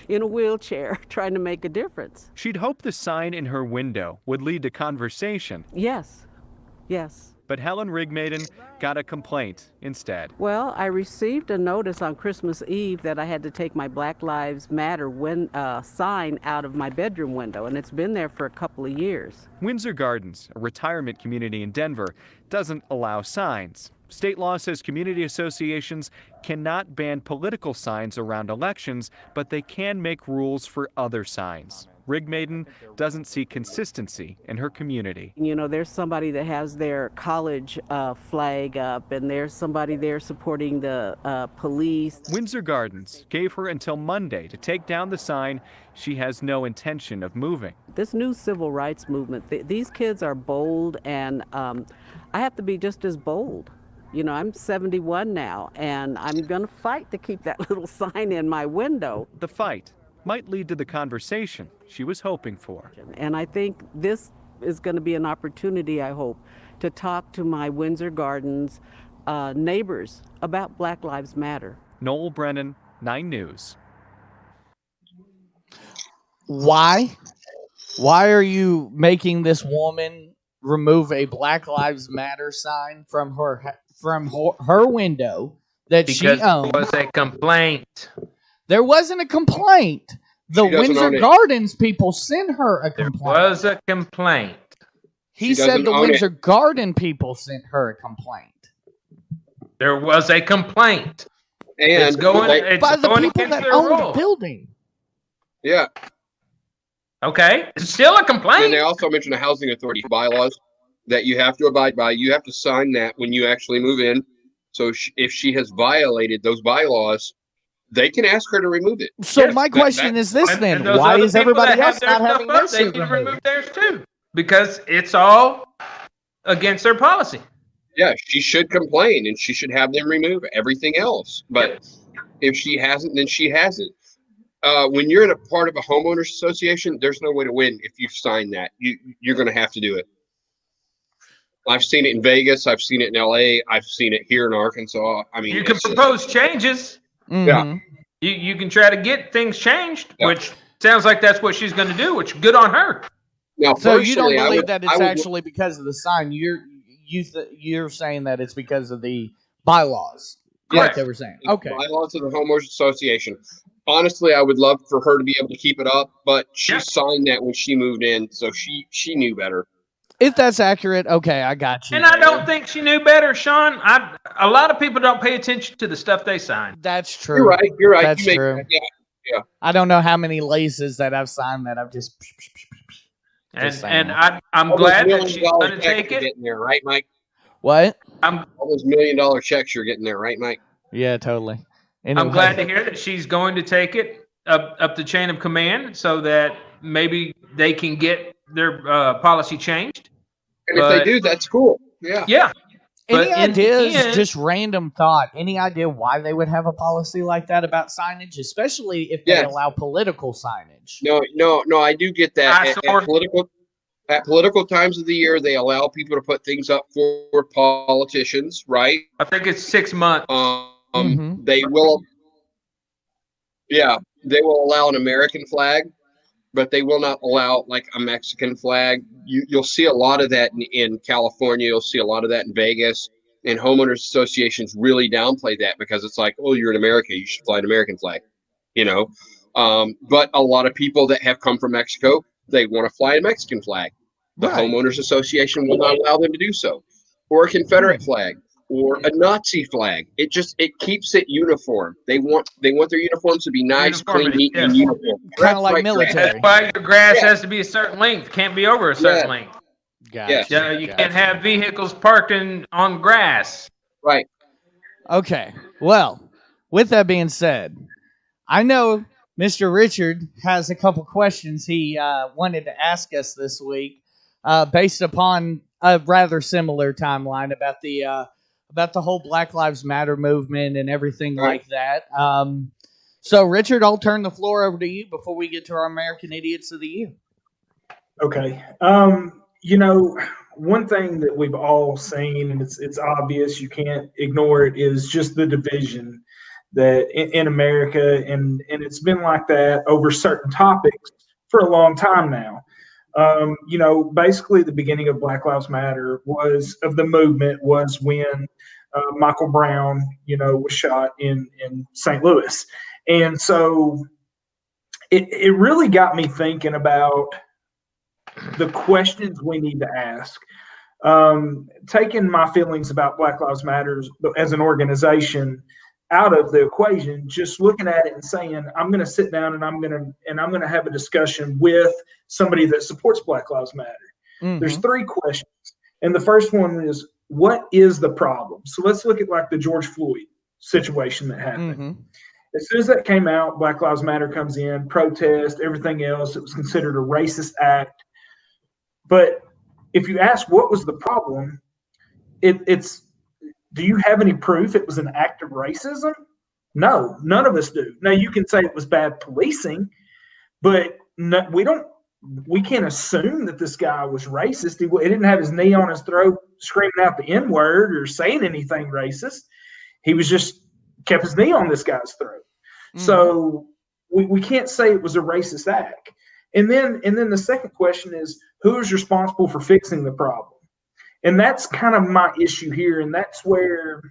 in a wheelchair trying to make a difference. She'd hoped the sign in her window would lead to conversation. Yes. But Helen Rigmaiden got a complaint instead. Well, I received a notice on Christmas Eve that I had to take my Black Lives Matter sign out of my bedroom window, and it's been there for a couple of years. Windsor Gardens, a retirement community in Denver, doesn't allow signs. State law says community associations cannot ban political signs around elections, but they can make rules for other signs. Rigmaiden doesn't see consistency in her community. There's somebody that has their college flag up, and there's somebody there supporting the police. Windsor Gardens gave her until Monday to take down the sign. She has no intention of moving. This new civil rights movement, these kids are bold, and I have to be just as bold. I'm 71 now, and I'm going to fight to keep that little sign in my window. The fight might lead to the conversation she was hoping for. And I think this is going to be an opportunity, I hope, to talk to my Windsor Gardens neighbors about Black Lives Matter. Noel Brennan, 9 News. Why? Why are you making this woman remove a Black Lives Matter sign from her window that she owns? Because there was a complaint. There wasn't a complaint. The Windsor Gardens people sent her a complaint. There was a complaint. He said the Windsor Garden people sent her a complaint. There was a complaint. And it's going by the people that own the building. Yeah. Okay. It's still a complaint. And they also mentioned the housing authority bylaws that you have to abide by. You have to sign that when you actually move in. So if she has violated those bylaws, they can ask her to remove it. So my question is this then. Why is everybody else not having their shit removed? They can remove theirs too. Because it's all against their policy. Yeah, she should complain and she should have them remove everything else. But if she hasn't, then she hasn't. When you're in a part of a homeowners association, there's no way to win if you sign that. You're going to have to do it. I've seen it in Vegas. I've seen it in LA. I've seen it here in Arkansas. I mean, you can propose changes. Yeah. You can try to get things changed, which sounds like that's what she's going to do, which good on her. Now, So you don't personally, believe that it's would, actually because of the sign? You're saying that it's because of the bylaws, like they were saying. Okay. Bylaws of the homeowners association. Honestly, I would love for her to be able to keep it up, but she signed that when she moved in, so she knew better. If that's accurate, okay, I got you. And I don't think she knew better, Sean. A lot of people don't pay attention to the stuff they sign. That's true. You're right. You're right. That's true. Yeah. I don't know how many laces that I've signed that I've just. And I'm glad that she's going to take it. Getting there, right, Mike? What? All those $1 million checks you're getting there, right, Mike? Yeah, totally. Anyway. I'm glad to hear that she's going to take it up the chain of command so that maybe they can get their policy changed. And if they do, that's cool. Yeah. Yeah. Any ideas, just random thought, any idea why they would have a policy like that about signage, especially if they allow political signage? No, I do get that. At political times of the year, they allow people to put things up for politicians, right? I think it's 6 months. They will, they will allow an American flag, but they will not allow like a Mexican flag. You'll see a lot of that in California. You'll see a lot of that in Vegas. And homeowners associations really downplay that because it's like, oh, you're in America, you should fly an American flag, you know. But a lot of people that have come from Mexico, they want to fly a Mexican flag. The homeowners association will not allow them to do so, or a Confederate flag, or a Nazi flag. It keeps it uniform. They want their uniforms to be nice, clean, neat, and uniform. Kind of like military. That's why your grass has to be a certain length. Can't be over a certain length. Gotcha. You can't have vehicles parked on grass. Right. Okay. Well, with that being said, I know Mr. Richard has a couple questions he wanted to ask us this week, based upon a rather similar timeline about the whole Black Lives Matter movement and everything like that. So, Richard, I'll turn the floor over to you before we get to our American Idiots of the Year. Okay. One thing that we've all seen, and it's obvious, you can't ignore it, is just the division that in America, and it's been like that over certain topics for a long time now. Basically the beginning of Black Lives Matter was when Michael Brown, was shot in St. Louis. And so it really got me thinking about the questions we need to ask. Taking my feelings about Black Lives Matter as an organization out of the equation, just looking at it and saying, I'm going to sit down and I'm going to have a discussion with somebody that supports Black Lives Matter. Mm-hmm. There's 3 questions. And the first one is, what is the problem? So let's look at like the George Floyd situation that happened. Mm-hmm. As soon as that came out, Black Lives Matter comes in, protest, everything else. It was considered a racist act. But if you ask what was the problem, it's do you have any proof it was an act of racism? No, none of us do. Now, you can say it was bad policing, but we can't assume that this guy was racist. He didn't have his knee on his throat screaming out the N-word or saying anything racist. He was just kept his knee on this guy's throat. Mm. So we can't say it was a racist act. And then the second question is, who is responsible for fixing the problem? And that's kind of my issue here. And that's where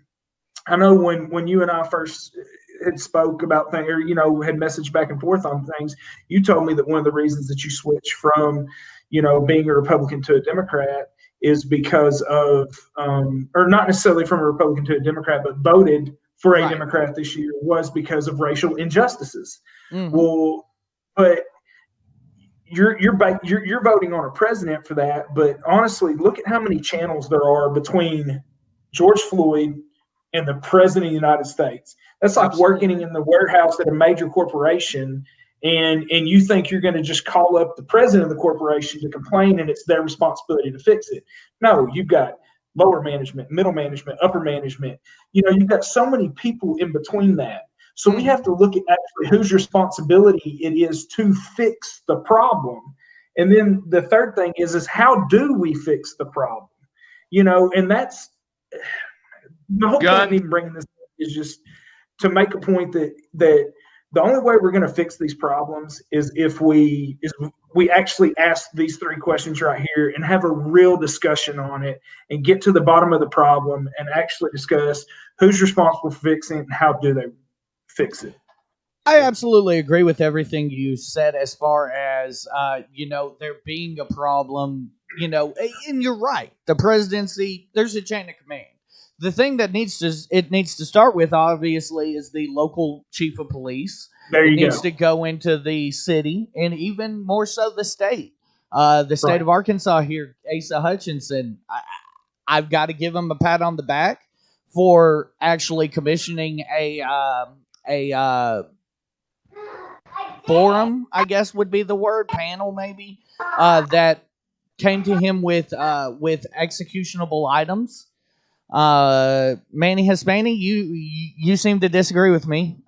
I know when you and I first had spoke about things, or, had messaged back and forth on things, you told me that one of the reasons that you switched from, being a Republican to a Democrat is because of, or not necessarily from a Republican to a Democrat, but voted for a Democrat this year was because of racial injustices. Mm-hmm. Well, but you're voting on a president for that, but honestly, look at how many channels there are between George Floyd and the president of the United States. That's like working in the warehouse at a major corporation, and you think you're going to just call up the president of the corporation to complain, and it's their responsibility to fix it. No, you've got lower management, middle management, upper management. You've got so many people in between that. So we have to look at actually whose responsibility it is to fix the problem. And then the third thing is how do we fix the problem? And that's the whole point of even bringing this up is just to make a point that The only way we're going to fix these problems is if we actually ask these 3 questions right here and have a real discussion on it and get to the bottom of the problem and actually discuss who's responsible for fixing it and how do they fix it. I absolutely agree with everything you said as far as, there being a problem, and you're right. The presidency, there's a chain of command. The thing that needs to start with, obviously, is the local chief of police. There you It needs go. to go into the city and even more so the state. The state Right. of Arkansas here, Asa Hutchinson, I've got to give him a pat on the back for actually commissioning a forum, I guess would be the word, panel maybe, that came to him with executionable items. Manny Hispani, you seem to disagree with me.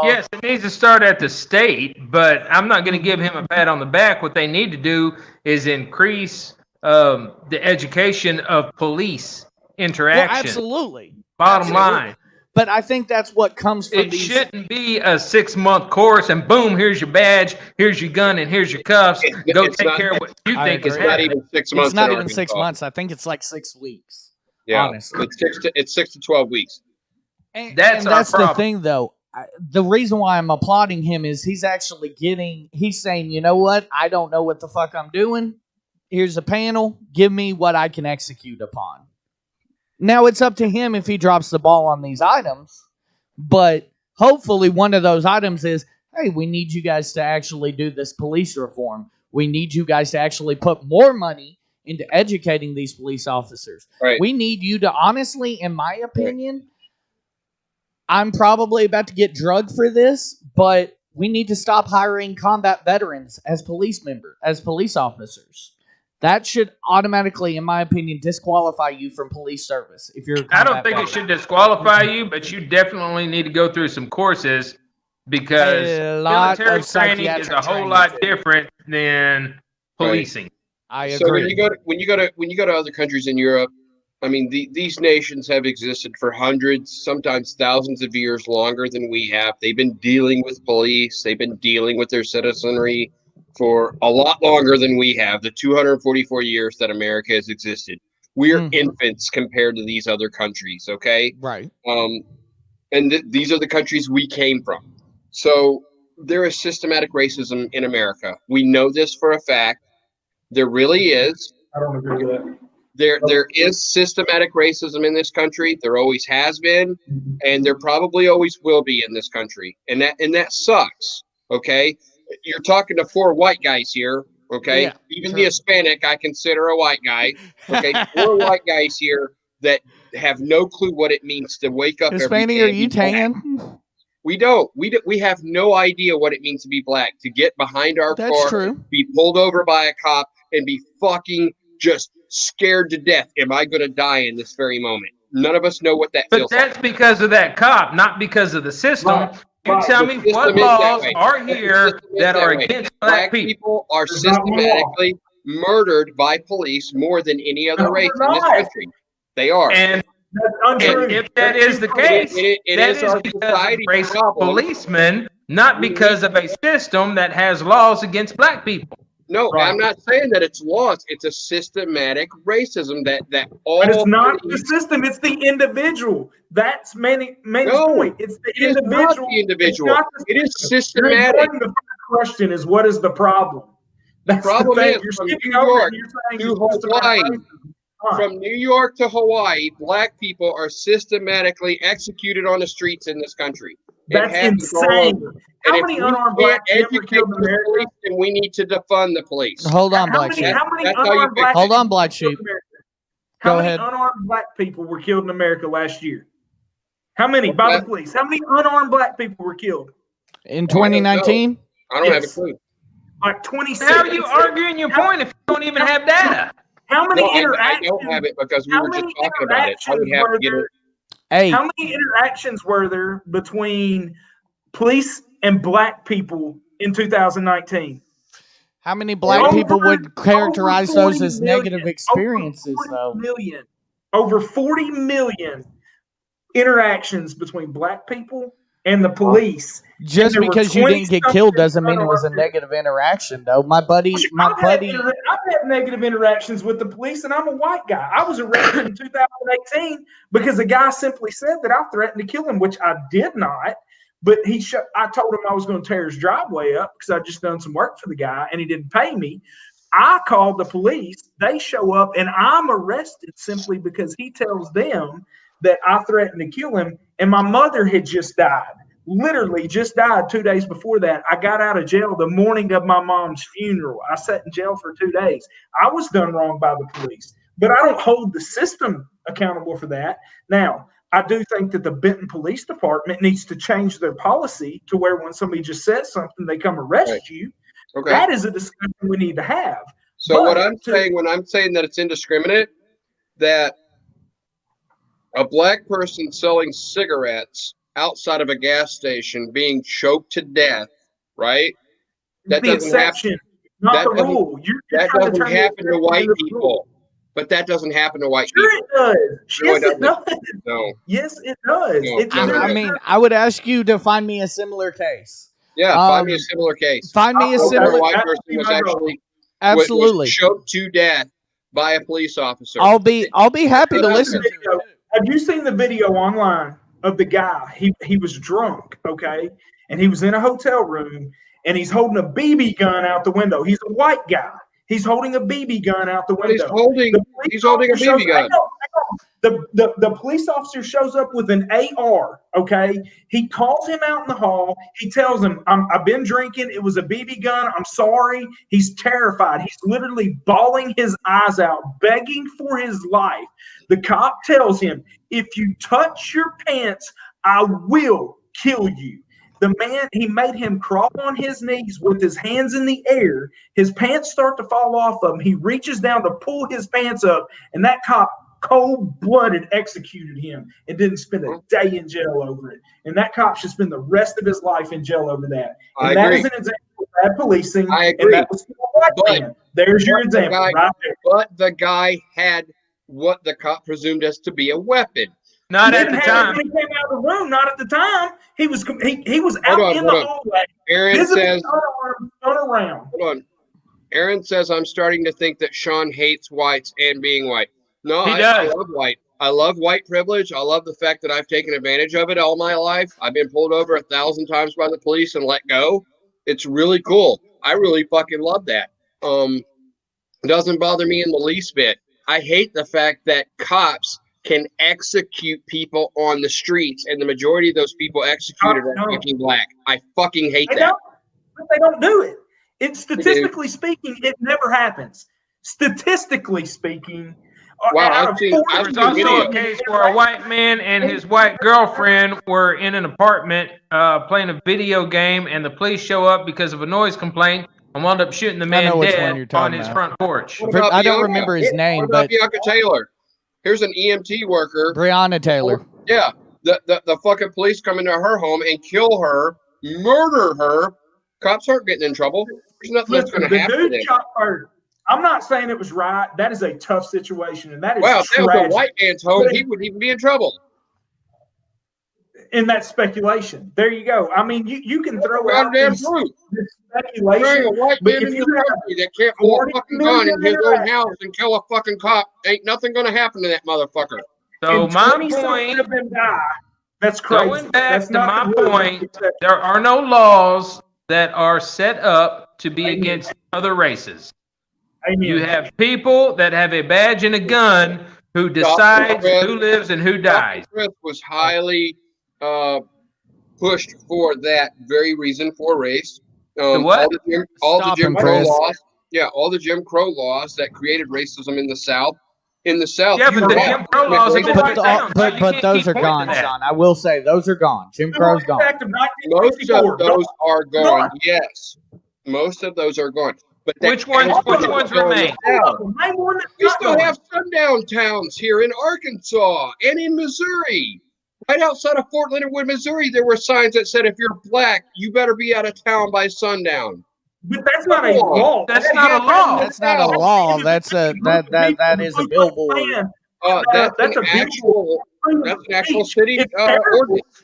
Yes, it needs to start at the state, but I'm not going to give him a pat on the back. What they need to do is increase the education of police interaction. Well, absolutely. Bottom line. But I think that's what comes from It shouldn't be a 6-month course and boom, here's your badge, here's your gun, and here's your cuffs. Go take care of what you think is agree. happening. Not even 6 months. It's not in even 6 Arkansas. months. I think it's like 6 weeks. Yeah, honestly. it's 6 to 12 weeks. And That's the thing, though. The reason why I'm applauding him is he's saying, you know what? I don't know what the fuck I'm doing. Here's a panel. Give me what I can execute upon. Now it's up to him if he drops the ball on these items. But hopefully one of those items is, hey, we need you guys to actually do this police reform. We need you guys to actually put more money into educating these police officers. Right. We need you to, honestly, in my opinion, I'm probably about to get drugged for this, but we need to stop hiring combat veterans as police officers. That should automatically, in my opinion, disqualify you from police service. If you're, I don't think it should disqualify you, but you definitely need to go through some courses because military training is a whole lot different than policing. I agree. So when you go to other countries in Europe, I mean, these nations have existed for hundreds, sometimes thousands of years longer than we have. They've been dealing with police. They've been dealing with their citizenry for a lot longer than we have, the 244 years that America has existed. We're infants compared to these other countries, okay? Right. And these are the countries we came from. So there is systematic racism in America. We know this for a fact. There really is. I don't agree with that. There is systematic racism in this country. There always has been, and there probably always will be in this country. And that sucks. Okay? You're talking to 4 white guys here, okay? Yeah, Even the Hispanic I consider a white guy. Okay, 4 white guys here that have no clue what it means to wake up every Hispanic, day. are you tan? We don't. We have no idea what it means to be black, to get behind our That's car, true. be pulled over by a cop, and be fucking just scared to death. Am I going to die in this very moment? None of us know what that feels But that's like. because of that cop, not because of the system. You tell me what laws are here that are against black people. Are systematically murdered by police more than any other race in this country. They are. And if that is the case, that is because of racist policemen, not because of a system that has laws against black people. No, I'm not saying that it's laws. It's a systematic racism that all. But it's not the system; it's the individual. That's Manny's point. It's the individual. It's not the individual. It is systematic. The first question is, what is the problem? The problem is you're from skipping New over York it and to you're saying Hawaii. Huh. From New York to Hawaii, black people are systematically executed on the streets in this country. That's insane. How many unarmed black people were killed in America? And we need to defund the police. Hold on, Black Sheep. Hold on, Black Sheep. How Go many ahead. unarmed black people were killed in America last year? How many by the police? How many unarmed black people were killed? In 2019? I don't have a clue. Like 26. How are you arguing your point if you don't even have data? How many I interactions? don't have it because we were just talking about it. I would have to get it. Hey. How many interactions were there between police and black people in 2019? How many black people would characterize those as negative experiences, though? Over 40 million interactions between black people and the police. Just because you didn't get killed doesn't mean it was a negative interaction, though. I've had negative interactions with the police, and I'm a white guy. I was arrested in 2018 because a guy simply said that I threatened to kill him, which I did not. But I told him I was going to tear his driveway up because I just done some work for the guy, and he didn't pay me. I called the police. They show up, and I'm arrested simply because he tells them that I threatened to kill him, and my mother had just died. Literally just died 2 days before that. I got out of jail the morning of my mom's funeral. I sat in jail for 2 days. I was done wrong by the police, but I don't hold the system accountable for that. Now, I do think that the Benton Police Department needs to change their policy to where when somebody just says something, they come arrest you. Okay. That is a discussion we need to have. So what I'm saying, when I'm saying that it's indiscriminate, that a black person selling cigarettes outside of a gas station being choked to death, right? That doesn't happen. Not the rule. That doesn't happen to white people. But that doesn't happen to white people. It does. Yes, it does. No. Yes, it does. I mean, I would ask you to find me a similar case. Yeah, find me a similar case. Find me a similar. A white person was actually absolutely was choked to death by a police officer. I'll be happy to listen to it. Have you seen the video online of the guy? He was drunk, okay, and he was in a hotel room, and he's holding a BB gun out the window. He's a white guy. He's holding a BB gun out the window. He's holding a BB gun. The police officer shows up with an AR, okay? He calls him out in the hall. He tells him, I've been drinking. It was a BB gun. I'm sorry. He's terrified. He's literally bawling his eyes out, begging for his life. The cop tells him, if you touch your pants, I will kill you. The man, he made him crawl on his knees with his hands in the air. His pants start to fall off of him. He reaches down to pull his pants up, and that cop cold-blooded executed him and didn't spend a day in jail over it. And that cop should spend the rest of his life in jail over that. And that is an example of bad policing. I agree. And that was a white man. There's your example right there. But the guy had what the cop presumed as to be a weapon. Not at the time. When he came out of the room, not at the time. He was out in the hallway. Aaron says, around. Hold on. Aaron says, I'm starting to think that Sean hates whites and being white. No, I love white. I love white privilege. I love the fact that I've taken advantage of it all my life. I've been pulled over 1,000 times by the police and let go. It's really cool. I really fucking love that. It doesn't bother me in the least bit. I hate the fact that cops can execute people on the streets, and the majority of those people executed are fucking black. I fucking hate that. But they don't do it. It's statistically speaking, it never happens. Statistically speaking, I've seen there's also a case where a white man and his white girlfriend were in an apartment playing a video game, and the police show up because of a noise complaint and wound up shooting the man dead on his front porch. I don't remember his name, what about but Bianca Taylor? Here's an EMT worker. Breonna Taylor. Yeah. The fucking police come into her home and kill her, murder her. Cops aren't getting in trouble. There's nothing that's going to happen. The dude shot murder. I'm not saying it was right. That is a tough situation, and that is if that was a white man's home, he wouldn't even be in trouble. In that speculation. There you go. I mean, you can throw out this speculation. A white man in this country that can't pull a fucking gun in his own house and kill a fucking cop, ain't nothing going to happen to that motherfucker. So my point, of them die. That's crazy. Going back to my point, there are no laws that are set up to be against other races. Amen. You have people that have a badge and a gun who decides who lives and who dies. Chris was highly pushed for that very reason for race. What? All the Jim Crow laws. Yeah, all the Jim Crow laws that created racism in the South. Yeah, but the Jim Crow laws have been but those are gone, Sean. I will say those are gone. Jim Crow's gone. Most of those are gone. Yes, most of those are gone. But which ones remain? We still have sundown towns here in Arkansas and in Missouri. Right outside of Fort Leonard Wood, Missouri, there were signs that said, if you're black, you better be out of town by sundown. But that's not a law. That's not a law. That's not a law. That is a billboard. That's an actual city ordinance.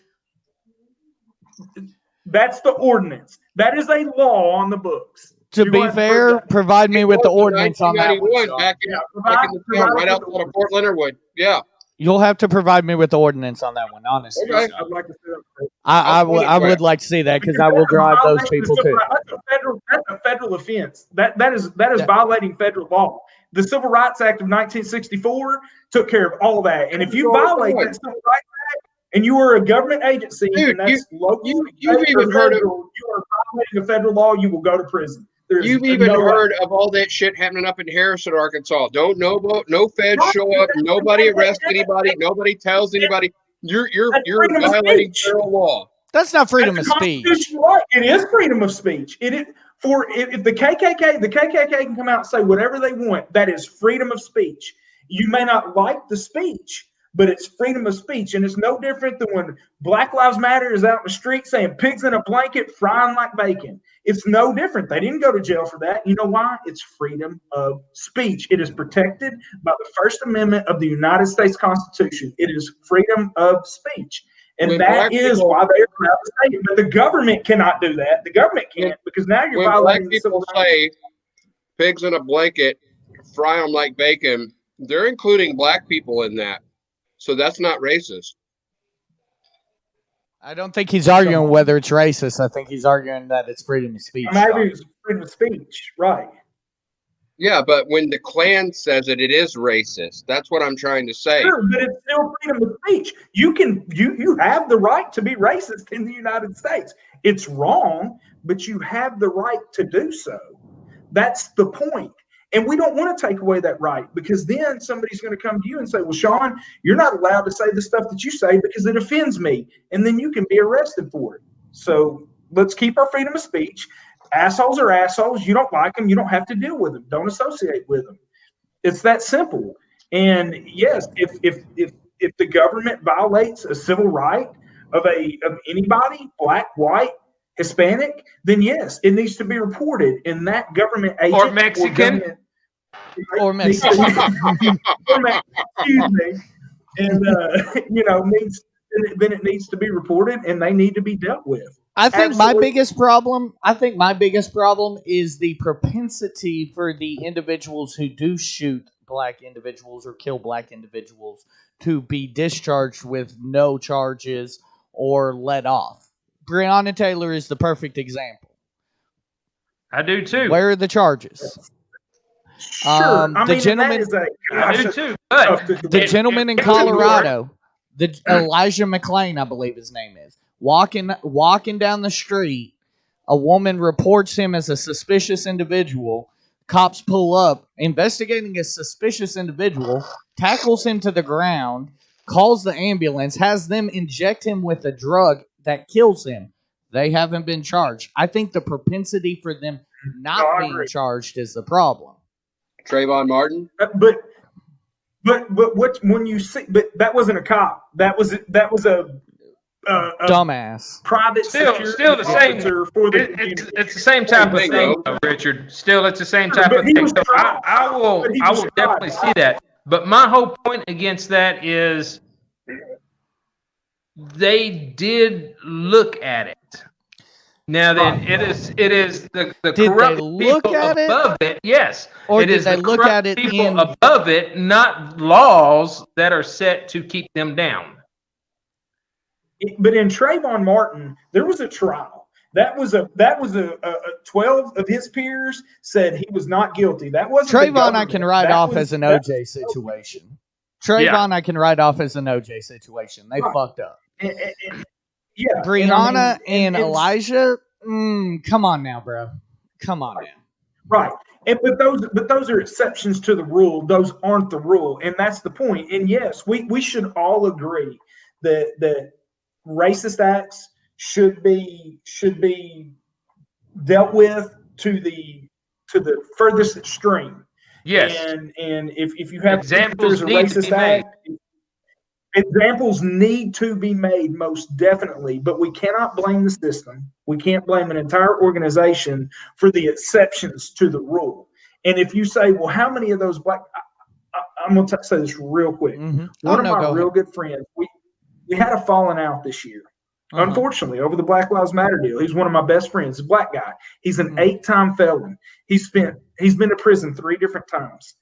That's the ordinance. That is a law on the books. To be fair, provide me with the ordinance on that one, Sean. Back in the town right outside of Fort Leonard Wood. Yeah. You'll have to provide me with the ordinance on that one, honestly. Okay. I'd like to see that. I would like to see that because I will drive those people too. That's a federal offense. That is violating federal law. The Civil Rights Act of 1964 took care of all that. And if you violate that Civil Rights Act and you are a government agency, and that's local, you've even heard of, you are violating a federal law, you will go to prison. You've even heard of all that shit happening up in Harrison, Arkansas. No feds show up. Nobody arrests anybody. Nobody tells anybody. You're violating federal law. That's not freedom of speech. Right. It is freedom of speech. It is if the KKK can come out and say whatever they want. That is freedom of speech. You may not like the speech, but it's freedom of speech, and it's no different than when Black Lives Matter is out in the street saying pigs in a blanket, frying like bacon. It's no different. They didn't go to jail for that. You know why? It's freedom of speech. It is protected by the First Amendment of the United States Constitution. It is freedom of speech. And that is why they are allowed to say it. But the government cannot do that. The government can't because now you're violating the civil rights. When black people say pigs in a blanket, fry them like bacon, they're including black people in that. So that's not racist. I don't think he's arguing whether it's racist. I think he's arguing that it's freedom of speech. Maybe it's freedom of speech, right? Yeah, but when the Klan says it is racist. That's what I'm trying to say. Sure, but it's still freedom of speech. You have the right to be racist in the United States. It's wrong, but you have the right to do so. That's the point. And we don't want to take away that right because then somebody's going to come to you and say, well, Sean, you're not allowed to say the stuff that you say because it offends me. And then you can be arrested for it. So let's keep our freedom of speech. Assholes are assholes. You don't like them. You don't have to deal with them. Don't associate with them. It's that simple. And yes, if the government violates a civil right of anybody, black, white, Hispanic, then yes, it needs to be reported. And that government agent or Mexican, or Mexican, excuse me, and then it needs to be reported, and they need to be dealt with. I think my biggest problem is the propensity for the individuals who do shoot black individuals or kill black individuals to be discharged with no charges or let off. Breonna Taylor is the perfect example. I do too. Where are the charges? Sure. I do too. But the gentleman in Colorado, Elijah McClain, I believe his name is, walking down the street, a woman reports him as a suspicious individual. Cops pull up, investigating a suspicious individual, tackles him to the ground, calls the ambulance, has them inject him with a drug that kills him. They haven't been charged. I think the propensity for them not being charged is the problem. Trayvon Martin, but what when you see? But that wasn't a cop. That was a dumbass. Private still the same. It's the same type of thing, Richard. Still, it's the same type of thing. So I will definitely see that. But my whole point against that is they did look at it. Now then, it is the corrupt people above it. Yes, or it is they the look corrupt at it people above it, not laws that are set to keep them down. But in Trayvon Martin, there was a trial. That was a 12 of his peers said he was not guilty. That wasn't Trayvon. I can write off as an OJ situation. Trayvon, I can write off as an OJ situation. They fucked up. Yeah, Breonna and Elijah. Come on now, bro. Come on now. Right. But those are exceptions to the rule. Those aren't the rule, and that's the point. And yes, we should all agree that racist acts should be dealt with to the furthest extreme. Yes. And if you have examples, if there's a racist act. Examples need to be made, most definitely, but we cannot blame the system. We can't blame an entire organization for the exceptions to the rule. And if you say, well, how many of those black, I'm going to say this real quick. One of my real good friends, we had a falling out this year. unfortunately, over the Black Lives Matter deal. He's one of my best friends, a black guy. He's an 8-time felon. He's been to prison 3 different times.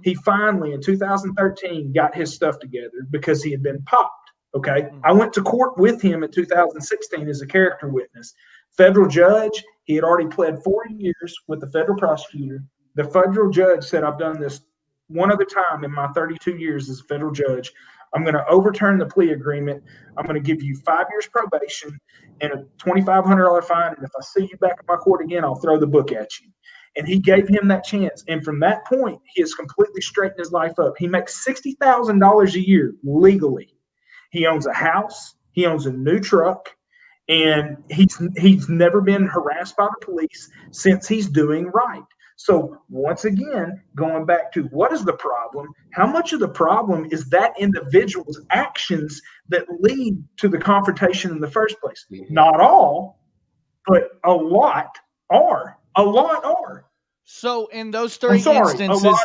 He finally, in 2013, got his stuff together because he had been popped. Okay. I went to court with him in 2016 as a character witness. Federal judge, he had already pled 40 years with the federal prosecutor. The federal judge said, I've done this one other time in my 32 years as a federal judge. I'm going to overturn the plea agreement. I'm going to give you 5 years probation and a $2,500 fine. And if I see you back in my court again, I'll throw the book at you. And he gave him that chance. And from that point, he has completely straightened his life up. He makes $60,000 a year legally. He owns a house. He owns a new truck. And he's never been harassed by the police since he's doing right. So once again, going back to what is the problem? How much of the problem is that individual's actions that lead to the confrontation in the first place? Not all, but a lot are. A lot are. So in those 3 instances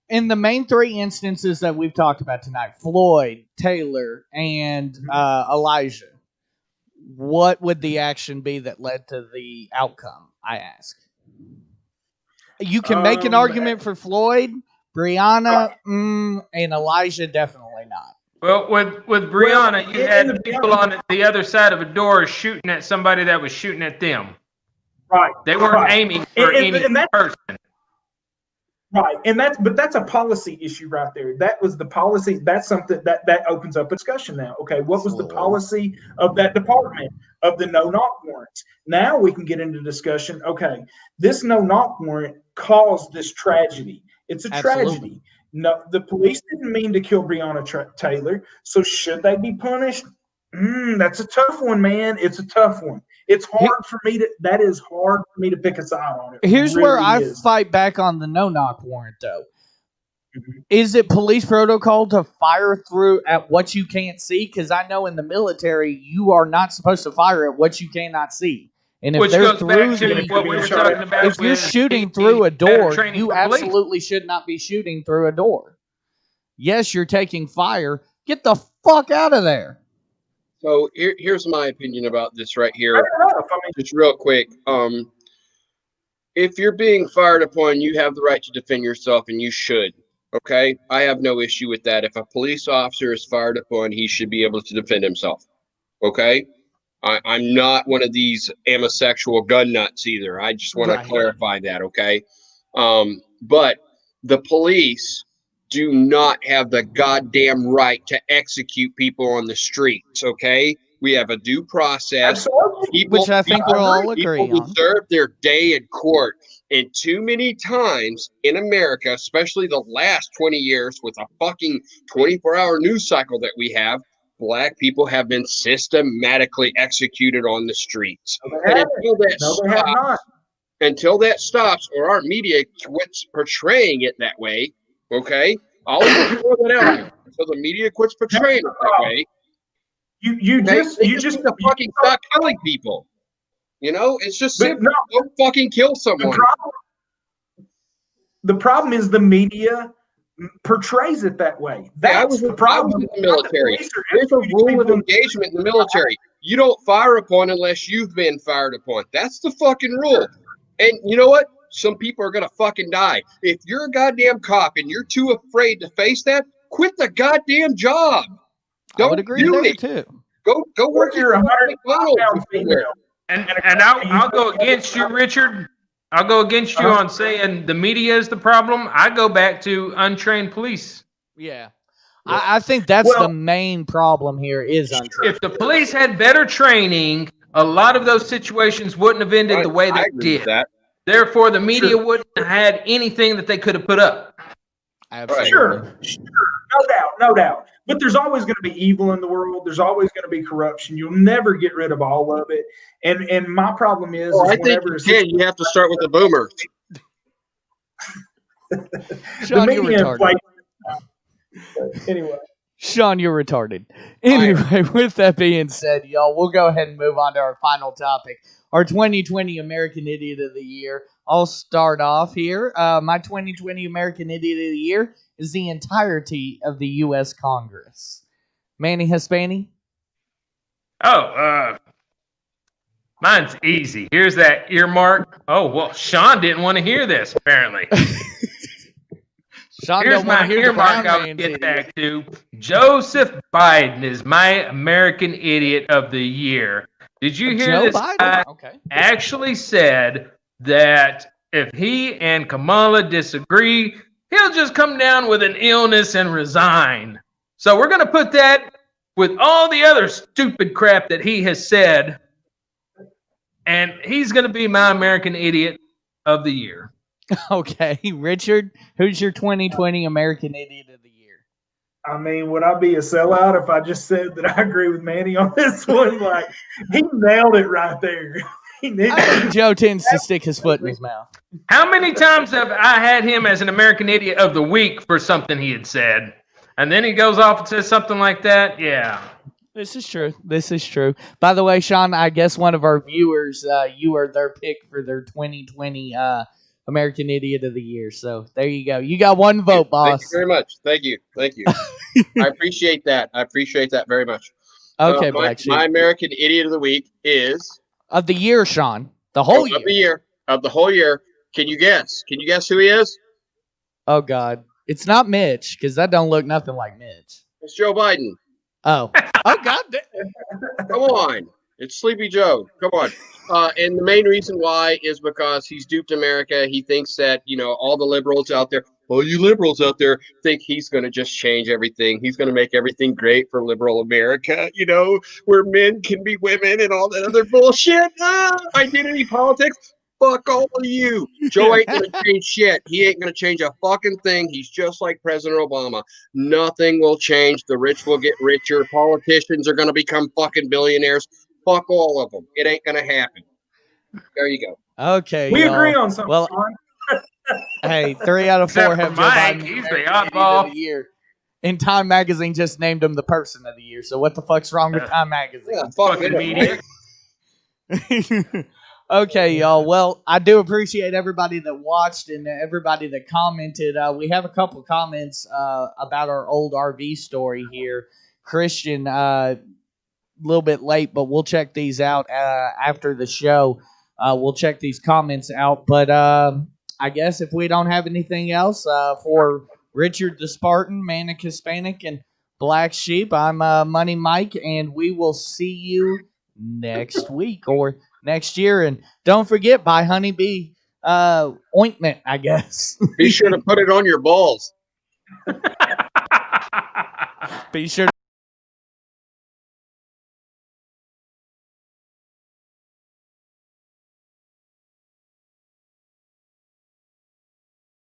in the main 3 instances that we've talked about tonight, Floyd, Taylor, and Elijah, what would the action be that led to the outcome, I ask? You can make an argument for Floyd, Breonna, and Elijah, definitely not. Well, with Breonna, you had people on the other side of a door shooting at somebody that was shooting at them. Right. They weren't aiming for any person. Right. And that's a policy issue right there. That was the policy. That's something that opens up a discussion now. Okay, what was the policy of that department of the no-knock warrants? Now we can get into discussion. Okay, this no-knock warrant caused this tragedy. It's a tragedy. No, the police didn't mean to kill Breonna Taylor. So should they be punished? That's a tough one, man. It's a tough one. It's hard for me to pick a side on it. Here's where I fight back on the no-knock warrant, though. Is it police protocol to fire through at what you can't see? Because I know in the military, you are not supposed to fire at what you cannot see. And if they're through if you're shooting through a door, you absolutely should not be shooting through a door. Yes, you're taking fire. Get the fuck out of there. So here's my opinion about this right here. Just real quick. If you're being fired upon, you have the right to defend yourself, and you should. Okay? I have no issue with that. If a police officer is fired upon, he should be able to defend himself. Okay? I'm not one of these amosexual gun nuts either. I just want to clarify that, okay? But the police do not have the goddamn right to execute people on the streets, okay? We have a due process. Which I think we'll all agree on. People deserve their day in court. And too many times in America, especially the last 20 years with a fucking 24-hour news cycle that we have, black people have been systematically executed on the streets. And until that stops, or our media quits portraying it that way, okay? I'll even throw that out here. So the media quits portraying it that way. You just need to fucking stop killing people. You know, it's just simple. Don't fucking kill someone. The problem is the media portrays it that way. That's the problem. In the military. There's a rule of engagement in the military. You don't fire upon unless you've been fired upon. That's the fucking rule. And you know what? Some people are going to fucking die. If you're a goddamn cop and you're too afraid to face that, quit the goddamn job. I would agree with that too. Go work your 100-pound female. And I'll go against you, Richard. I'll go against you on saying the media is the problem. I go back to untrained police. Yeah. I think that's the main problem here is untrained. If the police had better training, a lot of those situations wouldn't have ended the way they did. Therefore, the media wouldn't have had anything that they could have put up. Absolutely. Sure. No doubt. But there's always going to be evil in the world. There's always going to be corruption. You'll never get rid of all of it. And my problem is, I think you have to start with the boomers. Sean, you're retarded. Anyway. Sean, you're retarded. Anyway, with that being said, y'all, we'll go ahead and move on to our final topic. Our 2020 American Idiot of the Year. I'll start off here. My 2020 American Idiot of the Year is the entirety of the U.S. Congress. Manny Hispani? Mine's easy. Here's that earmark. Oh, well, Sean didn't want to hear this, apparently. Sean Here's don't want my to hear the earmark brown I'll man's get idiot. back to. Joseph Biden is my American Idiot of the Year. Did you hear Joe this Biden? guy Okay. actually said that if he and Kamala disagree, he'll just come down with an illness and resign. So we're going to put that with all the other stupid crap that he has said, and he's going to be my American Idiot of the Year. Okay, Richard, who's your 2020 American Idiot of the Year? I mean, would I be a sellout if I just said that I agree with Manny on this one? Like, he nailed it right there. I think Joe tends to stick his foot in his mouth. How many times have I had him as an American Idiot of the Week for something he had said? And then he goes off and says something like that? Yeah. This is true. This is true. By the way, Sean, I guess one of our viewers, you are their pick for their 2020 American Idiot of the Year. So there you go. You got one vote, boss. Thank you very much. Thank you. Thank you. I appreciate that. I appreciate that very much. Okay, Black Sheep. My American Idiot of the Week is... Of the year, Sean. The whole year. Of the year. Of the whole year. Can you guess? Can you guess who he is? Oh, God. It's not Mitch, because that don't look nothing like Mitch. It's Joe Biden. Oh. Oh, God. Come on. It's Sleepy Joe. Come on. And the main reason why is because he's duped America. He thinks that, all the liberals out there, all you liberals out there, think he's going to just change everything. He's going to make everything great for liberal America, where men can be women and all that other bullshit. Identity politics. Fuck all of you. Joe ain't going to change shit. He ain't going to change a fucking thing. He's just like President Obama. Nothing will change. The rich will get richer. Politicians are going to become fucking billionaires. Fuck all of them. It ain't going to happen. There you go. Okay, we y'all. agree on something. Well, hey, 3 out of 4 have Joe Mike, Biden. he's the American oddball. Idiot of the Year. And Time Magazine just named him the Person of the Year. So what the fuck's wrong with Time Magazine? Yeah, Fucking media. Okay, y'all. Well, I do appreciate everybody that watched and everybody that commented. We have a couple comments about our old RV story here. Christian, a little bit late, but we'll check these out after the show. We'll check these comments out. But I guess if we don't have anything else for Richard the Spartan, Manic Hispanic, and Black Sheep, I'm Money Mike, and we will see you next week or next year. And don't forget, buy Honeybee ointment, I guess. Be sure to put it on your balls. Be sure to